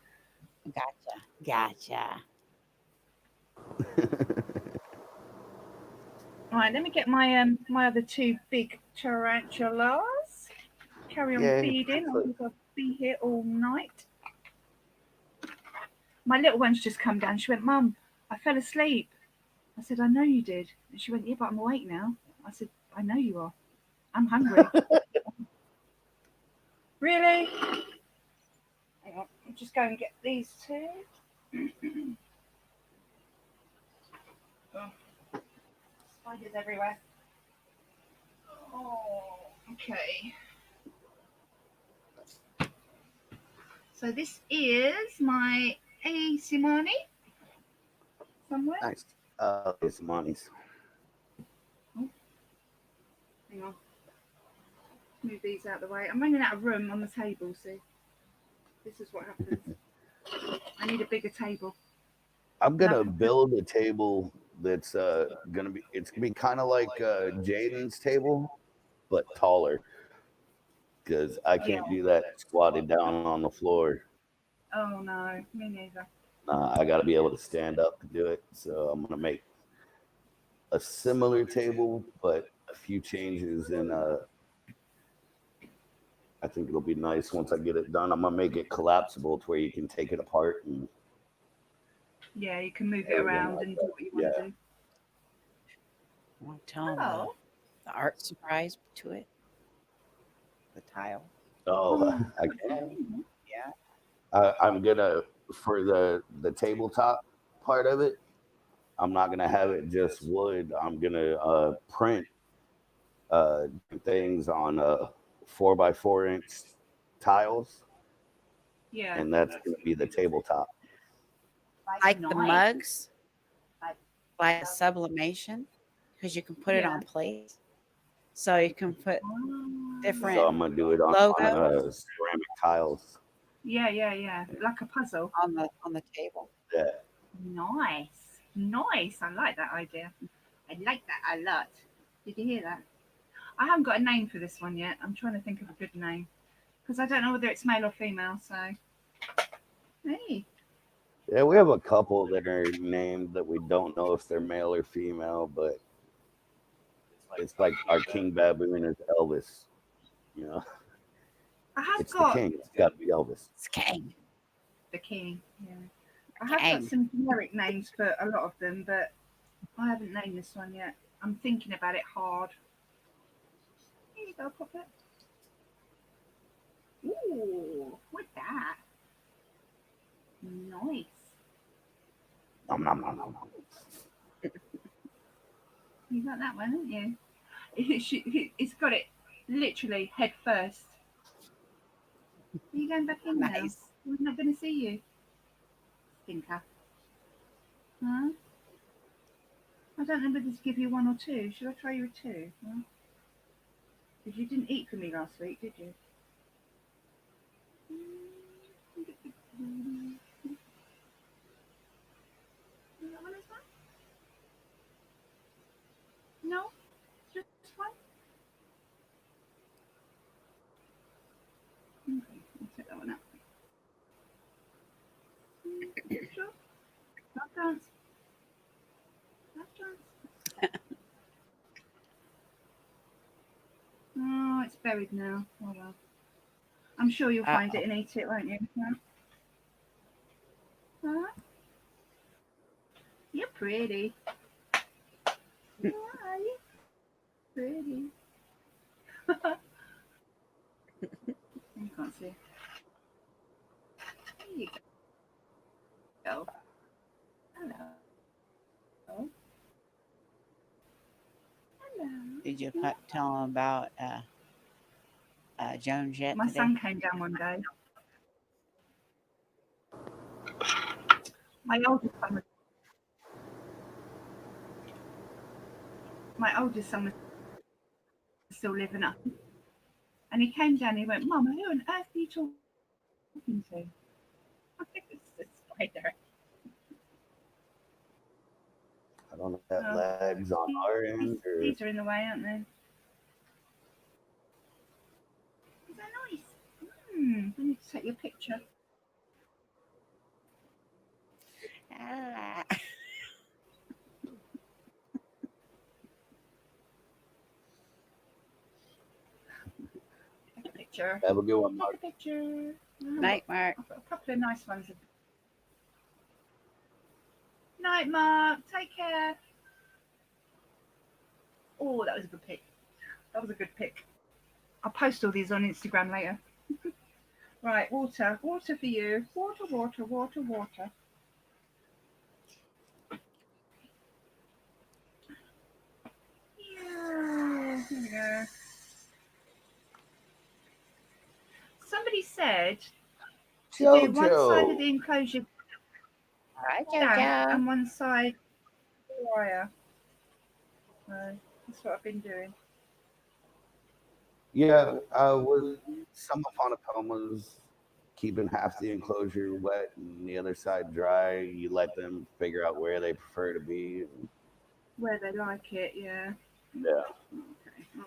Gotcha. All right, let me get my other two big tarantulas. Carry on Yay. feeding. I think I'll be here all night. My little one's just come down. She went, Mum, I fell asleep. I said, I know you did. And she went, yeah, but I'm awake now. I said, I know you are. I'm hungry. Really? Hang on, I'll just go and get these two. Oh, spiders everywhere. Oh, okay. So this is my Simani somewhere. Nice. It's Monty's. Hang on. Move these out of the way. I'm running out of room on the table, see? This is what happens. I need a bigger table. I'm gonna build a table that's gonna be kind of like Jaden's table, but taller. Because I can't do that squatted down on the floor. Oh no, me neither. I got to be able to stand up to do it. So I'm gonna make a similar table, but a few changes, and I think it'll be nice once I get it done. I'm gonna make it collapsible to where you can take it apart and Yeah, you can move it around and do what you want to do. I want to tell them the art surprise to it. The tile. Oh, I can. Yeah. I'm gonna for the tabletop part of it. I'm not gonna have it just wood. I'm gonna print things on 4x4-inch tiles. Yeah. And that's gonna be the tabletop. Like the mugs, like sublimation, because you can put it on plates. So you can put different So I'm gonna do it on logos ceramic tiles. Yeah. Like a puzzle. on the table. Yeah. Nice. I like that idea. I like that a lot. Did you hear that? I haven't got a name for this one yet. I'm trying to think of a good name because I don't know whether it's male or female. So, hey. Yeah, we have a couple that are named that we don't know if they're male or female, but it's like our king baboon is Elvis. You know, it's the king. It's got to be Elvis. It's king. The king. Yeah. I have got some generic names for a lot of them, but I haven't named this one yet. I'm thinking about it hard. Here you go, Puppet. Ooh, what's that? Nice. Nom, nom, nom, nom. You got that one, haven't you? It's got it literally head first. Are you going back in now? We're not going to see you. Stinker. Huh? I don't know whether to give you one or two. Should I try you a two? Huh? Because you didn't eat for me last week, did you? That one is one? No? Just one? Okay, I'll take that one out. Sure? Last chance. Last chance. Oh, it's buried now. Oh well. I'm sure you'll find it and eat it, won't you? Huh? You're pretty. Yeah, you're pretty. You can't see. There you go. Hello. Hello. Did you tell them about Jones yet? My today? son came down one day. My oldest son was still living up, And he came down and he went, Mum, who on earth are you talking to? It's a spider. I don't know if that Oh, lags on our end or these are in the way, aren't they? Is that nice? I need to take your picture. Ah. Take a picture. have a good one, Take Mark. a picture. Night, Mark. I've got a couple of nice ones. Night, Mark. Take care. Oh, that was a good pic. That was a good pic. I'll post all these on Instagram later. Right, water. Water for you. Water, water, water, water. Yeah, here we go. Somebody said to do one side of Jojo. the enclosure Hi, damp Jojo. and one side wire. So that's what I've been doing. Yeah, with some Aponipomas keeping half the enclosure wet and the other side dry, you let them figure out where they prefer to be. Where they like it, yeah. Yeah. Okay. I'll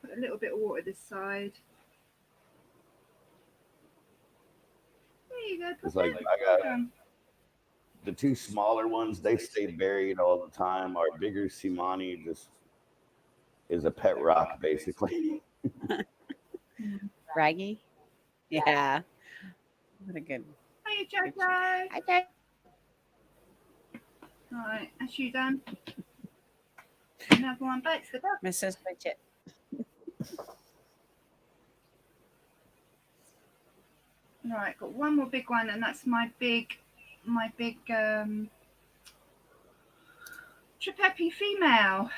put a little bit of water this side. There you go, It's Papa. like I Well got done. the two smaller ones, they stay buried all the time. Our bigger Simani just is a pet rock, basically. Raggy? Yeah. What a good Hiya, picture. Jojo. Hi, Jojo. Right, that's you done. Another one bites the dust. Mrs. Widget. Right, got one more big one, and that's my big Tripepi female.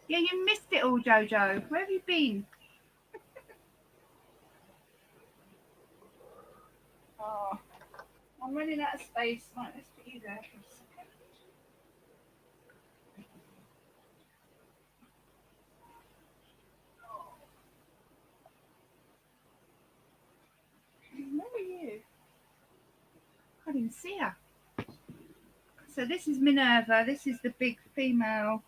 Yeah, you missed it all, Jojo. Where have you been? Oh, I'm running out of space. Right, let's put you there for a second. Where are you? I didn't see her. So this is Minerva. This is the big female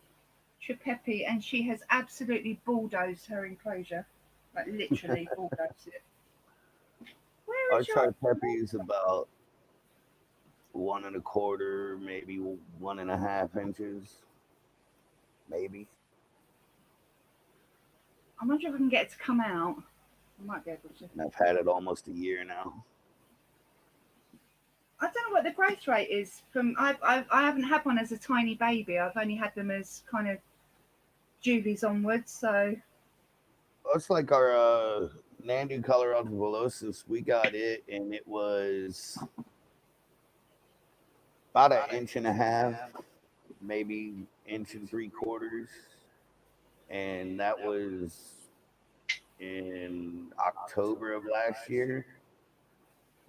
Tripepi, and she has absolutely bulldozed her enclosure. Like literally bulldozed it. Where Our is your? Tripepi is about 1.25, maybe 1.5 inches, maybe. I wonder if I can get it to come out. I might be able to. And I've had it almost a year now. I don't know what the growth rate is from. I haven't had one as a tiny baby. I've only had them as kind of Julies onwards. So It's like our Nandu Colorado Velocis. We got it, and it was about 1.5 inches, maybe 1.75 inches, and that was in October of last year.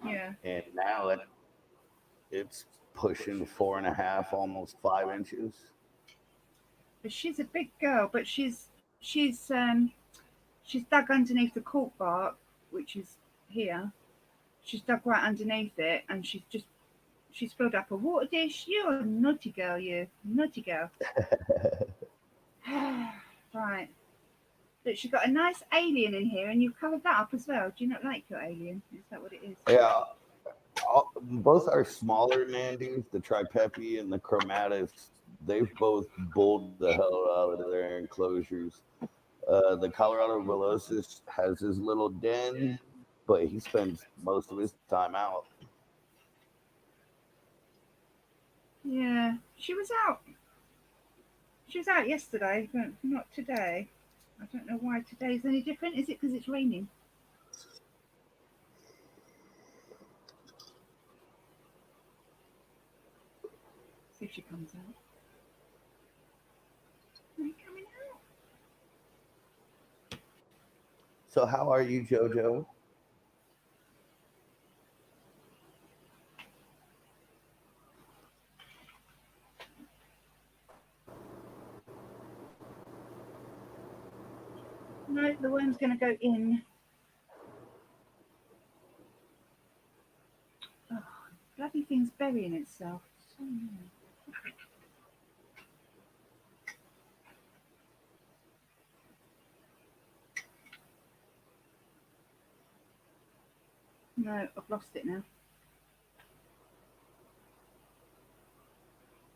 yeah, And now it's pushing 4.5, almost 5 inches. but she's a big girl. But she's dug underneath the cork bark, which is here. She's dug right underneath it, and she's filled up a water dish. You're a naughty girl, you naughty girl. Right. Look, she's got a nice alien in here, and you've covered that up as well. Do you not like your alien? Is that what it is? Yeah, both our smaller Nandus, the Tripepi and the Chromatis, they've both bulled the hell out of their enclosures. The Colorado Velocis has his little den, but he spends most of his time out. Yeah, she was out. She was out yesterday, but not today. I don't know why today's any different. Is it because it's raining? See if she comes out. Are you coming out? So, how are you, JoJo? No, the worm's going to go in. Oh, bloody thing's burying itself. So annoying. No, I've lost it now.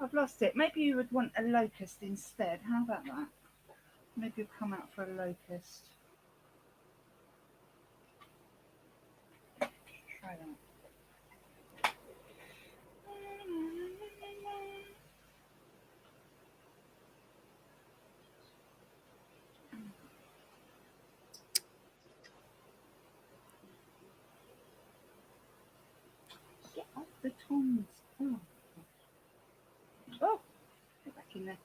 I've lost it. Maybe you would want a locust instead. How about that? Maybe you'll come out for a locust. Try that. Get off the tongs. Oh, oh, get back in there.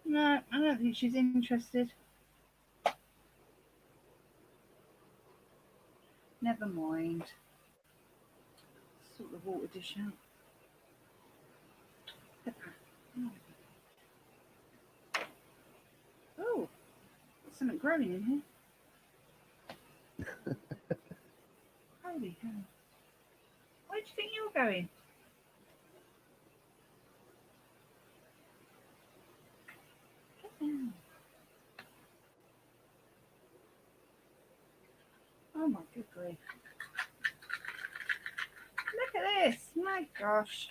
No, I don't think she's interested. Never mind. Sort the water dish out. Oh, there's something growing in here. Holy hell. Where do you think you're going? Get down. Oh my good grief. Look at this. My gosh.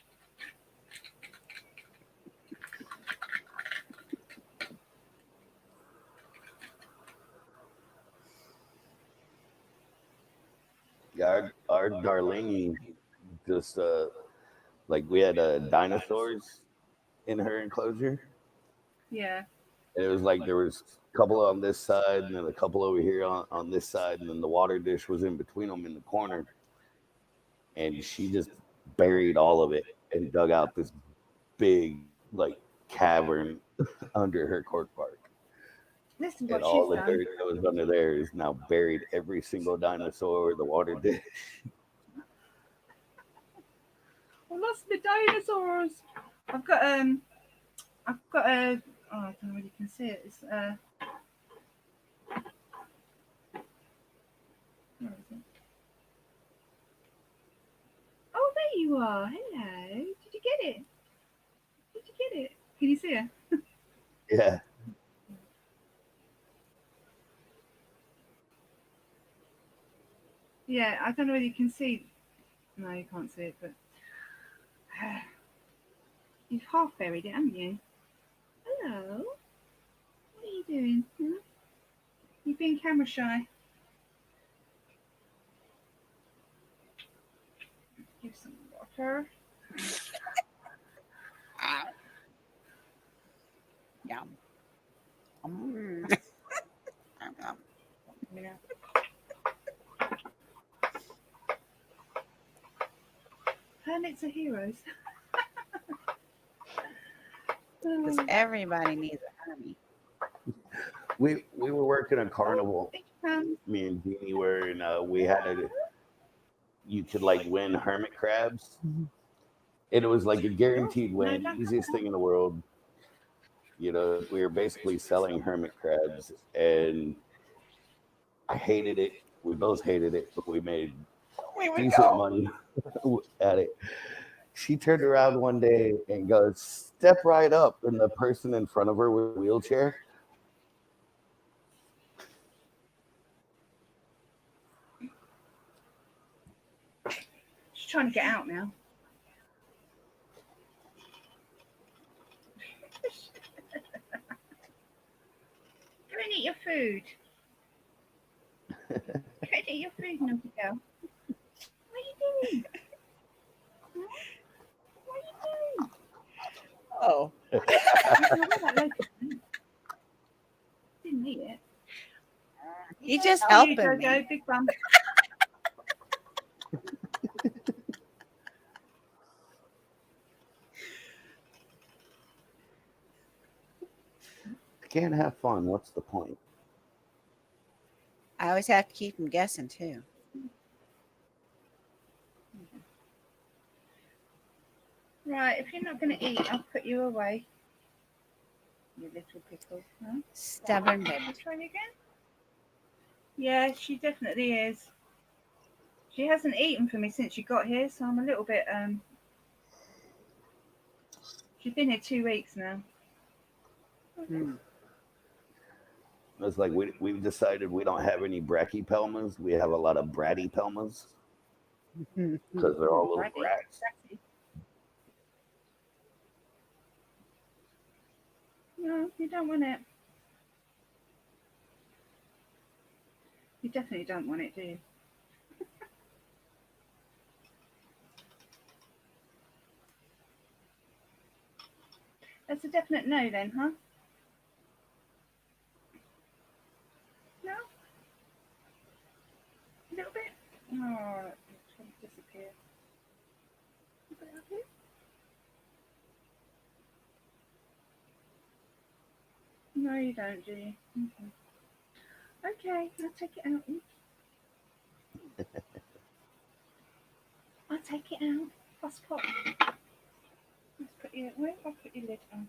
Yeah, our Darlene just like we had dinosaurs in her enclosure. Yeah. And it was like there was a couple on this side and then a couple over here on this side, and then the water dish was in between them in the corner. And she just buried all of it and dug out this big like cavern under her cork bark. This is And what all she's the done. dirt that was under there is now buried every single dinosaur, the water dish. I lost the dinosaurs. I've got a oh, I don't know whether you can see it. It's where is it? Oh, there you are. Hello. Did you get it? Did you get it? Can you see her? Yeah. Yeah, I don't know whether you can see. No, you can't see it, but you've half buried it, haven't you? Hello. What are you doing? Hmm? You've been camera shy. Give some water. Yum. Mm. Yeah. Hermits are heroes. Because everybody needs a Hermie. We were working a carnival, Um, me and Jeannie were, and we had you could like win hermit crabs. And it was like a guaranteed no, win, don't. easiest thing in the world. You know, we were basically selling hermit crabs, and I hated it. We both hated it, but we made We would decent go. money at it. She turned around one day and goes, "Step right up," and the person in front of her with a wheelchair. She's trying to get out now. Go and eat your food. Go and eat your food, naughty girl. What are you doing? What are you doing? Oh. I don't know where that locust went. Didn't eat it. He's just Oh, you helping Jojo, me. big bum. I can't have fun. What's the point? I always have to keep him guessing too. Right, if you're not going to eat, I'll put you away. You little pickle. Huh? Stubborn baby. Let's try it again. Yeah, she definitely is. She hasn't eaten for me since she got here, so I'm a little bit She's been here 2 weeks now. Hmm. It's like we've decided we don't have any brachypelmas. We have a lot of bradypelmas because they're all little Bratty. brats. Bratty. No, you don't want it. You definitely don't want it, do you? That's a definite no then, huh? No? A little bit? Oh, it's trying to disappear. You got it up here? No, you don't, do you? Okay, I'll take it out. I'll take it out. Plus pop. Let's put your, where have I put your lid on?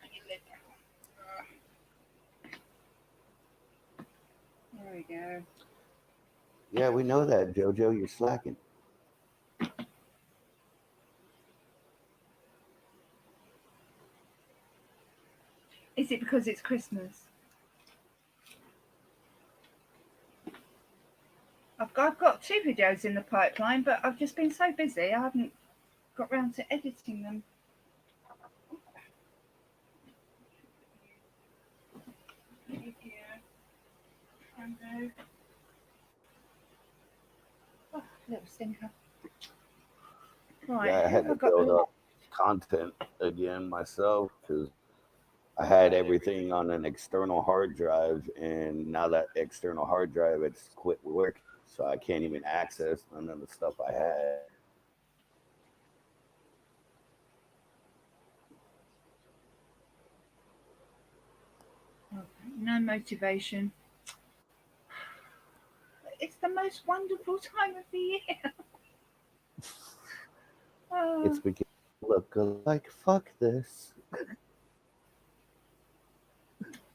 Put your lid down. There we go. Yeah, we know that, Jojo. You're slacking. Is it because it's Christmas? I've got 2 videos in the pipeline, but I've just been so busy I haven't got round to editing them. And oh, little stinker. Right, Yeah, I who had have I to got build left? up content again myself because I had everything on an external hard drive, and now that external hard drive it's quit working, so I can't even access none of the stuff I had. No motivation. It's the most wonderful time of the year. It's Oh, beginning to look like fuck this.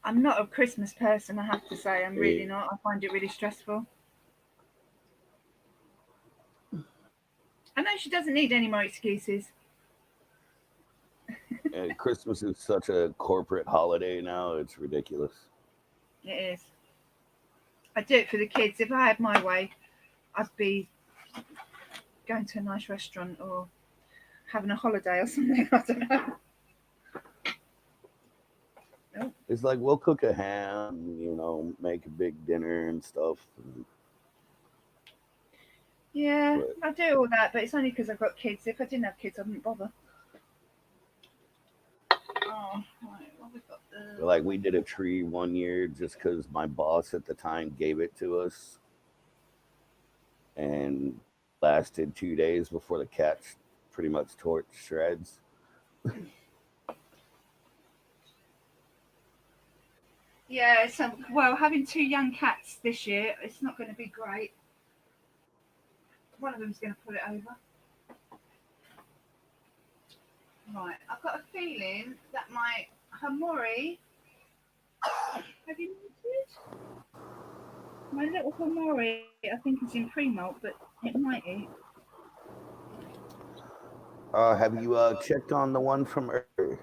I'm not a Christmas person, I have to say. I'm really Yeah, not. I find it really stressful. I know she doesn't need any more excuses. and Christmas is such a corporate holiday now; it's ridiculous. It is. I do it for the kids. If I had my way, I'd be going to a nice restaurant or having a holiday or something. I don't know. Oh, It's like we'll cook a ham, make a big dinner and stuff. yeah, But I do all that, but it's only because I've got kids. If I didn't have kids, I wouldn't bother. Oh, right. What we got there? like we did a tree one year just because my boss at the time gave it to us, and lasted 2 days before the cats pretty much tore it to shreds. Yeah, well, having 2 young cats this year, it's not going to be great. One of them's going to pull it over. Right, I've got a feeling that my Hamori, have you noticed? My little Hamori, I think is in pre-molt, but it might eat. Have you checked on the one from earlier?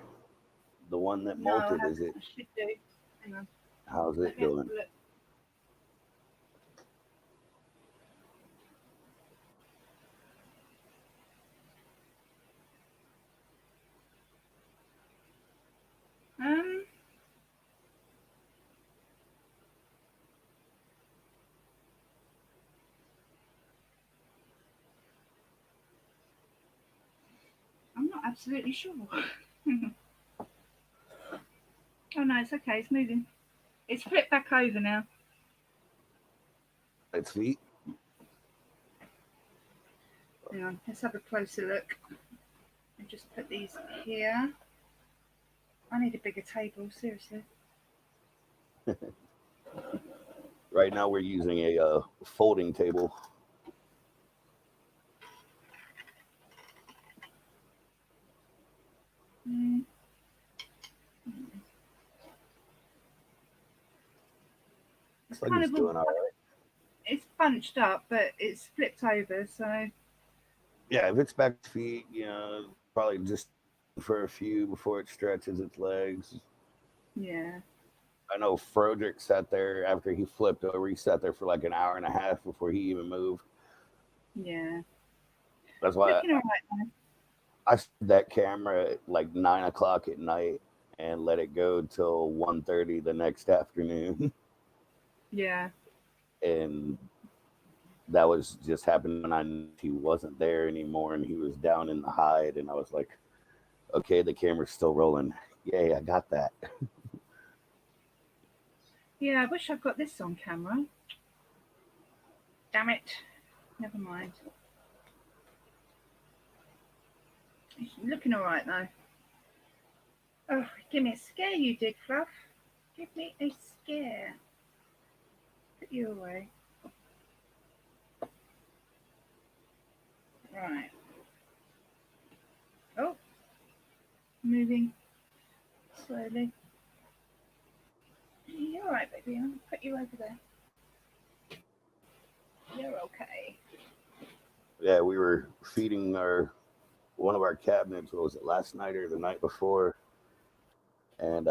The one that No, I molted? Is haven't. it? I should do. Hang on, How's let it me have doing? a look. Um, I'm not absolutely sure. Oh no, it's okay. It's moving. It's flipped back over now. Its feet. Hang on, let's have a closer look. And just put these here. I need a bigger table, seriously. Right now we're using a folding table. Mm. Looks like kind he's of doing all right. it's bunched up, but it's flipped over. So Yeah, if it's back to feet, probably just for a few before it stretches its legs. yeah, I know Froderick sat there after he flipped over. He sat there for like an hour and a half before he even moved. yeah, That's why looking all right now. I set that camera at like 9 o'clock at night and let it go till 1:30 the next afternoon. Yeah, And that was just happened when I knew he wasn't there anymore and he was down in the hide. And I was like, okay, the camera's still rolling. Yay, I got that. yeah. I wish I'd got this on camera. Damn it. Never mind. It's looking all right though. Oh, give me a scare, you did, Fluff. Give me a scare. Put you away. Right. Oh, moving slowly. You're all right, baby. I'll put you over there. You're okay. Yeah, we were feeding one of our cabinets. What was it, last night or the night before? And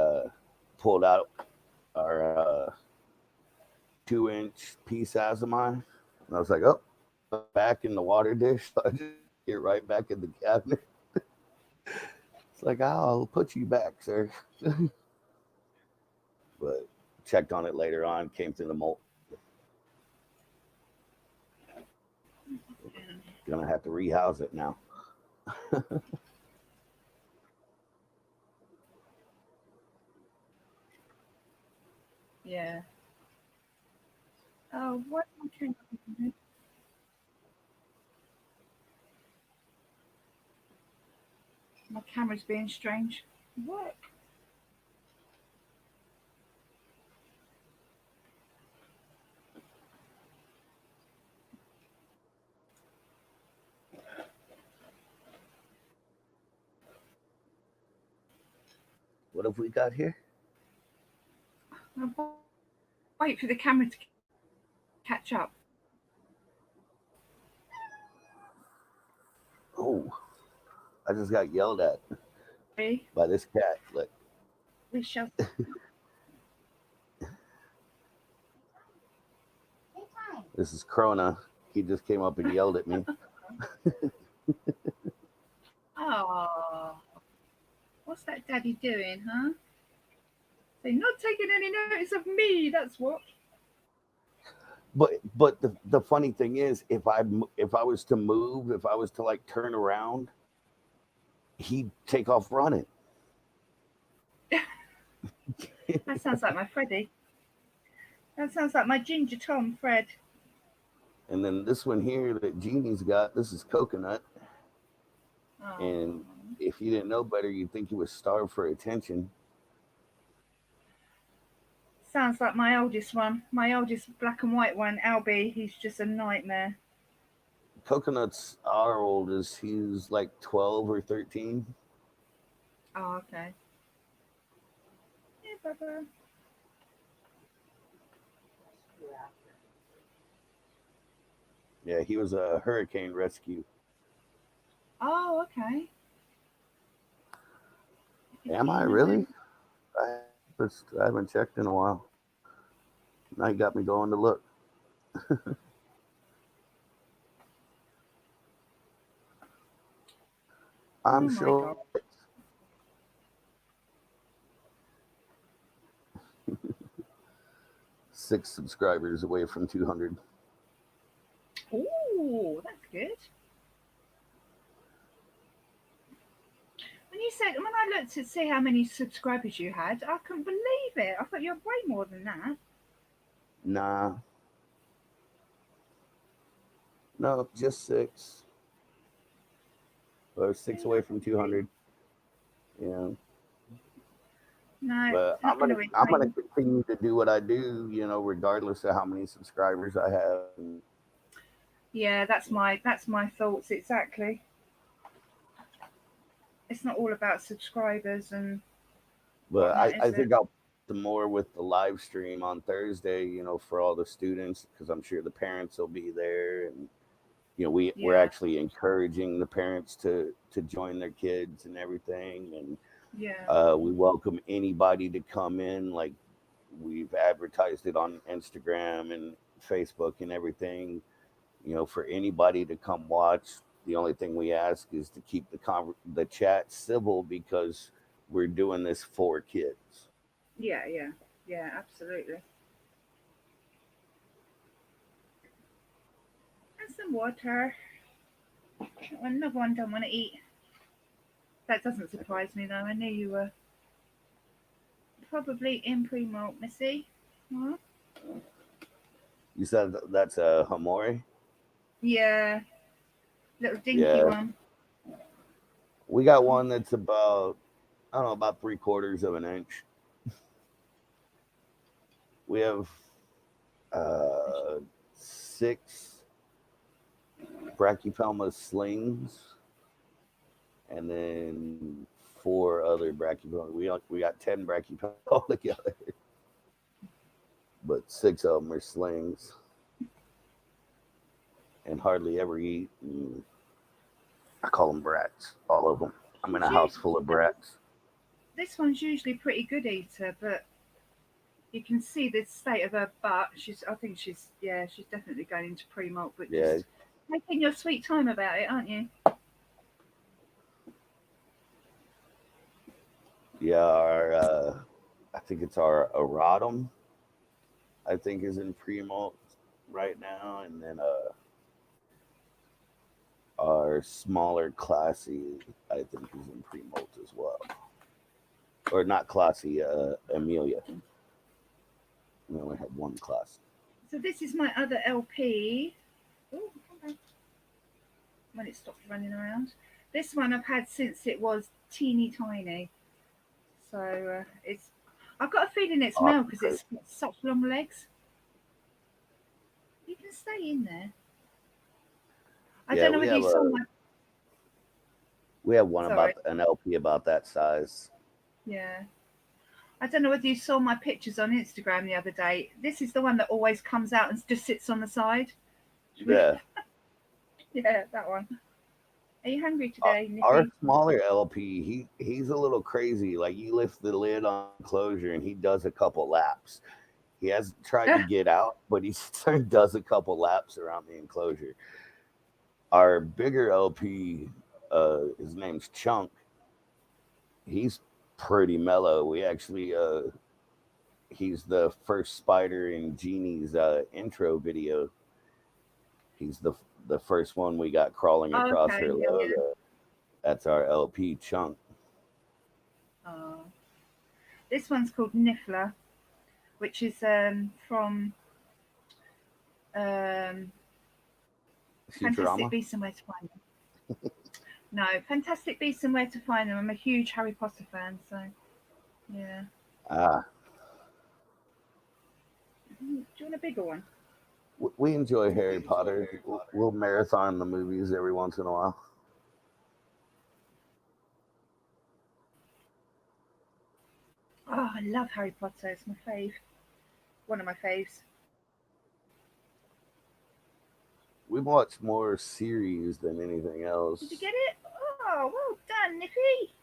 pulled out our 2-inch piece Azamai. And I was like, oh, back in the water dish. So I just get right back in the cabinet. It's like, I'll put you back, sir. But checked on it later on, came through the mold. Gonna have to rehouse it now. Yeah. Oh, what? Okay. My camera's being strange. What? What have we got here? I'll wait for the camera to catch up. Oh, I just got yelled at We by this cat. Look, shall. this is Krona. He just came up and yelled at me. Oh, what's that daddy doing, huh? They're not taking any notice of me. That's what. But the funny thing is, if I was to move, if I was to like turn around, he'd take off running. That sounds like my Freddy. That sounds like my Ginger Tom, Fred. And then this one here that Jeannie's got, this is Coconut. Oh. And if you didn't know better, you'd think he was starved for attention. Sounds like my oldest one. My oldest black and white one, Albie. He's just a nightmare. Coconut's our oldest. He's like 12 or 13. Oh, okay. Yeah, Baba. Yeah, he was a hurricane rescue. Oh, okay. Am I really? I haven't checked in a while. Now you got me going to look. I'm sure. 6 subscribers away from 200. Oh, that's good. When I looked to see how many subscribers you had, I couldn't believe it. I thought you had way more than that. Nah. No, just 6. Or 6 away from 200. Yeah. No, But I'm gonna continue to do what I do, regardless of how many subscribers I have. Yeah, that's my thoughts exactly. It's not all about subscribers and But whatnot, I think some more with the live stream on Thursday, for all the students, because I'm sure the parents will be there. And, we're Yeah, actually encouraging the parents to join their kids and everything. And yeah, we welcome anybody to come in. Like, we've advertised it on Instagram and Facebook and everything, for anybody to come watch. The only thing we ask is to keep the chat civil, because we're doing this for kids. yeah, yeah, yeah, absolutely. And some water. Another one don't want to eat. That doesn't surprise me though. I knew you were probably in pre-malt, Missy. Huh? You said that's a Hamori? Yeah, little dinky Yeah. one. We got one that's about, I don't know, about 3/4 of an inch. We have uh, 6 brachypelma slings, and then 4 other brachypelma. We got 10 brachypelma altogether, but 6 of them are slings, and hardly ever eat. And I call them brats, all of them. I'm in It's a house usually, full of brats. this one's usually pretty good eater, but you can see the state of her butt. I think yeah, she's definitely going into pre-malt, but Yeah, just taking your sweet time about it, aren't you? yeah. I think it's our erratum. I think is in pre-malt right now, and then our smaller classy, I think, is in pre-malt as well, or not classy. Amelia. We only have one class. So this is my other LP. Oh, okay. When it stopped running around. This one I've had since it was teeny tiny. So it's. I've got a feeling it's male Awesome. because it's got such long legs. You can stay in there. I Yeah, don't know whether you saw my. we have one Sorry. about an LP about that size. Yeah. I don't know whether you saw my pictures on Instagram the other day. This is the one that always comes out and just sits on the side. Yeah. Yeah, that one. Are you hungry today, Our Nippy? smaller LP, he's a little crazy. Like, you lift the lid on the enclosure and he does a couple laps. He hasn't tried to get out, but he does a couple laps around the enclosure. Our bigger LP, his name's Chunk. He's pretty mellow. We actually, he's the first spider in Jeannie's intro video. He's the first one we got crawling Oh, across okay. her Yeah, yeah. logo. That's our LP Chunk. Oh. This one's called Niffler, which is from um, Fantastic Futurama. Beasts and Where to Find Them. No, Fantastic Beasts and Where to Find Them. I'm a huge Harry Potter fan, so yeah. Ah, Do you want a bigger one? we enjoy Harry Potter. We'll marathon the movies every once in a while. Oh, I love Harry Potter. It's my fave. One of my faves. We watch more series than anything Did you else. get it? Oh, well done, Nippy.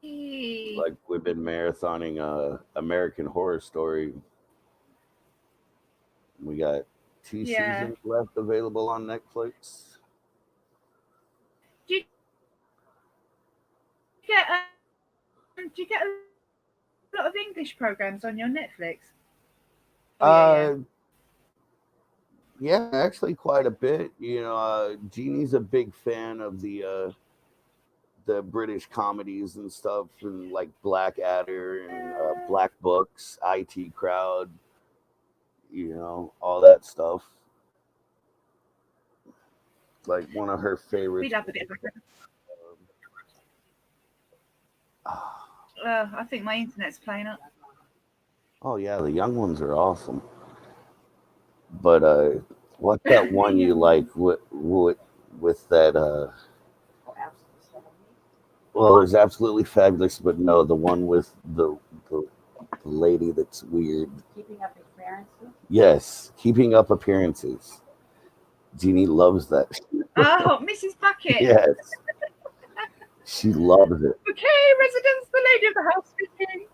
Yay. Like, we've been marathoning American Horror Story. We got 2 Yeah. seasons left available on Netflix. Do you get a lot of English programs on your Netflix? Oh yeah, yeah. Uh, yeah, actually quite a bit. Jeannie's a big fan of the British comedies and stuff, and like Blackadder and Black Books, IT Crowd, all that stuff. Like, one of her We favorites. love a bit of I think my internet's playing up. Oh yeah, the young ones are awesome. But what's that one you like with that Well, it's absolutely fabulous, but no, the one with the lady that's weird. Keeping up appearances. Yes, keeping up appearances. Jeannie loves that. Oh, Mrs. Bucket. Yes, she loves it. Okay, residents, the lady of the house speaking.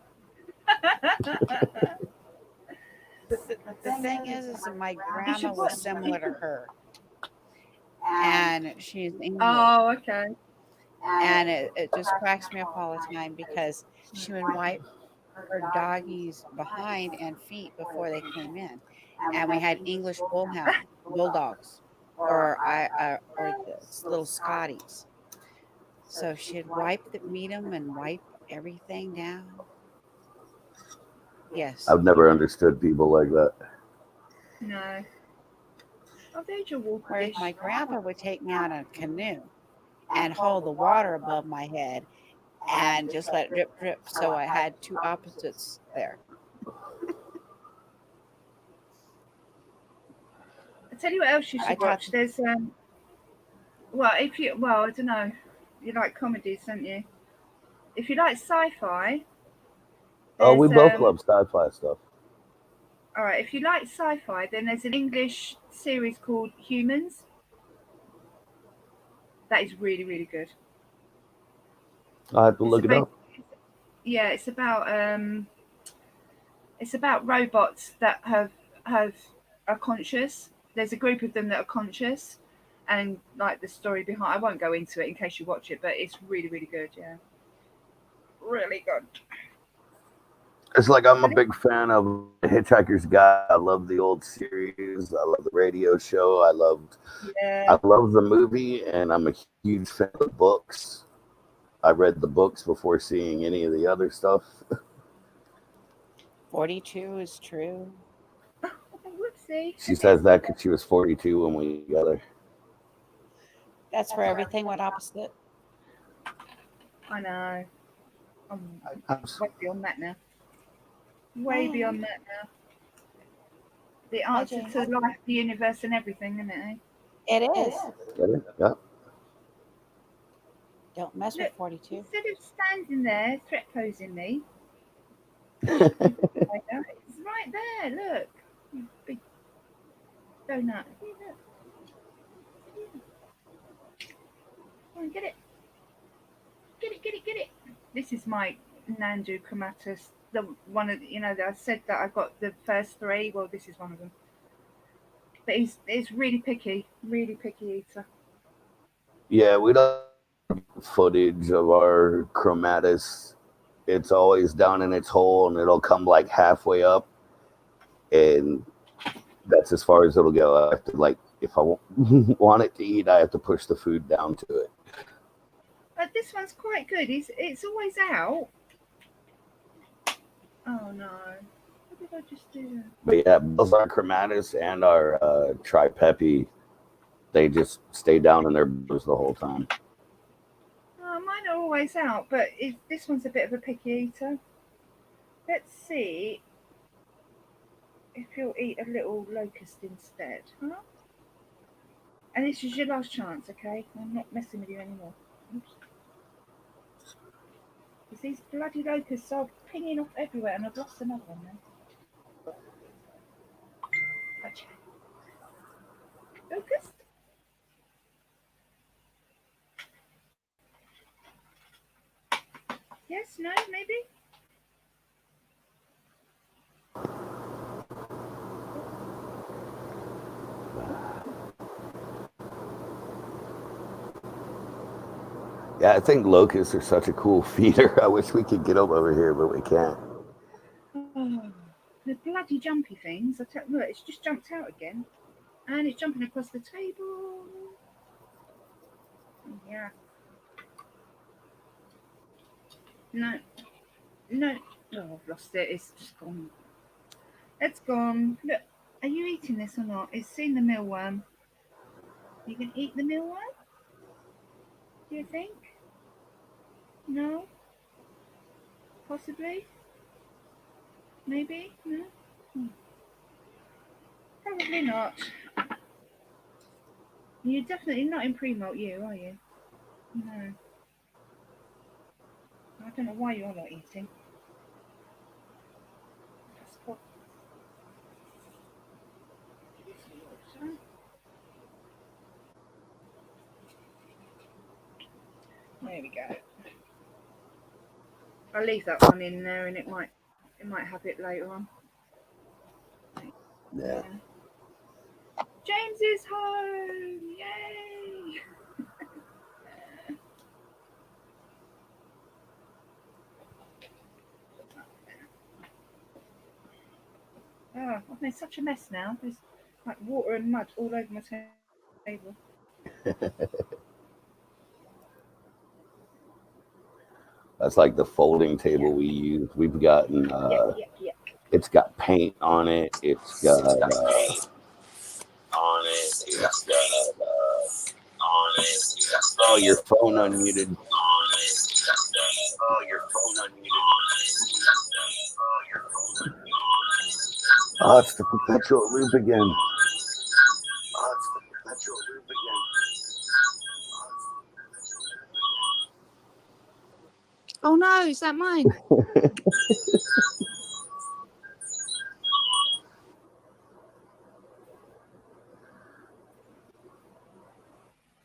The thing is my grandma was similar to her, and she's English. Oh, okay. And it just cracks me up all the time because she would wipe her doggies behind and feet before they came in. And we had English bulldogs, or the little Scotties. So she'd meet them and wipe everything down. Yes. I've never understood people like that. No. Oh, there's your water Whereas dish. my grandpa would take me out in a canoe and hold the water above my head and just let it drip, drip. So I had two opposites there. I tell you what else you I should taught watch. There's I don't know. You like comedies, don't you? If you like sci-fi, Oh, we there's both love sci-fi stuff. all right. If you like sci-fi, then there's an English series called Humans. That is really, really good. I have to It's look it about up. yeah, it's about robots that have are conscious. There's a group of them that are conscious, and like the story behind. I won't go into it in case you watch it, but it's really, really good. Yeah, really good. It's like I'm a big fan of Hitchhiker's Guide. I love the old series. I love the radio show. Yeah. I love the movie, and I'm a huge fan of the books. I read the books before seeing any of the other stuff. 42 is true. Whoopsie. She says that because she was 42 when we got her. That's where everything went opposite. I know. I'm I'm way beyond that now. Way beyond that now. The Hi, answer James. to life, the universe, and everything, isn't it? It is. Get it? Yeah. Don't mess with Look, 42. instead of standing there threat posing me, like that, it's right there. Look, you big donut. See, look. Come on, get it. Get it, get it, get it. This is my Nandu Chromatus. The one of I said that I got the first three. Well, this is one of them. But he's really picky eater. Yeah, we don't have footage of our chromatus. It's always down in its hole, and it'll come like halfway up, and that's as far as it'll go. I have to if I want it to eat, I have to push the food down to it. But this one's quite good. It's always out. Oh no! What did I just do? But yeah, both our chromatus and our tripepi, they just stay down in their burrows the whole time. Oh, mine are always out, but this one's a bit of a picky eater. Let's see if you'll eat a little locust instead, huh? And this is your last chance, okay? I'm not messing with you anymore. Because these bloody locusts are pinging off everywhere, and I've lost another one now. Gotcha. Locust? Yes, no, maybe? Yeah, I think locusts are such a cool feeder. I wish we could get them over here, but we can't. Oh, the bloody jumpy things. Look, it's just jumped out again. And it's jumping across the table. Yeah. No. No. Oh, I've lost it. It's just gone. It's gone. Look, are you eating this or not? It's seen the mealworm. You can eat the mealworm? Do you think? No? Possibly? Maybe? No? Probably not. You're definitely not in pre-molt, you, are you? No. don't know why you're not eating. That's cool. There we go. I'll leave that one in there, and it might have it later on. Yeah. James is home! Yay! Oh, I've made such a mess now. There's like water and mud all over my table. That's like the folding table we use. We've gotten Yep. it's got paint on it. It's got oh, your phone unmuted. Oh, it's the perpetual loop again. Oh no, is that mine?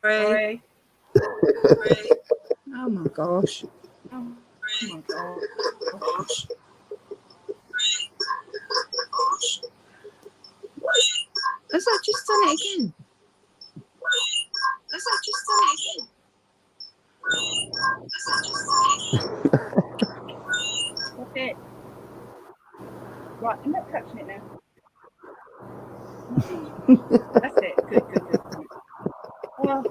Sorry. Oh my gosh. Oh my gosh. Has that just done it again? That's it. Right, I'm not touching it now. That's it. Good. Well,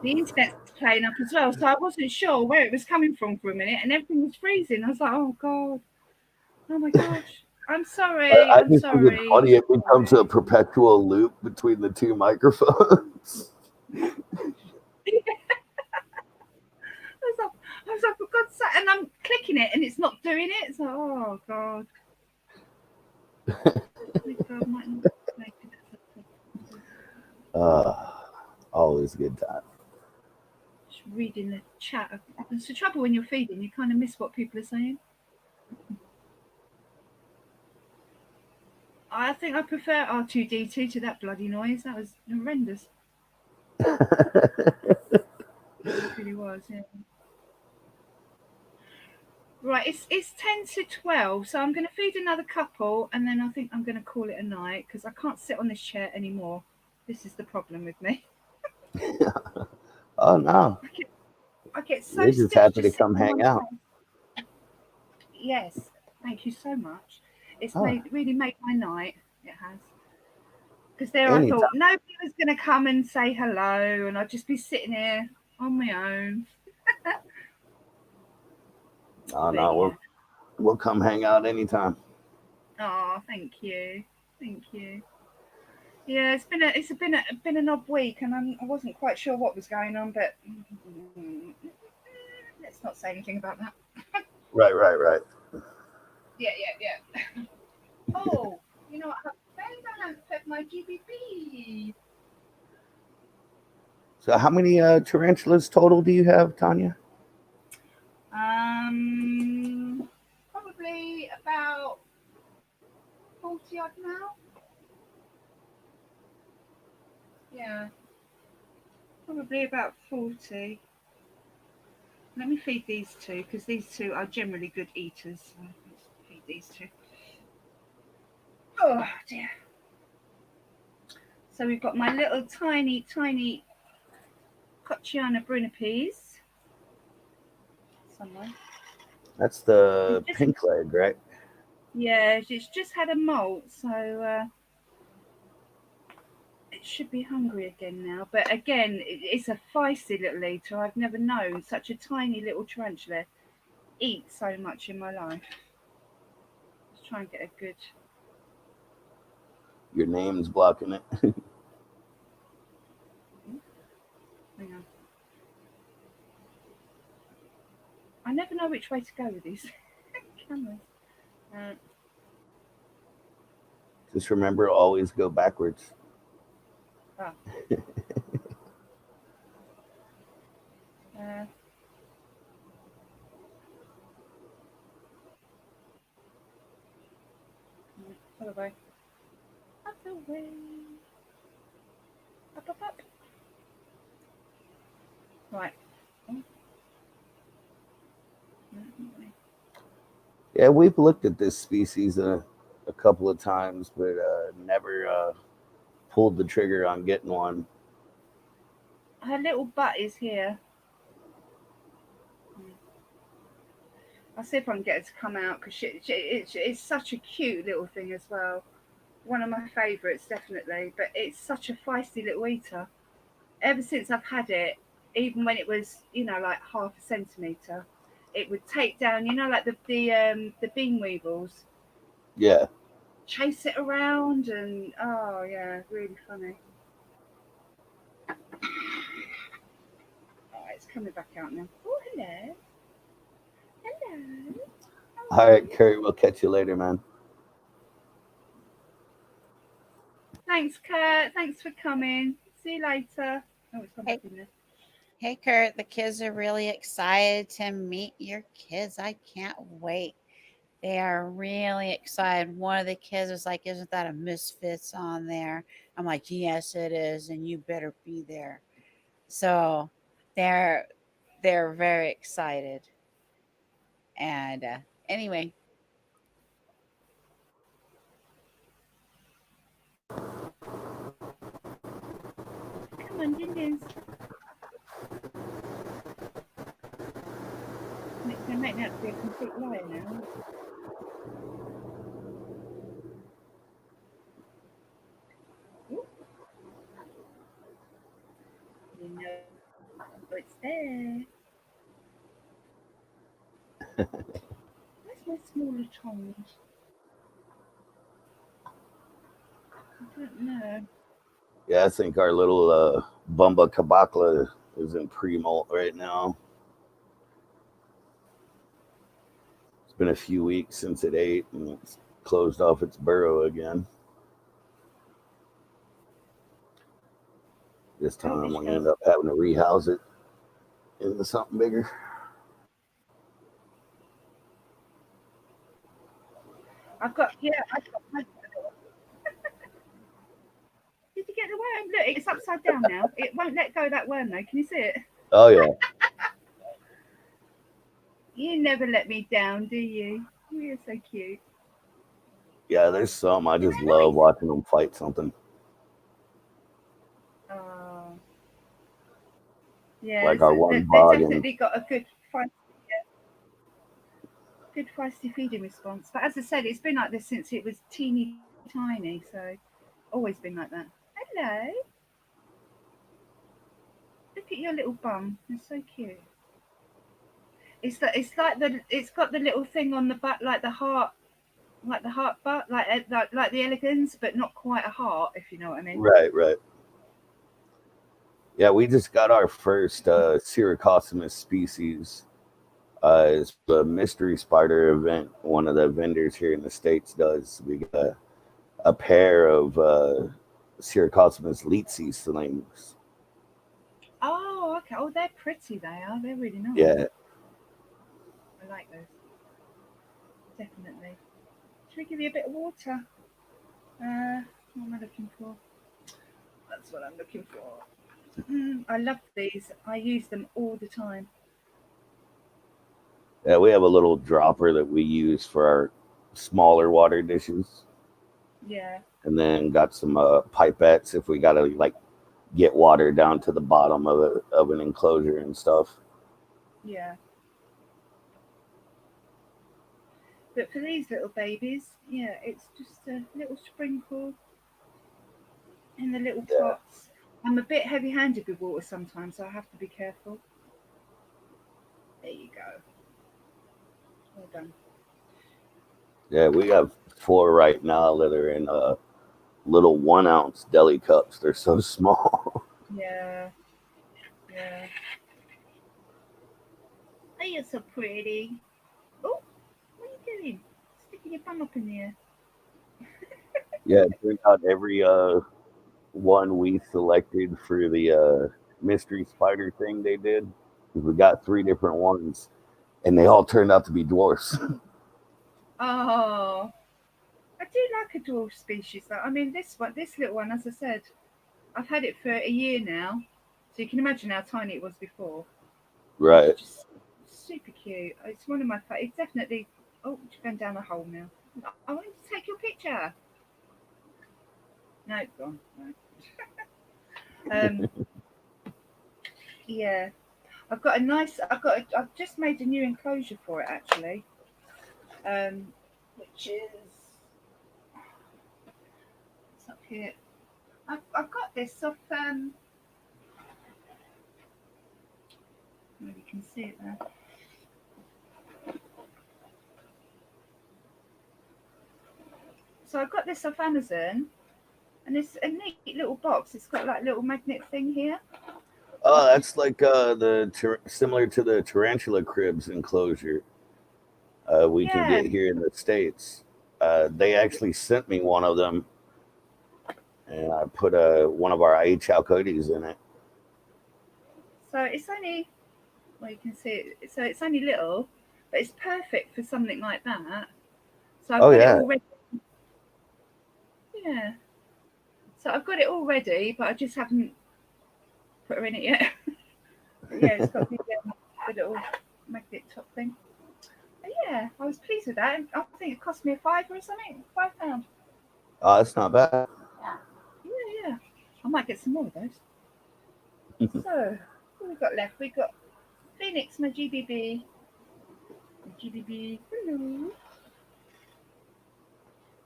the internet's playing up as well, so I wasn't sure where it was coming from for a minute, and everything was freezing. I was like, oh god, oh my gosh. I'm sorry. I I'm just sorry. think it's funny. It becomes a perpetual loop between the two microphones. I was like, for God's sake, and I'm clicking it and it's not doing it. So, oh God. Always a good time. Just reading the chat. It's the trouble when you're feeding, you kind of miss what people are saying. I think I prefer R2D2 to that bloody noise. That was horrendous. It really was, yeah. Right, it's 10 to 12, so I'm going to feed another couple, and then I think I'm going to call it a night because I can't sit on this chair anymore. This is the problem with me. Oh no! I get so We're just stiff happy to just come sitting hang on out. the Yes, thank you so much. It's Oh. really made my night. It has. Because there I Anytime. thought nobody was going to come and say hello, and I'd just be sitting here on my own. Oh But no, yeah. we'll come hang out anytime. Oh, thank you. Yeah, it's been an odd week, and I wasn't quite sure what was going on, but let's not say anything about that. Right. Yeah. Oh, you know what? I haven't fed my GBP. So how many tarantulas total do you have, Tanya? Probably about 40 odd now. Yeah, probably about 40. Let me feed these two because these two are generally good eaters. So let's feed these two. Oh dear. So we've got my little tiny Cocciana Bruna peas. Somewhere. That's the pink leg, right? Yeah, it's just had a molt, so it should be hungry again now. But again, it's a feisty little eater. I've never known such a tiny little tarantula eat so much in my life. Let's try and get a good. Your name's blocking it. Hang on. I never know which way to go with these cameras. Just remember, always go backwards. Oh. Other way. Other way. Up, up, up. Right. Oh. Yeah, we've looked at this species a couple of times, but never pulled the trigger on getting one. Her little butt is here. I'll see if I can get her to come out because it's such a cute little thing as well. One of my favourites, definitely. But it's such a feisty little eater. Ever since I've had it, even when it was, like half a centimetre, it would take down, like the bean weevils, Yeah. chase it around, and oh yeah, really funny. Oh, it's coming back out now. Oh, hello. Hello. How All are right, you? Curry, we'll catch you later, man. Thanks, Kurt. Thanks for coming. See you later. Oh, it's gone back Hey, in there. hey, Kurt. The kids are really excited to meet your kids. I can't wait. They are really excited. One of the kids was like, "Isn't that a Misfits on there?" I'm like, "Yes, it is, and you better be there." So they're they're very excited. And anyway, Come on, Dindins. They make me out to be a complete liar now. Ooh, you know it's there. Where's my smaller tongs? I don't know. Yeah, I think our little Bumba Cabocla is in pre-molt right now. It's been a few weeks since it ate, and it's closed off its burrow again. This Oh, time, there I'm she going to goes. end up having to rehouse it into something bigger. I've got my. Did you get the worm? Look, it's upside down now. It won't let go of that worm though. Can you see it? Oh, yeah. You never let me down, do you? You're so cute. Yeah, there's some. I Is just that love nice? watching them fight something. Oh, yeah. Like our one They bug, and definitely got a good feisty feeding response. But as I said, it's been like this since it was teeny tiny. So always been like that. Hello. Look at your little bum. It's so cute. It's got the little thing on the butt like the heart butt, like the elegans, but not quite a heart, if you know what I mean. right, right. Yeah, we just got our first Syracosimus species. It's a mystery spider event. One of the vendors here in the States does. We got a pair of Syracosimus leetsi slings. Oh, okay. Oh, they're pretty. They are. They're really nice. Yeah, I like those. Definitely. Should we give you a bit of water? What am I looking for? That's what I'm looking for. I love these. I use them all the time. yeah. We have a little dropper that we use for our smaller water dishes, Yeah, and then got some pipettes if we gotta like get water down to the bottom of an enclosure and stuff. yeah. But for these little babies, yeah, it's just a little sprinkle in the little Yeah, pots. I'm a bit heavy-handed with water sometimes, so I have to be careful. There you go. Well done. yeah. We have 4 right now that are in little 1 ounce deli cups. They're so small. Yeah, yeah. Oh, you're so pretty. Oh, what are you doing? Sticking your bum up in the air. Yeah, it turned out every one we selected for the mystery spider thing they did. We got 3 different ones, and they all turned out to be dwarfs. Oh, I do like a dwarf species though. I mean, this little one, as I said, I've had it for a year now, so you can imagine how tiny it was before. It's Right. just super cute. It's one of my favorites. It's definitely. Oh, it's going down a hole now. I wanted to take your picture. No, it's gone. No. Yeah, I've got a nice. I've just made a new enclosure for it actually. Which is it's up here. I've got this off. Maybe you can see it there. So I got this off Amazon, and it's a neat little box. It's got like a little magnet thing here. Oh, that's like similar to the tarantula cribs enclosure we can Yeah. get here in the States. They actually sent me one of them, and I put one of our IH coyotes in it. So it's only. Well, you can see it. So it's only little, but it's perfect for something like that. So I've Oh got it yeah. all ready. Yeah. So I've got it all ready, but I just haven't put her in it yet. But yeah, it's got the little magnet top thing. But yeah, I was pleased with that. I think it cost me a fiver or something. £5. Oh, that's not bad. Yeah, yeah. I might get some more of those. So, what we got left? We got Phoenix, my GBB. GBB, hello.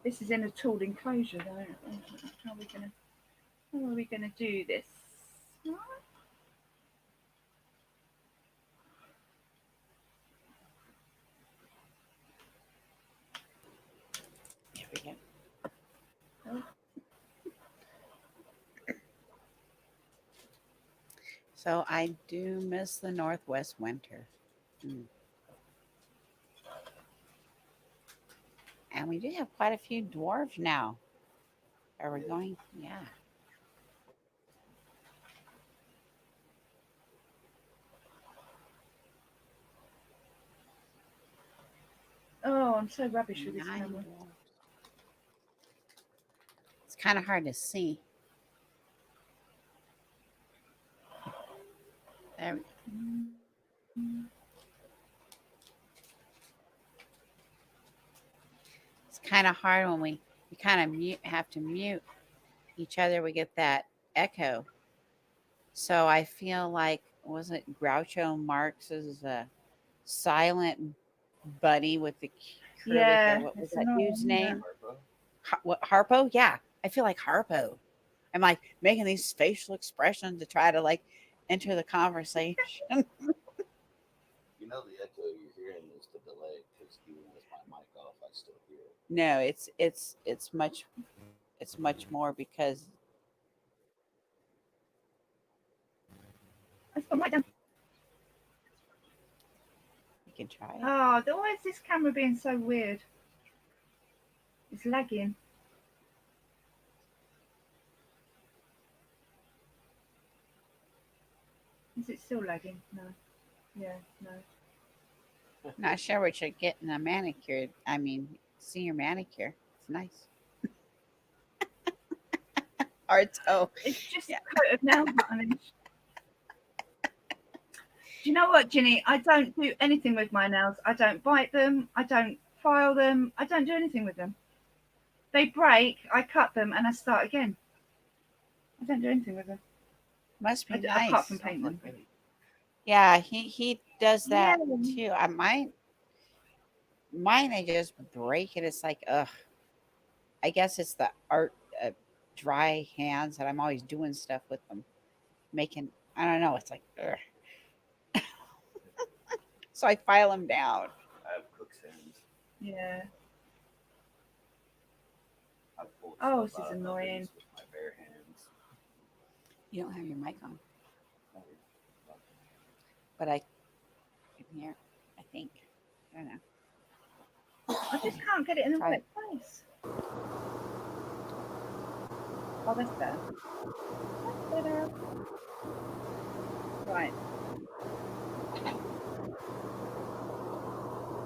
This is in a tool enclosure though. How are we gonna do this? There we go. Oh. So I do miss the Northwest winter. And we do have quite a few dwarves now. Are we going? Yeah. Oh, I'm so rubbish with this 9 camera. dwarves. It's kind of hard to see. There we go. It's kind of hard when we kind of have to mute each other. We get that echo. So I feel like, was it Groucho Marx's silent buddy with the curly hair? Yeah, What was it's that dude's annoying. name? What, Harpo? Yeah, I feel like Harpo. I'm like making these facial expressions to try to like enter the conversation. You know the echo you're hearing is the delay because even with my mic off, I still hear it. No, it's much more because Let's put right down. you can try it. Oh, why is this camera being so weird? It's lagging. Is it still lagging? No. Yeah, no. Not sure what you're getting a manicure. I mean, senior manicure. It's nice. Or toe. It's just Yeah. a coat of nail varnish. Do you know what, Ginny? I don't do anything with my nails. I don't bite them. I don't file them. I don't do anything with them. They break, I cut them, and I start again. I don't do anything with them. Must be Apart nice. from paint them. Yeah, he does that Yeah. too. Mine they just break and it's like ugh. I guess it's the art dry hands that I'm always doing stuff with them, making I don't know. It's like ugh. So I file them down. I have cook's hands. Yeah. I've pulled Oh, stuff this is out of annoying. ovens with my bare hands. You don't have your mic on, but I can hear. I think I don't know. I just can't get it in the Try right place. Oh, that's better. That's better. Right.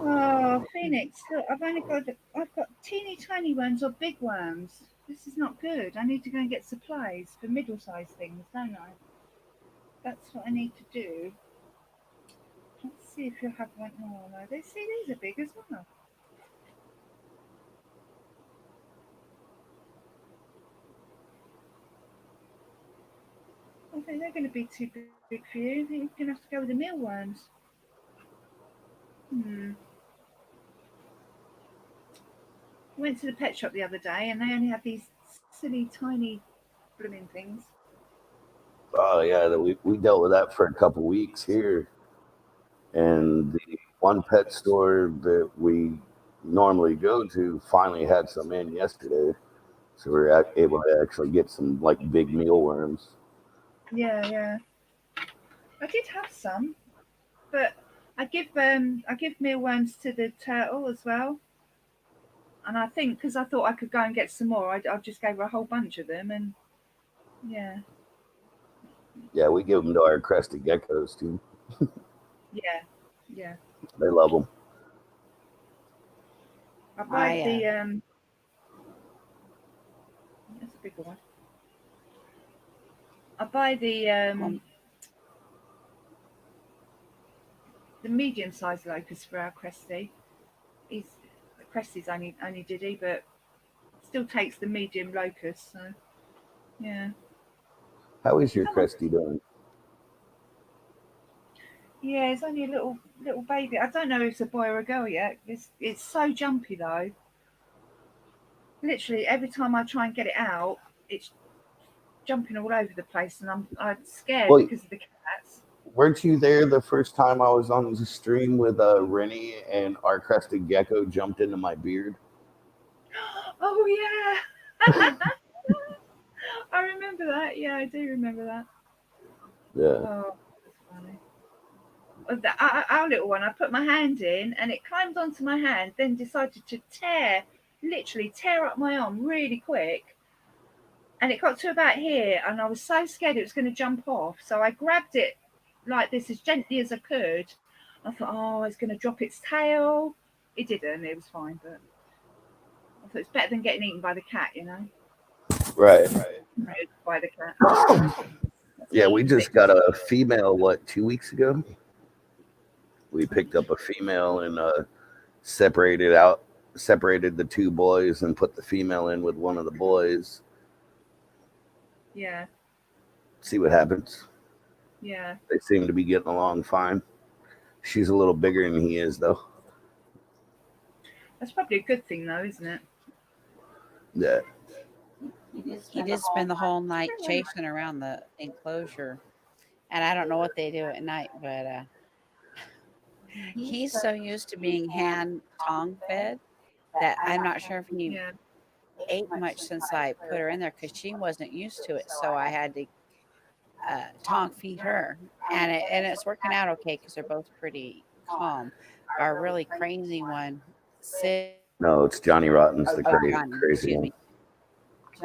Oh, Phoenix, look, I've got teeny tiny worms or big worms. This is not good. I need to go and get supplies for middle-sized things, don't I? That's what I need to do. Let's see if you'll have one more. No, these are big as well. I think they're going to be too big for you. I think you're going to have to go with the mealworms. I went to the pet shop the other day and they only had these silly tiny blooming things. Oh yeah, we dealt with that for a couple weeks here, and the one pet store that we normally go to finally had some in yesterday, so we were able to actually get some like big mealworms. Yeah. I did have some, but I give mealworms to the turtle as well. And I think because I thought I could go and get some more, I just gave her a whole bunch of them, and yeah, Yeah, we give them to our crested geckos too. yeah. They love them. I buy I the that's a bigger one. I buy the medium sized locust for our Cresty. He's Cresty's only diddy, but still takes the medium locust. So yeah. How is your Come on. cresty doing? Yeah, it's only a little baby. I don't know if it's a boy or a girl yet. It's so jumpy though. Literally every time I try and get it out, it's jumping all over the place, and I'm scared Well, because of the cats. weren't you there the first time I was on the stream with Rennie and our crested gecko jumped into my beard? Oh yeah, I remember that. Yeah, I do remember that. Yeah. Oh, that's funny. Our little one, I put my hand in, and it climbed onto my hand, then decided to literally tear up my arm really quick. And it got to about here, and I was so scared it was going to jump off. So I grabbed it like this as gently as I could. I thought, oh, it's going to drop its tail. It didn't. It was fine, but I thought it's better than getting eaten by the cat, you know. Right. By the cat. Yeah, we just got a female, 2 weeks ago? We picked up a female and separated the two boys and put the female in with one of the boys. Yeah. See what happens. Yeah. They seem to be getting along fine. She's a little bigger than he is, though. That's probably a good thing, though, isn't it? Yeah. He did spend the whole night chasing around the enclosure, and I don't know what they do at night, but he's so used to being hand tongue fed that I'm not sure if he ate much since I put her in there because she wasn't used to it. So I had to tongue feed her, and it's working out okay because they're both pretty calm. Our really crazy one, Sid. No, it's Johnny Rotten's the Johnny, crazy excuse one. me.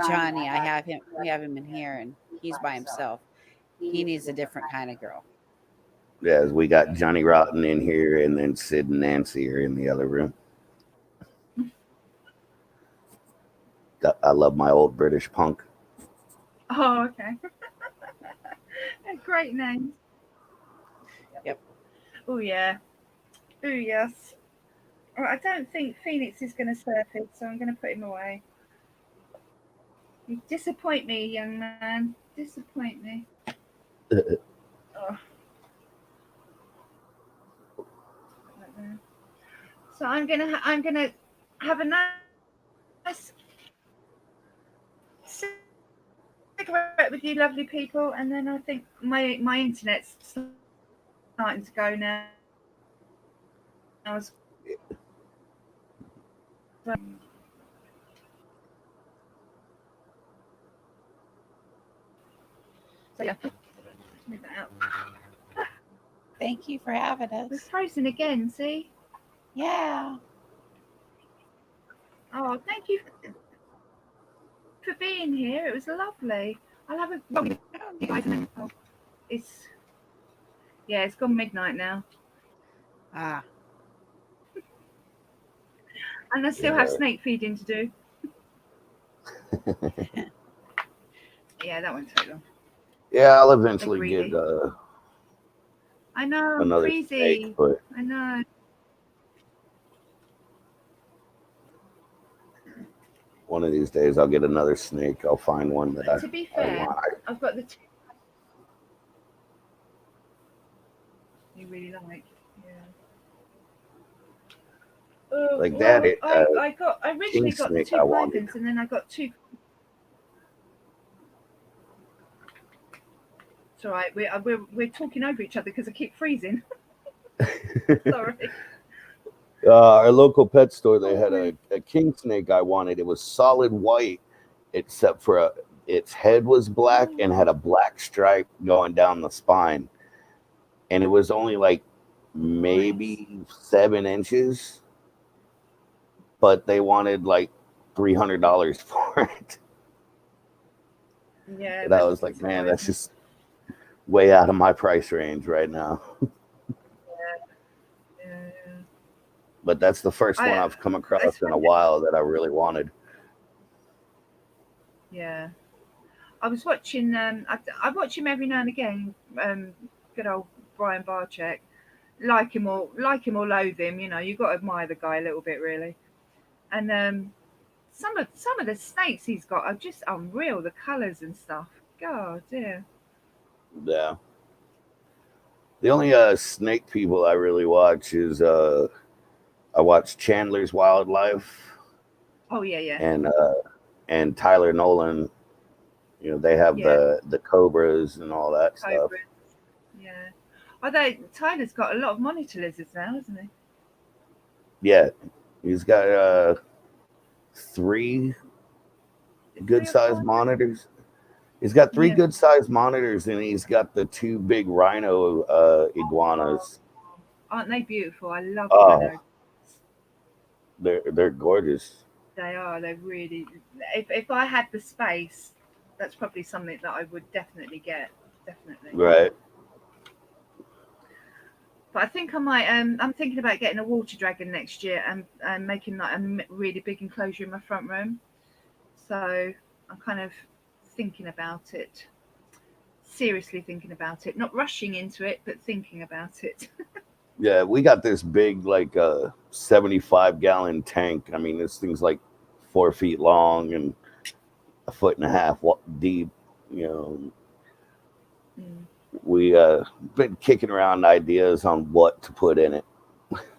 Johnny, I have him. We have him in here, and he's by himself. He needs a different kind of girl. Yeah, we got Johnny Rotten in here, and then Sid and Nancy are in the other room. I love my old British punk. Oh, okay. Great names. Yep. Oh yeah. Oh yes. Well, I don't think Phoenix is going to surface, so I'm going to put him away. You disappoint me, young man. Disappoint me. Oh. So I'm gonna have a nice cigarette with you, lovely people, and then I think my internet's starting to go now. So yeah, move that out. Thank you for having We're us. frozen again. See? Yeah. Oh, thank you for being here. It was lovely. I'll have a you guys. It's it's gone midnight now. Ah. And I still have snake feeding to do. Yeah, that won't take long. Yeah, I'll They're eventually greedy. get I know, I'm another snake, crazy. but I know. one of these days I'll get another snake. I'll find one that But to be I fair, want. I've got the two you really like. Yeah. Oh Like that, well, I king originally got the snake two I wanted. pythons, and then I got two. It's all right. We're talking over each other because I keep freezing. Sorry. Our local pet store, they had Sorry. a king snake I wanted. It was solid white, except for its head was black and Oh, had a black stripe going down the spine. And it was only like nice. maybe 7 inches, but they wanted like $300 for it. Yeah, And I that was doesn't like, man, that's surprise me. just way out of my price range right now. Yeah. But that's the first one I I've come it's across in a funny. while that I really wanted. Yeah, I was watching. I watch him every now and again. Good old Brian Barczyk. Like him or loathe him. You know, you got to admire the guy a little bit, really. And some of the snakes he's got are just unreal. The colours and stuff. God, dear. Yeah. The only snake people I really watch is I watch Chandler's Wildlife Oh yeah, yeah, and Tyler Nolan. You know, they have yeah. the cobras and all that stuff. Cobra. Yeah. Although Tyler's got a lot of monitor lizards now, hasn't he? Yeah, he's got three Is it good three or sized four? monitors. He's got three Yeah. good sized monitors, and he's got the two big rhino Oh, iguanas. aren't they beautiful? I love rhino. Oh, they're gorgeous. They are. They're really. If I had the space, that's probably something that I would definitely get. Definitely. Right. But I think I might. I'm thinking about getting a water dragon next year and making like a really big enclosure in my front room. So I'm kind of thinking about it. Seriously thinking about it. Not rushing into it, but thinking about it. Yeah, we got this big, like 75-gallon tank. I mean, this thing's like 4 feet long and a foot and a half deep. You know, Mm. we been kicking around ideas on what to put in it.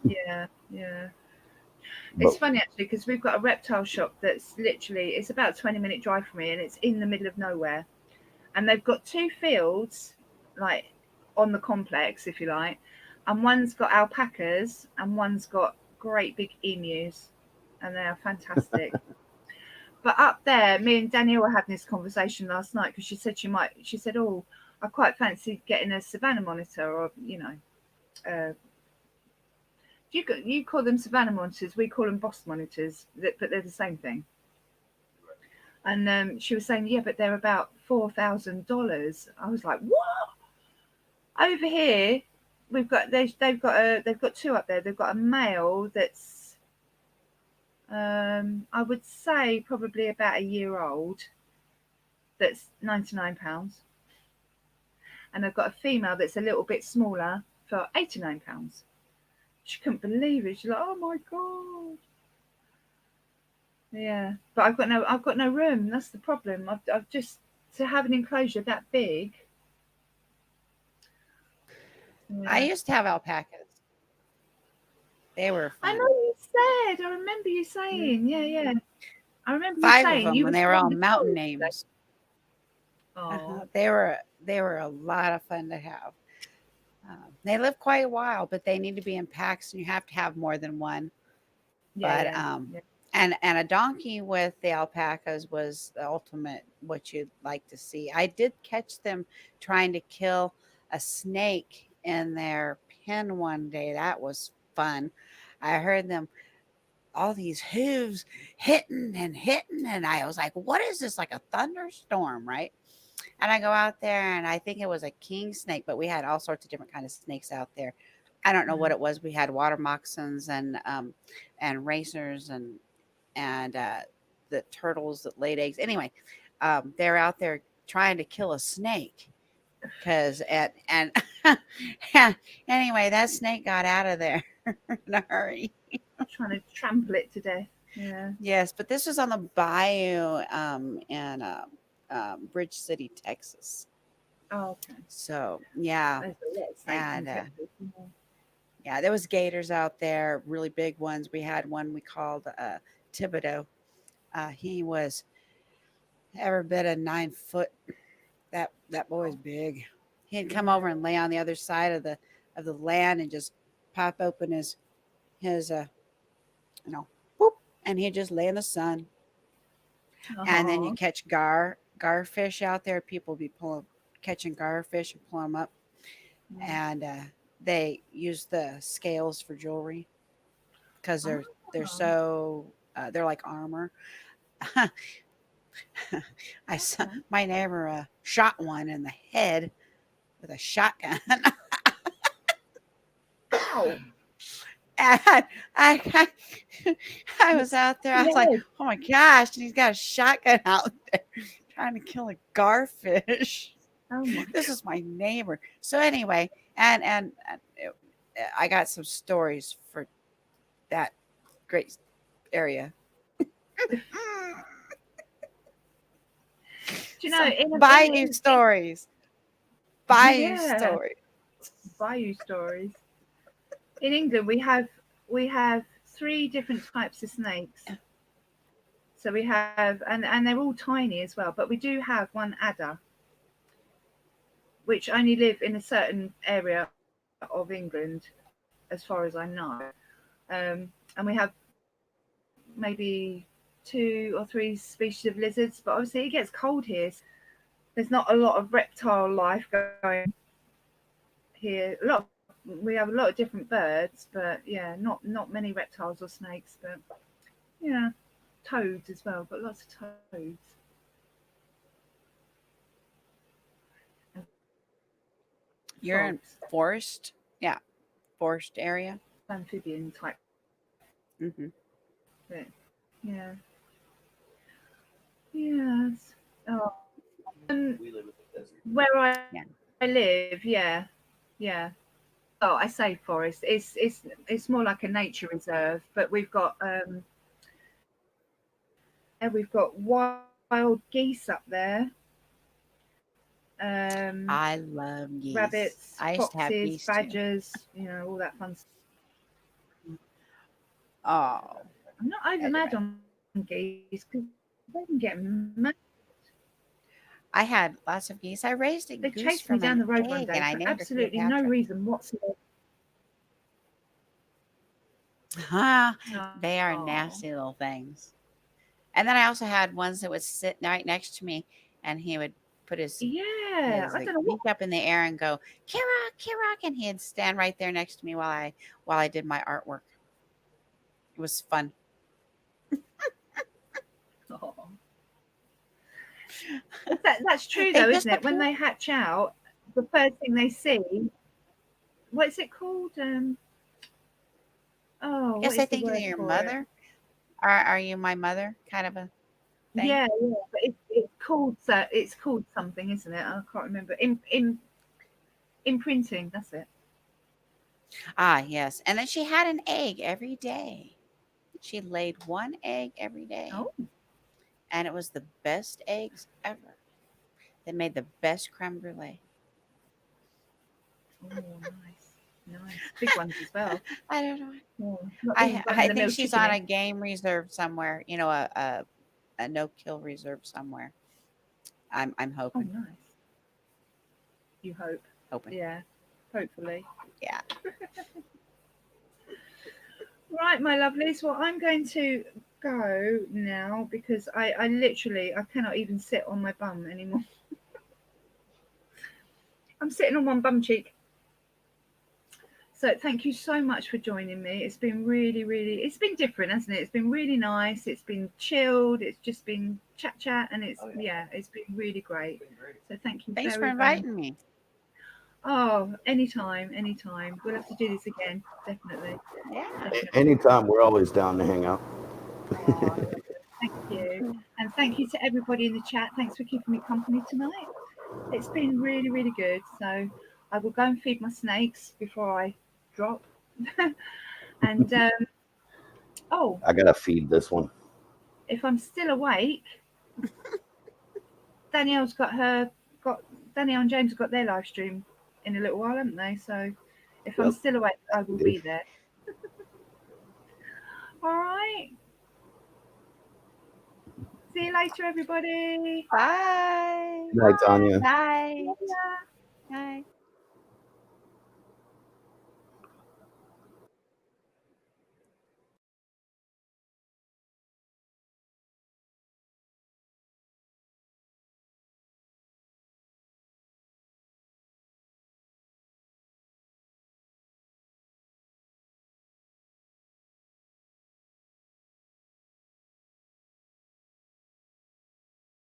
Yeah, yeah. It's But funny actually because we've got a reptile shop that's literally it's about a 20-minute drive from me and it's in the middle of nowhere. And they've got two fields like on the complex, if you like, and one's got alpacas and one's got great big emus, and they are fantastic. But up there, me and Danielle were having this conversation last night because she said, oh, I quite fancy getting a savannah monitor or, uh, you call them savannah monitors, we call them boss monitors, but they're the same thing. And she was saying, yeah, but they're about $4,000. I was like, what? Over here, they've got two up there. They've got a male that's I would say probably about a year old. That's £99, and I've got a female that's a little bit smaller for £89. She couldn't believe it. She's like, oh my god. Yeah, but I've got no room. That's the problem. I've just to have an enclosure that big. I Yeah. used to have alpacas. They were I know fun. you said. I remember you saying. Yeah, Mhm. yeah. I remember you 5 of saying them, you were and they were all telling the mountain story today. names. Oh, They were a lot of fun to have. They live quite a while, but they need to be in packs, and you have to have more than one. yeah, But yeah, yeah. and a donkey with the alpacas was the ultimate what you'd like to see. I did catch them trying to kill a snake in their pen one day. That was fun. I heard them all these hooves hitting, and I was like, "What is this? Like a thunderstorm, right?" And I go out there, and I think it was a king snake, but we had all sorts of different kind of snakes out there. I don't know what it was. We had water moccasins and racers and the turtles that laid eggs. Anyway, they're out there trying to kill a snake because and anyway, that snake got out of there in a hurry. Trying to trample it to death. Yeah. Yes, but this was on the bayou in Bridge City, Texas. Oh, okay. So yeah, There's a lot of snakes in and Texas. yeah, there was gators out there, really big ones. We had one we called Thibodeau. He was every bit of 9 foot. That boy's big. He'd come over and lay on the other side of the land and just pop open his whoop, and he'd just lay in the sun. And then you catch garfish out there. People be catching garfish and pull them up, and they use the scales for jewelry because they're so they're like armor. I saw my neighbor shot one in the head with a shotgun. Ow. And I was out there. I was like, oh my gosh. And he's got a shotgun out there trying to kill a garfish. Oh my. This is my neighbor. So anyway, and I got some stories for that great area. Do you know, bayou stories. Bayou Yeah. stories. Bayou stories. In England, we have 3 different types of snakes. So we have, and they're all tiny as well. But we do have one adder, which only live in a certain area of England, as far as I know. And we have maybe 2 or 3 species of lizards. But obviously, it gets cold here. So there's not a lot of reptile life going here. We have a lot of different birds, but yeah, not many reptiles or snakes, but yeah, toads as well. Got lots of toads. You're in forest, yeah, forest area, amphibian type. Mm-hmm. But, yeah. Yes. Oh. Where I live, yeah. Oh, I say forest. It's more like a nature reserve, but we've got wild geese up there. I love geese. Rabbits, I used to have foxes, geese too. badgers, all that fun stuff. Oh, I'm not over mad on geese because they can get mad. I had lots of geese. I raised a They goose chased me from down an the road one egg, day and I for named absolutely her no Cleopatra. reason whatsoever. They are nasty little things. And then I also had ones that would sit right next to me, and he would put his Yeah, I don't know beak up in the air and go, Kira, Kira, and he'd stand right there next to me while I did my artwork. It was fun. what. That's true though, isn't it? When they hatch out, the first thing they see, what is it called? Oh, Yes, what I is the think word you're your for mother. it? Are you my mother? Kind of a thing. Yeah, but it's called something, isn't it? I can't remember. Imprinting. That's it. Ah, yes. And then she had an egg every day. She laid one egg every day. Oh, And it was the best eggs ever. They made the best creme brulee. nice, big ones as well. I don't know. Not I the think milk she's chicken on a egg. game reserve somewhere. A no kill reserve somewhere. I'm Oh, hoping. nice. You hope. Hoping. Yeah, hopefully. Yeah. Right, my lovelies. Well, I'm going to go now because I literally I cannot even sit on my bum anymore. I'm sitting on one bum cheek. So thank you so much for joining me. It's been really, it's been different, hasn't it? It's been really nice. It's been chilled. It's just been chat, and it's it's been really great. So thank you. Thanks for very inviting me. Oh, anytime. We'll have to do this again, definitely. Yeah. Anytime, we're always down to hang out. Oh, thank you. And thank you to everybody in the chat. Thanks for keeping me company tonight. It's been really, really good. So I will go and feed my snakes before I drop. And oh, I gotta feed this one. if I'm still awake, Danielle and James have got their live stream in a little while, haven't they? So if I'm Yep. still awake, I will They be do. there. All right. See you later, everybody. Bye. Night, Tanya. Bye. Yeah. Bye.